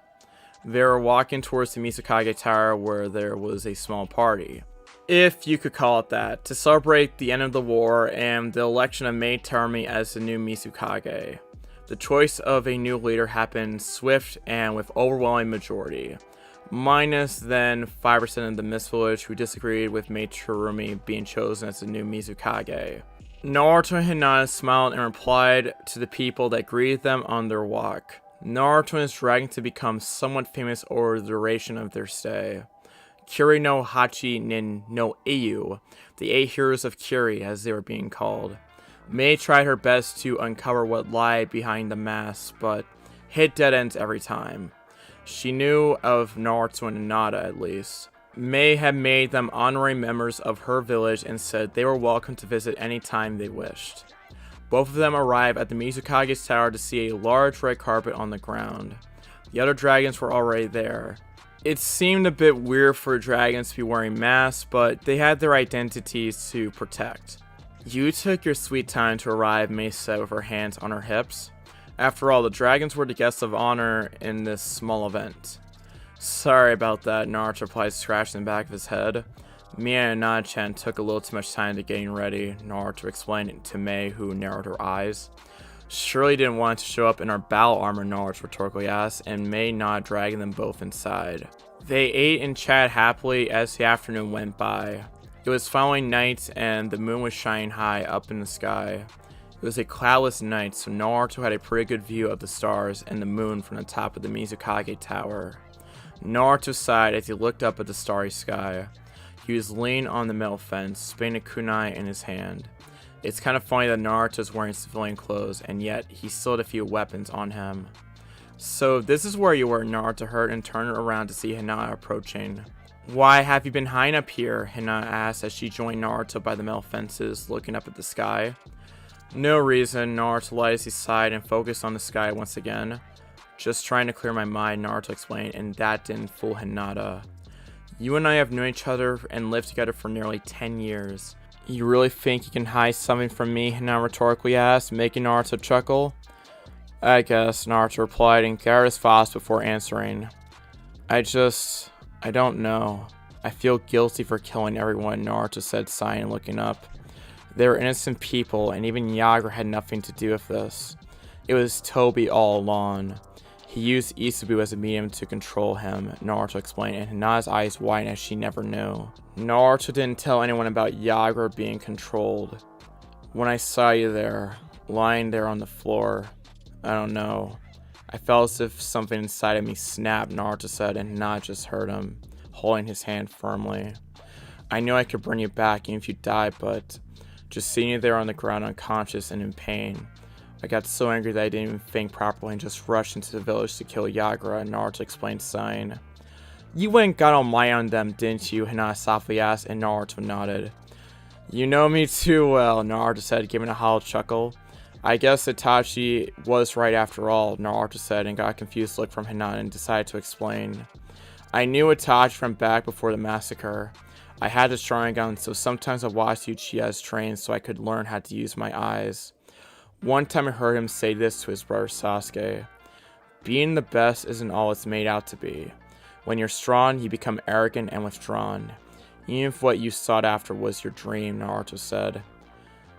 Speaker 1: They were walking towards the Mizukage Tower where there was a small party, if you could call it that, to celebrate the end of the war and the election of Mei Tarumi as the new Mizukage. The choice of a new leader happened swift and with overwhelming majority, minus then 5% of the Mist Village who disagreed with Mei Tarumi being chosen as the new Mizukage. Naruto and Hinata smiled and replied to the people that greeted them on their walk. Naruto and his dragon to become somewhat famous over the duration of their stay. Kiri no Hachi nin no Eiyu, the 8 heroes of Kiri as they were being called. Mei tried her best to uncover what lay behind the mask, but hit dead ends every time. She knew of Naruto and Hinata at least. Mei had made them honorary members of her village and said they were welcome to visit any time they wished. Both of them arrived at the Mizukage's tower to see a large red carpet on the ground. The other dragons were already there. It seemed a bit weird for dragons to be wearing masks, but they had their identities to protect. You took your sweet time to arrive, Mei said with her hands on her hips. After all, the dragons were the guests of honor in this small event. Sorry about that, Naruto replied, scratching the back of his head. Me and Hinata-chan took a little too much time to getting ready, Naruto explained to Mei, who narrowed her eyes. Surely didn't want to show up in our battle armor, Naruto rhetorically asked, and Mei nodded, dragging them both inside. They ate and chatted happily as the afternoon went by. It was following night and the moon was shining high up in the sky. It was a cloudless night, so Naruto had a pretty good view of the stars and the moon from the top of the Mizukage Tower. Naruto sighed as he looked up at the starry sky. He was leaning on the metal fence, spinning a kunai in his hand. It's kind of funny that Naruto is wearing civilian clothes, and yet he still had a few weapons on him. So this is where you were, Naruto heard and turned around to see Hinata approaching. Why have you been hiding up here? Hinata asked as she joined Naruto by the metal fences, looking up at the sky. No reason, Naruto lighted his side and focused on the sky once again. Just trying to clear my mind, Naruto explained, and that didn't fool Hinata. You and I have known each other and lived together for nearly 10 years. You really think you can hide something from me? Hinata rhetorically asked, making Naruto chuckle. I guess, Naruto replied and gathered his thoughts before answering. I don't know. I feel guilty for killing everyone, Naruto said, sighing and looking up. They were innocent people, and even Yagra had nothing to do with this. It was Toby all along. He used Isubu as a medium to control him, Naruto explained, and Hinata's eyes widened as she never knew. Naruto didn't tell anyone about Yagra being controlled. When I saw you there, lying there on the floor, I don't know. I felt as if something inside of me snapped, Naruto said, and Hinata just heard him, holding his hand firmly. I knew I could bring you back even if you died, but just seeing you there on the ground unconscious and in pain, I got so angry that I didn't even think properly and just rushed into the village to kill Yagra, Naruto explained, sighing. You went and got all my on them, didn't you? Hinata softly asked, and Naruto nodded. You know me too well, Naruto said, giving a hollow chuckle. I guess Itachi was right after all, Naruto said, and got a confused look from Hinata and decided to explain. I knew Itachi from back before the massacre. I had the Sharingan, so sometimes I watched Uchiha's train so I could learn how to use my eyes. One time I heard him say this to his brother Sasuke. Being the best isn't all it's made out to be. When you're strong, you become arrogant and withdrawn. Even if what you sought after was your dream, Naruto said.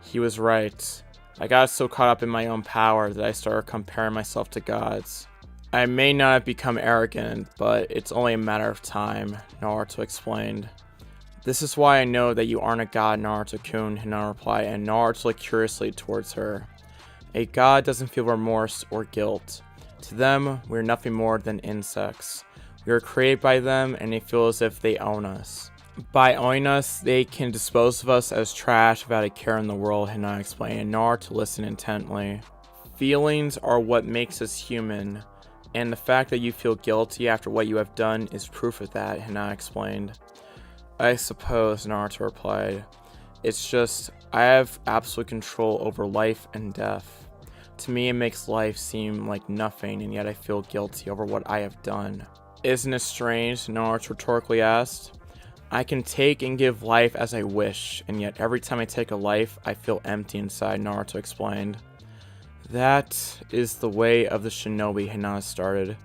Speaker 1: He was right. I got so caught up in my own power that I started comparing myself to gods. I may not have become arrogant, but it's only a matter of time, Naruto explained. This is why I know that you aren't a god, Naruto-kun, Hinata replied, and Naruto looked curiously towards her. A god doesn't feel remorse or guilt. To them, we are nothing more than insects. We are created by them, and they feel as if they own us. By owning us, they can dispose of us as trash without a care in the world, Hinata explained, and Naruto listened intently. Feelings are what makes us human, and the fact that you feel guilty after what you have done is proof of that, Hina explained. I suppose, Naruto replied. It's just, I have absolute control over life and death. To me, it makes life seem like nothing, and yet I feel guilty over what I have done. Isn't it strange? Naruto rhetorically asked. I can take and give life as I wish, and yet every time I take a life, I feel empty inside, Naruto explained. That is the way of the shinobi, Hina started.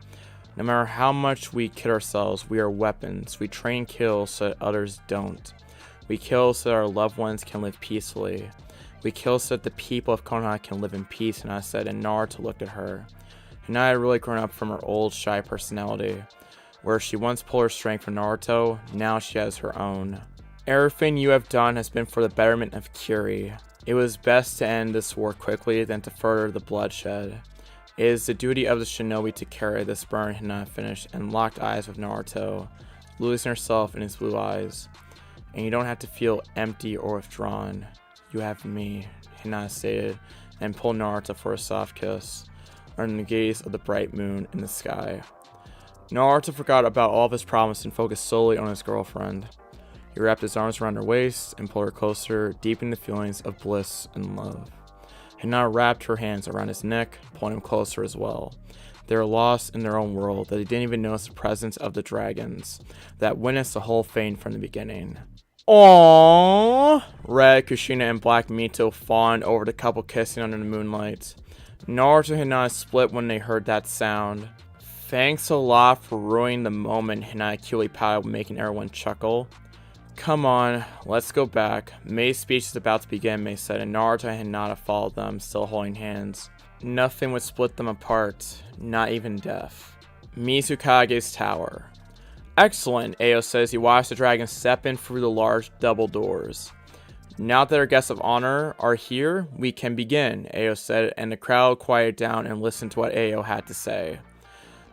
Speaker 1: No matter how much we kid ourselves, we are weapons. We train and kill so that others don't. We kill so that our loved ones can live peacefully. We kill so that the people of Konoha can live in peace, Hina said, and Naruto looked at her. Hina had really grown up from her old, shy personality. Where she once pulled her strength from Naruto, now she has her own. Everything you have done has been for the betterment of Kiri. It was best to end this war quickly than to further the bloodshed. It is the duty of the shinobi to carry this burn, Hina finished, and locked eyes with Naruto, losing herself in his blue eyes. And you don't have to feel empty or withdrawn. You have me, Hina stated, and pulled Naruto for a soft kiss, under the gaze of the bright moon in the sky. Naruto forgot about all of his problems and focused solely on his girlfriend. He wrapped his arms around her waist and pulled her closer, deepening the feelings of bliss and love. Hina wrapped her hands around his neck, pulling him closer as well. They were lost in their own world, that they didn't even notice the presence of the dragons that witnessed the whole thing from the beginning. Aww! Red, Kushina, and Black Mito fawned over the couple kissing under the moonlight. Naruto and Hina split when they heard that sound. Thanks a lot for ruining the moment, Hina cutely pouted, making everyone chuckle. Come on, let's go back. Mei's speech is about to begin, Mei said, and Naruto and Hinata followed them, still holding hands. Nothing would split them apart, not even death. Mizukage's tower. Excellent, Ao says. He watched the dragon step in through the large double doors. Now that our guests of honor are here, we can begin, Ao said, and the crowd quieted down and listened to what Ao had to say.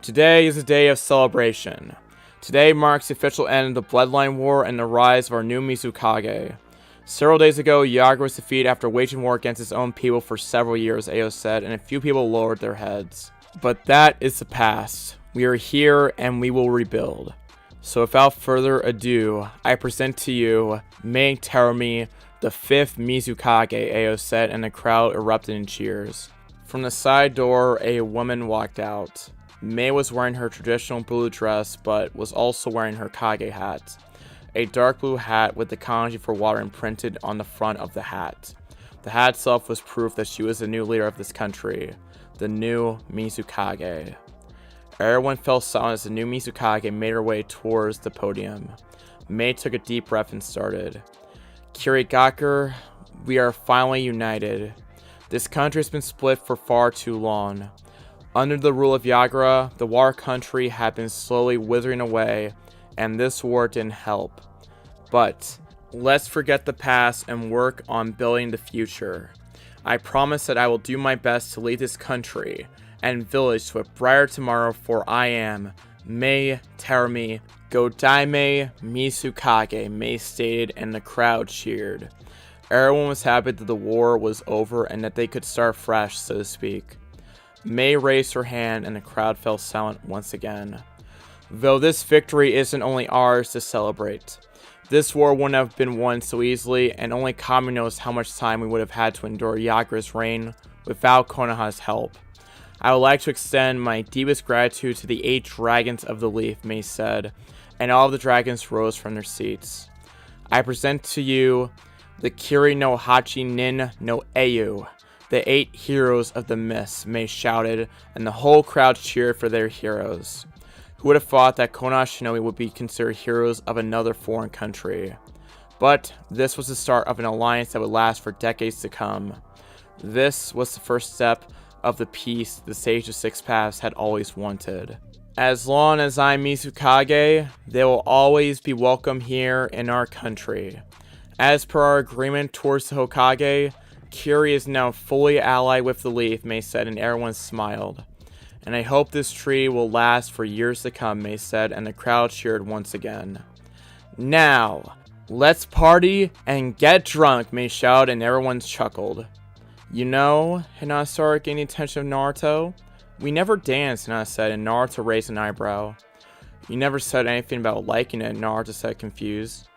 Speaker 1: Today is a day of celebration. Today marks the official end of the Bloodline War and the rise of our new Mizukage. Several days ago, Yagura was defeated after waging war against his own people for several years, Ao said, and a few people lowered their heads. But that is the past. We are here and we will rebuild. So without further ado, I present to you Mei Terumi, the 5th Mizukage, Ao said, and the crowd erupted in cheers. From the side door, a woman walked out. Mei was wearing her traditional blue dress, but was also wearing her Kage hat. A dark blue hat with the kanji for water imprinted on the front of the hat. The hat itself was proof that she was the new leader of this country, the new Mizukage. Everyone fell silent as the new Mizukage made her way towards the podium. Mei took a deep breath and started. Kirigakure, we are finally united. This country has been split for far too long. Under the rule of Yagura, the War country had been slowly withering away, and this war didn't help. But let's forget the past and work on building the future. I promise that I will do my best to lead this country and village to a brighter tomorrow, for I am Mei Terumi Godaime Mizukage, Mei stated, and the crowd cheered. Everyone was happy that the war was over and that they could start fresh, so to speak. Mei raised her hand and the crowd fell silent once again. Though this victory isn't only ours to celebrate. This war wouldn't have been won so easily, and only Kami knows how much time we would have had to endure Yagura's reign without Konoha's help. I would like to extend my deepest gratitude to the 8 dragons of the leaf, Mei said, and all of the dragons rose from their seats. I present to you the Kiri no Hachi Nin no Eiyu, the 8 heroes of the mist, Mei shouted, and the whole crowd cheered for their heroes. Who would have thought that Konoha Shinobi would be considered heroes of another foreign country? But this was the start of an alliance that would last for decades to come. This was the first step of the peace the Sage of Six Paths had always wanted. As long as I'm Mizukage, they will always be welcome here in our country. As per our agreement towards the Hokage, Kiri is now fully allied with the leaf, Mei said, and everyone smiled. And I hope this tree will last for years to come, Mei said, and the crowd cheered once again. Now, let's party and get drunk, Mei shouted, and everyone chuckled. You know, Hinata started getting the attention of Naruto. We never danced, Hinata said, and Naruto raised an eyebrow. You never said anything about liking it, Naruto said, confused.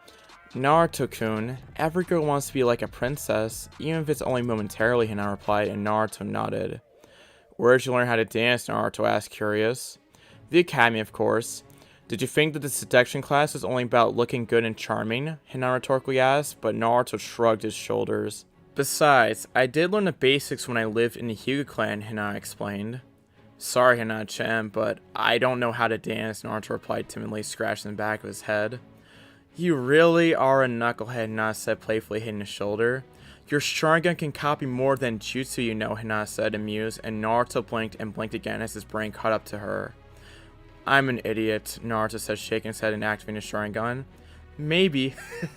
Speaker 1: Naruto-kun, every girl wants to be like a princess, even if it's only momentarily, Hinata replied, and Naruto nodded. Where did you learn how to dance, Naruto asked, curious. The academy, of course. Did you think that the seduction class was only about looking good and charming? Hinata rhetorically asked, but Naruto shrugged his shoulders. Besides, I did learn the basics when I lived in the Hyuga clan, Hinata explained. Sorry, Hinata-chan, but I don't know how to dance, Naruto replied timidly, scratching the back of his head. You really are a knucklehead, Hinata said, playfully hitting his shoulder. Your Sharingan can copy more than jutsu, you know, Hinata said, amused, and Naruto blinked and blinked again as his brain caught up to her. I'm an idiot, Naruto said, shaking his head and activating his Sharingan. Maybe,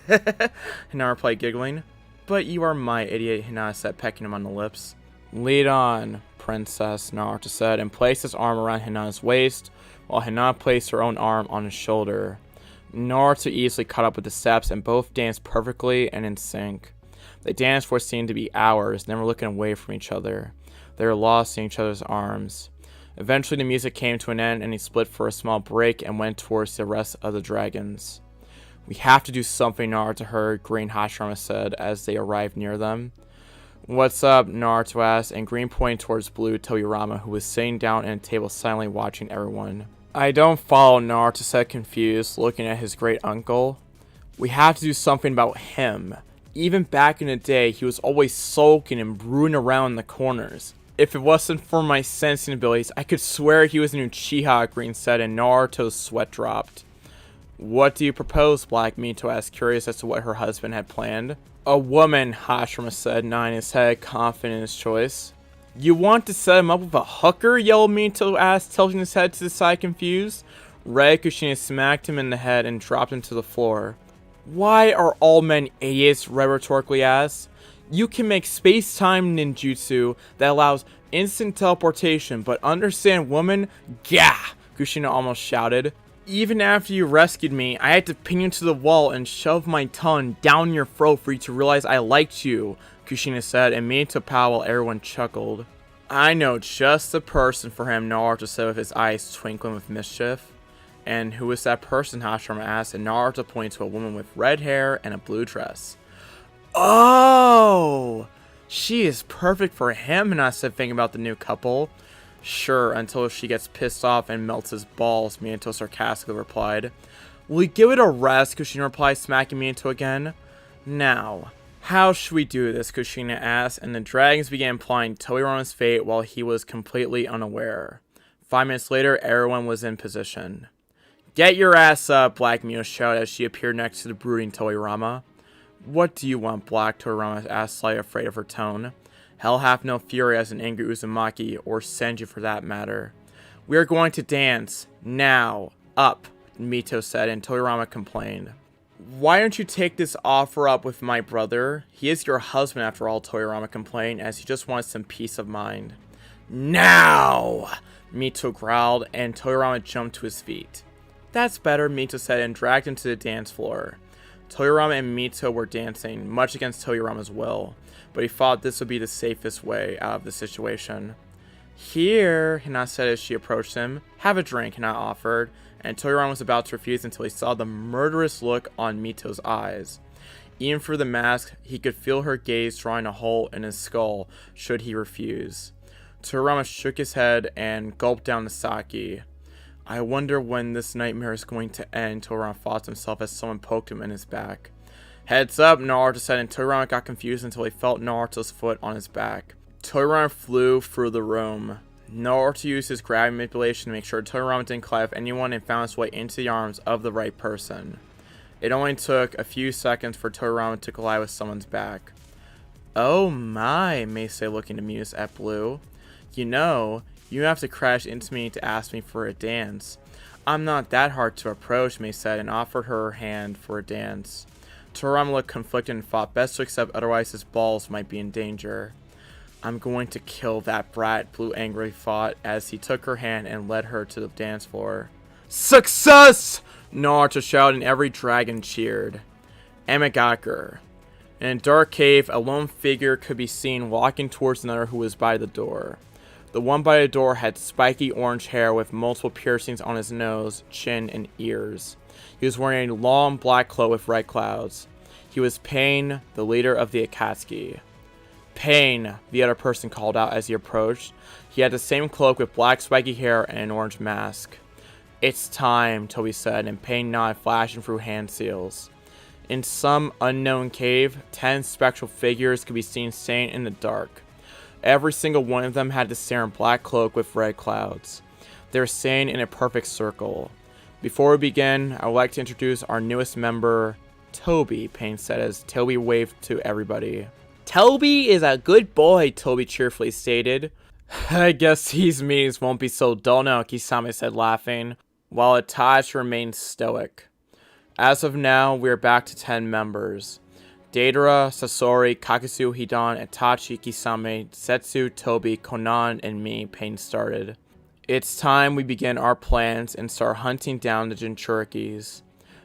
Speaker 1: Hinata replied, giggling. But you are my idiot, Hinata said, pecking him on the lips. Lead on, princess, Naruto said, and placed his arm around Hinata's waist, while Hinata placed her own arm on his shoulder. Naruto easily caught up with the steps, and both danced perfectly and in sync. They danced for what seemed to be hours, never looking away from each other. They were lost in each other's arms. Eventually the music came to an end, and he split for a small break and went towards the rest of the dragons. We have to do something, Naruto heard Green Hashirama said as they arrived near them. What's up, Naruto asked, and Green pointed towards Blue Toyarama, who was sitting down at a table silently watching everyone. I don't follow, Naruto said, confused, looking at his great uncle. We have to do something about him. Even back in the day, he was always sulking and brooding around in the corners. If it wasn't for my sensing abilities, I could swear he was a new Uchiha, Green said, and Naruto's sweat dropped. What do you propose? Black Mito asked, curious as to what her husband had planned. A woman, Hashirama said, nodding his head, confident in his choice. You want to set him up with a hooker? Yellow Mito asked, tilting his head to the side, confused. Red Kushina smacked him in the head and dropped him to the floor. Why are all men idiots? Red rhetorically asked. You can make space-time ninjutsu that allows instant teleportation, but understand, woman? Gah! Kushina almost shouted. Even after you rescued me, I had to pin you to the wall and shove my tongue down your throat for you to realize I liked you, Kushina said, and made to pow while everyone chuckled. I know just the person for him, Naruto said with his eyes twinkling with mischief. And who is that person, Hashirama asked, and Naruto pointed to a woman with red hair and a blue dress. Oh! She is perfect for him, and I said, thinking about the new couple. Sure, until she gets pissed off and melts his balls, Minato sarcastically replied. Will you give it a rest? Kushina replied, smacking Minato again. Now, how should we do this? Kushina asked, and the dragons began plotting Toyarama's fate while he was completely unaware. 5 minutes later, everyone was in position. Get your ass up, Black Mio shouted as she appeared next to the brooding Toyarama. What do you want, Black? Toyarama asked, slightly afraid of her tone. Hell have no fury as an angry Uzumaki, or Senju for that matter. We are going to dance. Now. Up, Mito said, and Toyarama complained. Why don't you take this offer up with my brother? He is your husband after all, Toyarama complained, as he just wanted some peace of mind. Now! Mito growled, and Toyarama jumped to his feet. That's better, Mito said, and dragged him to the dance floor. Toyarama and Mito were dancing, much against Toyarama's will, but he thought this would be the safest way out of the situation. Here, Hinata said as she approached him. Have a drink, Hinata offered, and Toyarama was about to refuse until he saw the murderous look on Mito's eyes. Even through the mask, he could feel her gaze drawing a hole in his skull should he refuse. Toyarama shook his head and gulped down the sake. I wonder when this nightmare is going to end, Toyarama thought to himself as someone poked him in his back. Heads up, Naruto said, and Toyarama got confused until he felt Naruto's foot on his back. Toyarama flew through the room. Naruto used his gravity manipulation to make sure Toyarama didn't collide with anyone and found his way into the arms of the right person. It only took a few seconds for Toyarama to collide with someone's back. Oh my, Meisei looking amused at Blue. You know, you have to crash into me to ask me for a dance. I'm not that hard to approach, Mei said, and offered her hand for a dance. Toyarama looked conflicted and thought best to accept, otherwise his balls might be in danger. I'm going to kill that brat, Blue angrily thought, as he took her hand and led her to the dance floor. Success! Naruto shouted and every dragon cheered. Amagaker. In a dark cave, a lone figure could be seen walking towards another who was by the door. The one by the door had spiky orange hair with multiple piercings on his nose, chin, and ears. He was wearing a long black cloak with red clouds. He was Pain, the leader of the Akatsuki. Pain, the other person called out as he approached. He had the same cloak with black spiky hair and an orange mask. "It's time," Toby said, and Pain nodded, flashing through hand seals. In some unknown cave, 10 spectral figures could be seen standing in the dark. Every single one of them had the same black cloak with red clouds. They were standing in a perfect circle. "Before we begin, I would like to introduce our newest member, Toby," Pain said as Toby waved to everybody. "Toby is a good boy," Toby cheerfully stated. "I guess these meetings won't be so dull now," Kisame said, laughing, while Itachi remained stoic. As of now, we are back to 10 members. Deidara, Sasori, Kakasu, Hidan, Itachi, Kisame, Setsu, Toby, Konan, and me, Pain started. "It's time we begin our plans and start hunting down the Jinchurikis.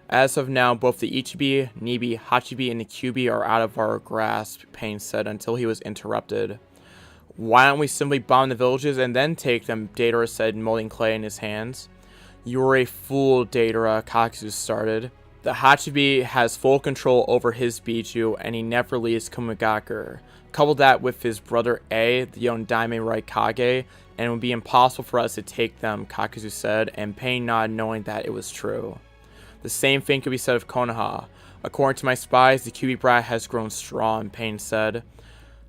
Speaker 1: As of now, both the Ichibi, Nibi, Hachibi, and the Kyubi are out of our grasp," Pain said until he was interrupted. "Why don't we simply bomb the villages and then take them?" Deidara said, molding clay in his hands. "You're a fool, Deidara," Kakasu started. "The Hachibi has full control over his Biju, and he never leaves Kumigaku. Couple that with his brother A, the Yondaime Raikage, and it would be impossible for us to take them," Kakasu said, and Pain nodded, knowing that it was true. "The same thing could be said of Konoha. According to my spies, the Kyubi brat has grown strong," Pain said.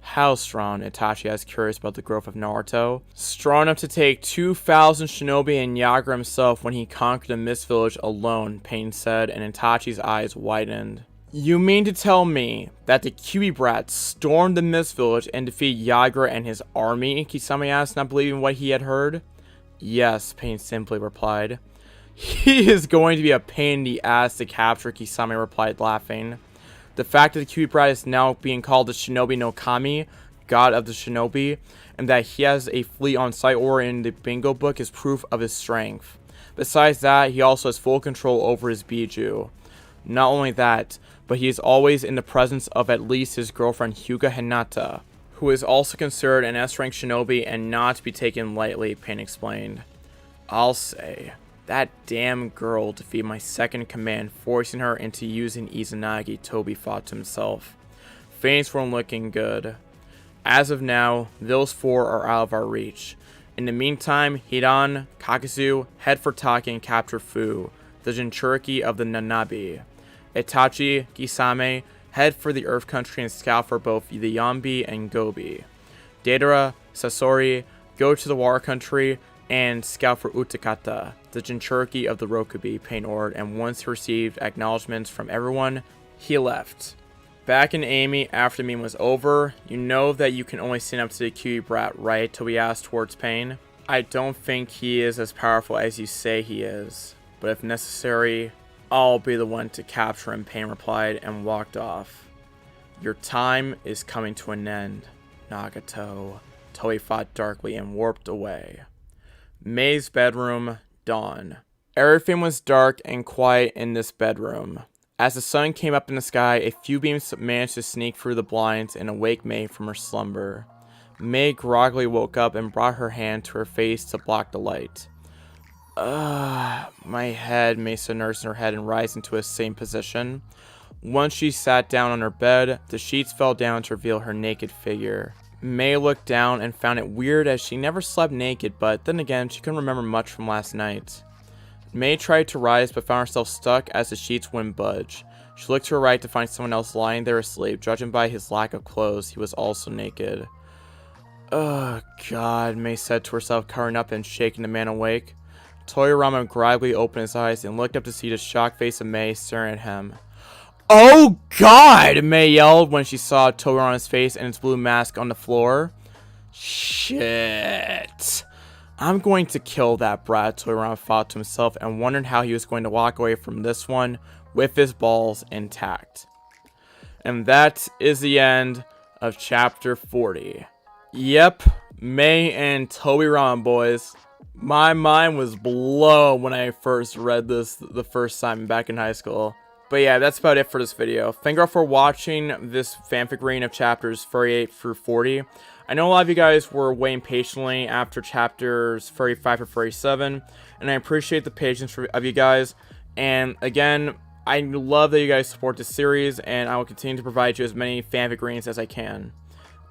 Speaker 1: "How strong?" Itachi asked, curious about the growth of Naruto. "Strong enough to take 2,000 shinobi and Yager himself when he conquered the Mist Village alone," Pain said, and Itachi's eyes widened. "You mean to tell me that the Kyubi brat stormed the Mist Village and defeated Yager and his army?" Kisame asked, not believing what he had heard. "Yes," Pain simply replied. "He is going to be a pain in the ass to capture," Kisame replied, laughing. "The fact that the Kyubi brat is now being called the Shinobi no Kami, god of the shinobi, and that he has a fleet on site or in the bingo book is proof of his strength. Besides that, he also has full control over his Biju. Not only that, but he is always in the presence of at least his girlfriend Hyuga Hinata, who is also considered an S-rank shinobi and not to be taken lightly," Pain explained. "I'll say, that damn girl defeated my second in command, forcing her into using Izanagi," Toby thought to himself. "Things weren't looking good. As of now, those 4 are out of our reach. In the meantime, Hidan, Kakasu, head for Taki and capture Fu, the Jinchuriki of the Nanabi. Itachi, Kisame, head for the Earth Country and scout for both the Yambi and Gobi. Deidara, Sasori, go to the Water Country and scout for Utakata, the Jinchuriki of the Rokubi," Pain ordered, and once he received acknowledgments from everyone, he left. Back in Amy, after the meeting was over, "You know that you can only stand up to the Kyubi brat, right?" Toby asked towards Pain. "I don't think he is as powerful as you say he is, but if necessary, I'll be the one to capture him," Pain replied, and walked off. "Your time is coming to an end, Nagato," Toby thought darkly and warped away. May's bedroom, dawn. Everything was dark and quiet in this bedroom. As the sun came up in the sky, a few beams managed to sneak through the blinds and awake May from her slumber. May groggily woke up and brought her hand to her face to block the light. My head," May said, nursing her head and rising to a same position. Once she sat down on her bed, the sheets fell down to reveal her naked figure. May looked down and found it weird as she never slept naked, but then again, she couldn't remember much from last night. May tried to rise but found herself stuck as the sheets wouldn't budge. She looked to her right to find someone else lying there asleep. Judging by his lack of clothes, he was also naked. "Oh God," May said to herself, covering up and shaking the man awake. Toyarama gradually opened his eyes and looked up to see the shocked face of May staring at him. "Oh God!" May yelled when she saw Toyarama's face and its blue mask on the floor. "Shit. I'm going to kill that brat," Toyarama thought to himself and wondered how he was going to walk away from this one with his balls intact. And that is the end of chapter 40. Yep, May and Toyarama, boys. My mind was blown when I first read this the first time back in high school. But yeah, that's about it for this video. Thank you all for watching this fanfic reading of chapters 38 through 40. I know a lot of you guys were waiting patiently after chapters 35 or 37, and I appreciate the patience of you guys. And again, I love that you guys support this series, and I will continue to provide you as many fanfic readings as I can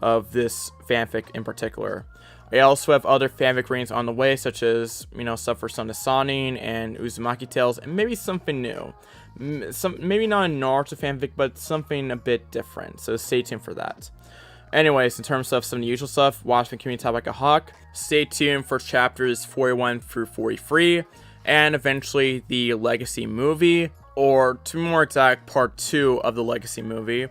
Speaker 1: of this fanfic in particular. I also have other fanfic readings on the way, such as, stuff for Son of Sanin and Uzumaki Tales, and maybe something new. Maybe not a Naruto fanfic, but something a bit different, so stay tuned for that. Anyways, in terms of some of the usual stuff, watch the community tab like a hawk. Stay tuned for chapters 41 through 43, and eventually the Legacy movie, or to be more exact, part 2 of the Legacy movie.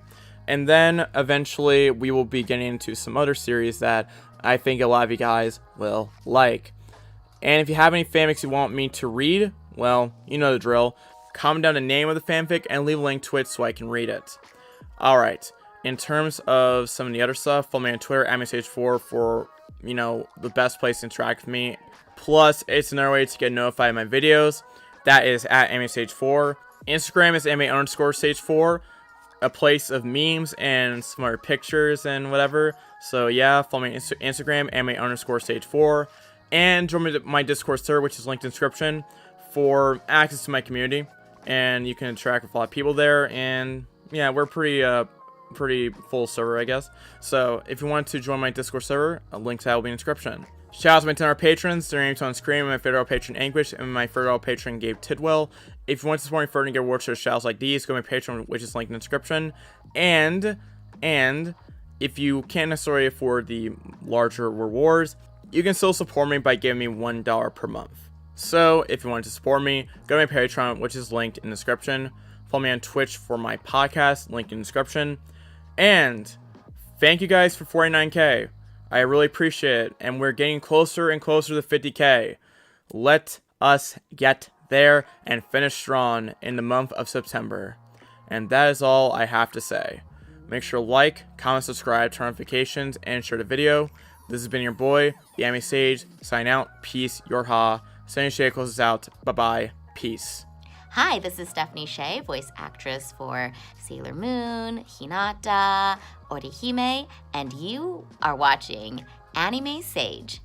Speaker 1: And then eventually we will be getting into some other series that I think a lot of you guys will like. And if you have any fanfics you want me to read, well, you know the drill. Comment down the name of the fanfic and leave a link to it so I can read it. Alright, in terms of some of the other stuff, follow me on Twitter, @MSH4 for, the best place to interact with me. Plus, it's another way to get notified of my videos. That is @MSH4. Instagram is MA_stage4. A place of memes and some other pictures and whatever. So yeah, follow me on Instagram, MA_stage4. And join my Discord server, which is linked in the description, for access to my community. And you can interact with a lot of people there. And yeah, we're pretty full server, I guess. So if you want to join my Discord server, a link to that will be in the description. Shout out to my 10 patrons. Their names on screen. My federal patron Anguish and my federal patron Gabe Tidwell. If you want to support me further and get awards for shouts like these, go to my Patreon, which is linked in the description. And if you can't necessarily afford the larger rewards, you can still support me by giving me $1 per month. So if you want to support me, go to my Patreon, which is linked in the description. Follow me on Twitch for my podcast, linked in the description. And thank you guys for 49K. I really appreciate it, and we're getting closer and closer to 50K. Let us get there and finish strong in the month of September. And that is all I have to say. Make sure to like, comment, subscribe, turn on notifications, and share the video. This has been your boy, the Anime Sage. Sign out. Peace. YEEHAW. Sunny Shea closes out. Bye-bye. Peace.
Speaker 3: Hi, this is Stephanie Shea, voice actress for Sailor Moon, Hinata, Orihime, and you are watching Anime Sage.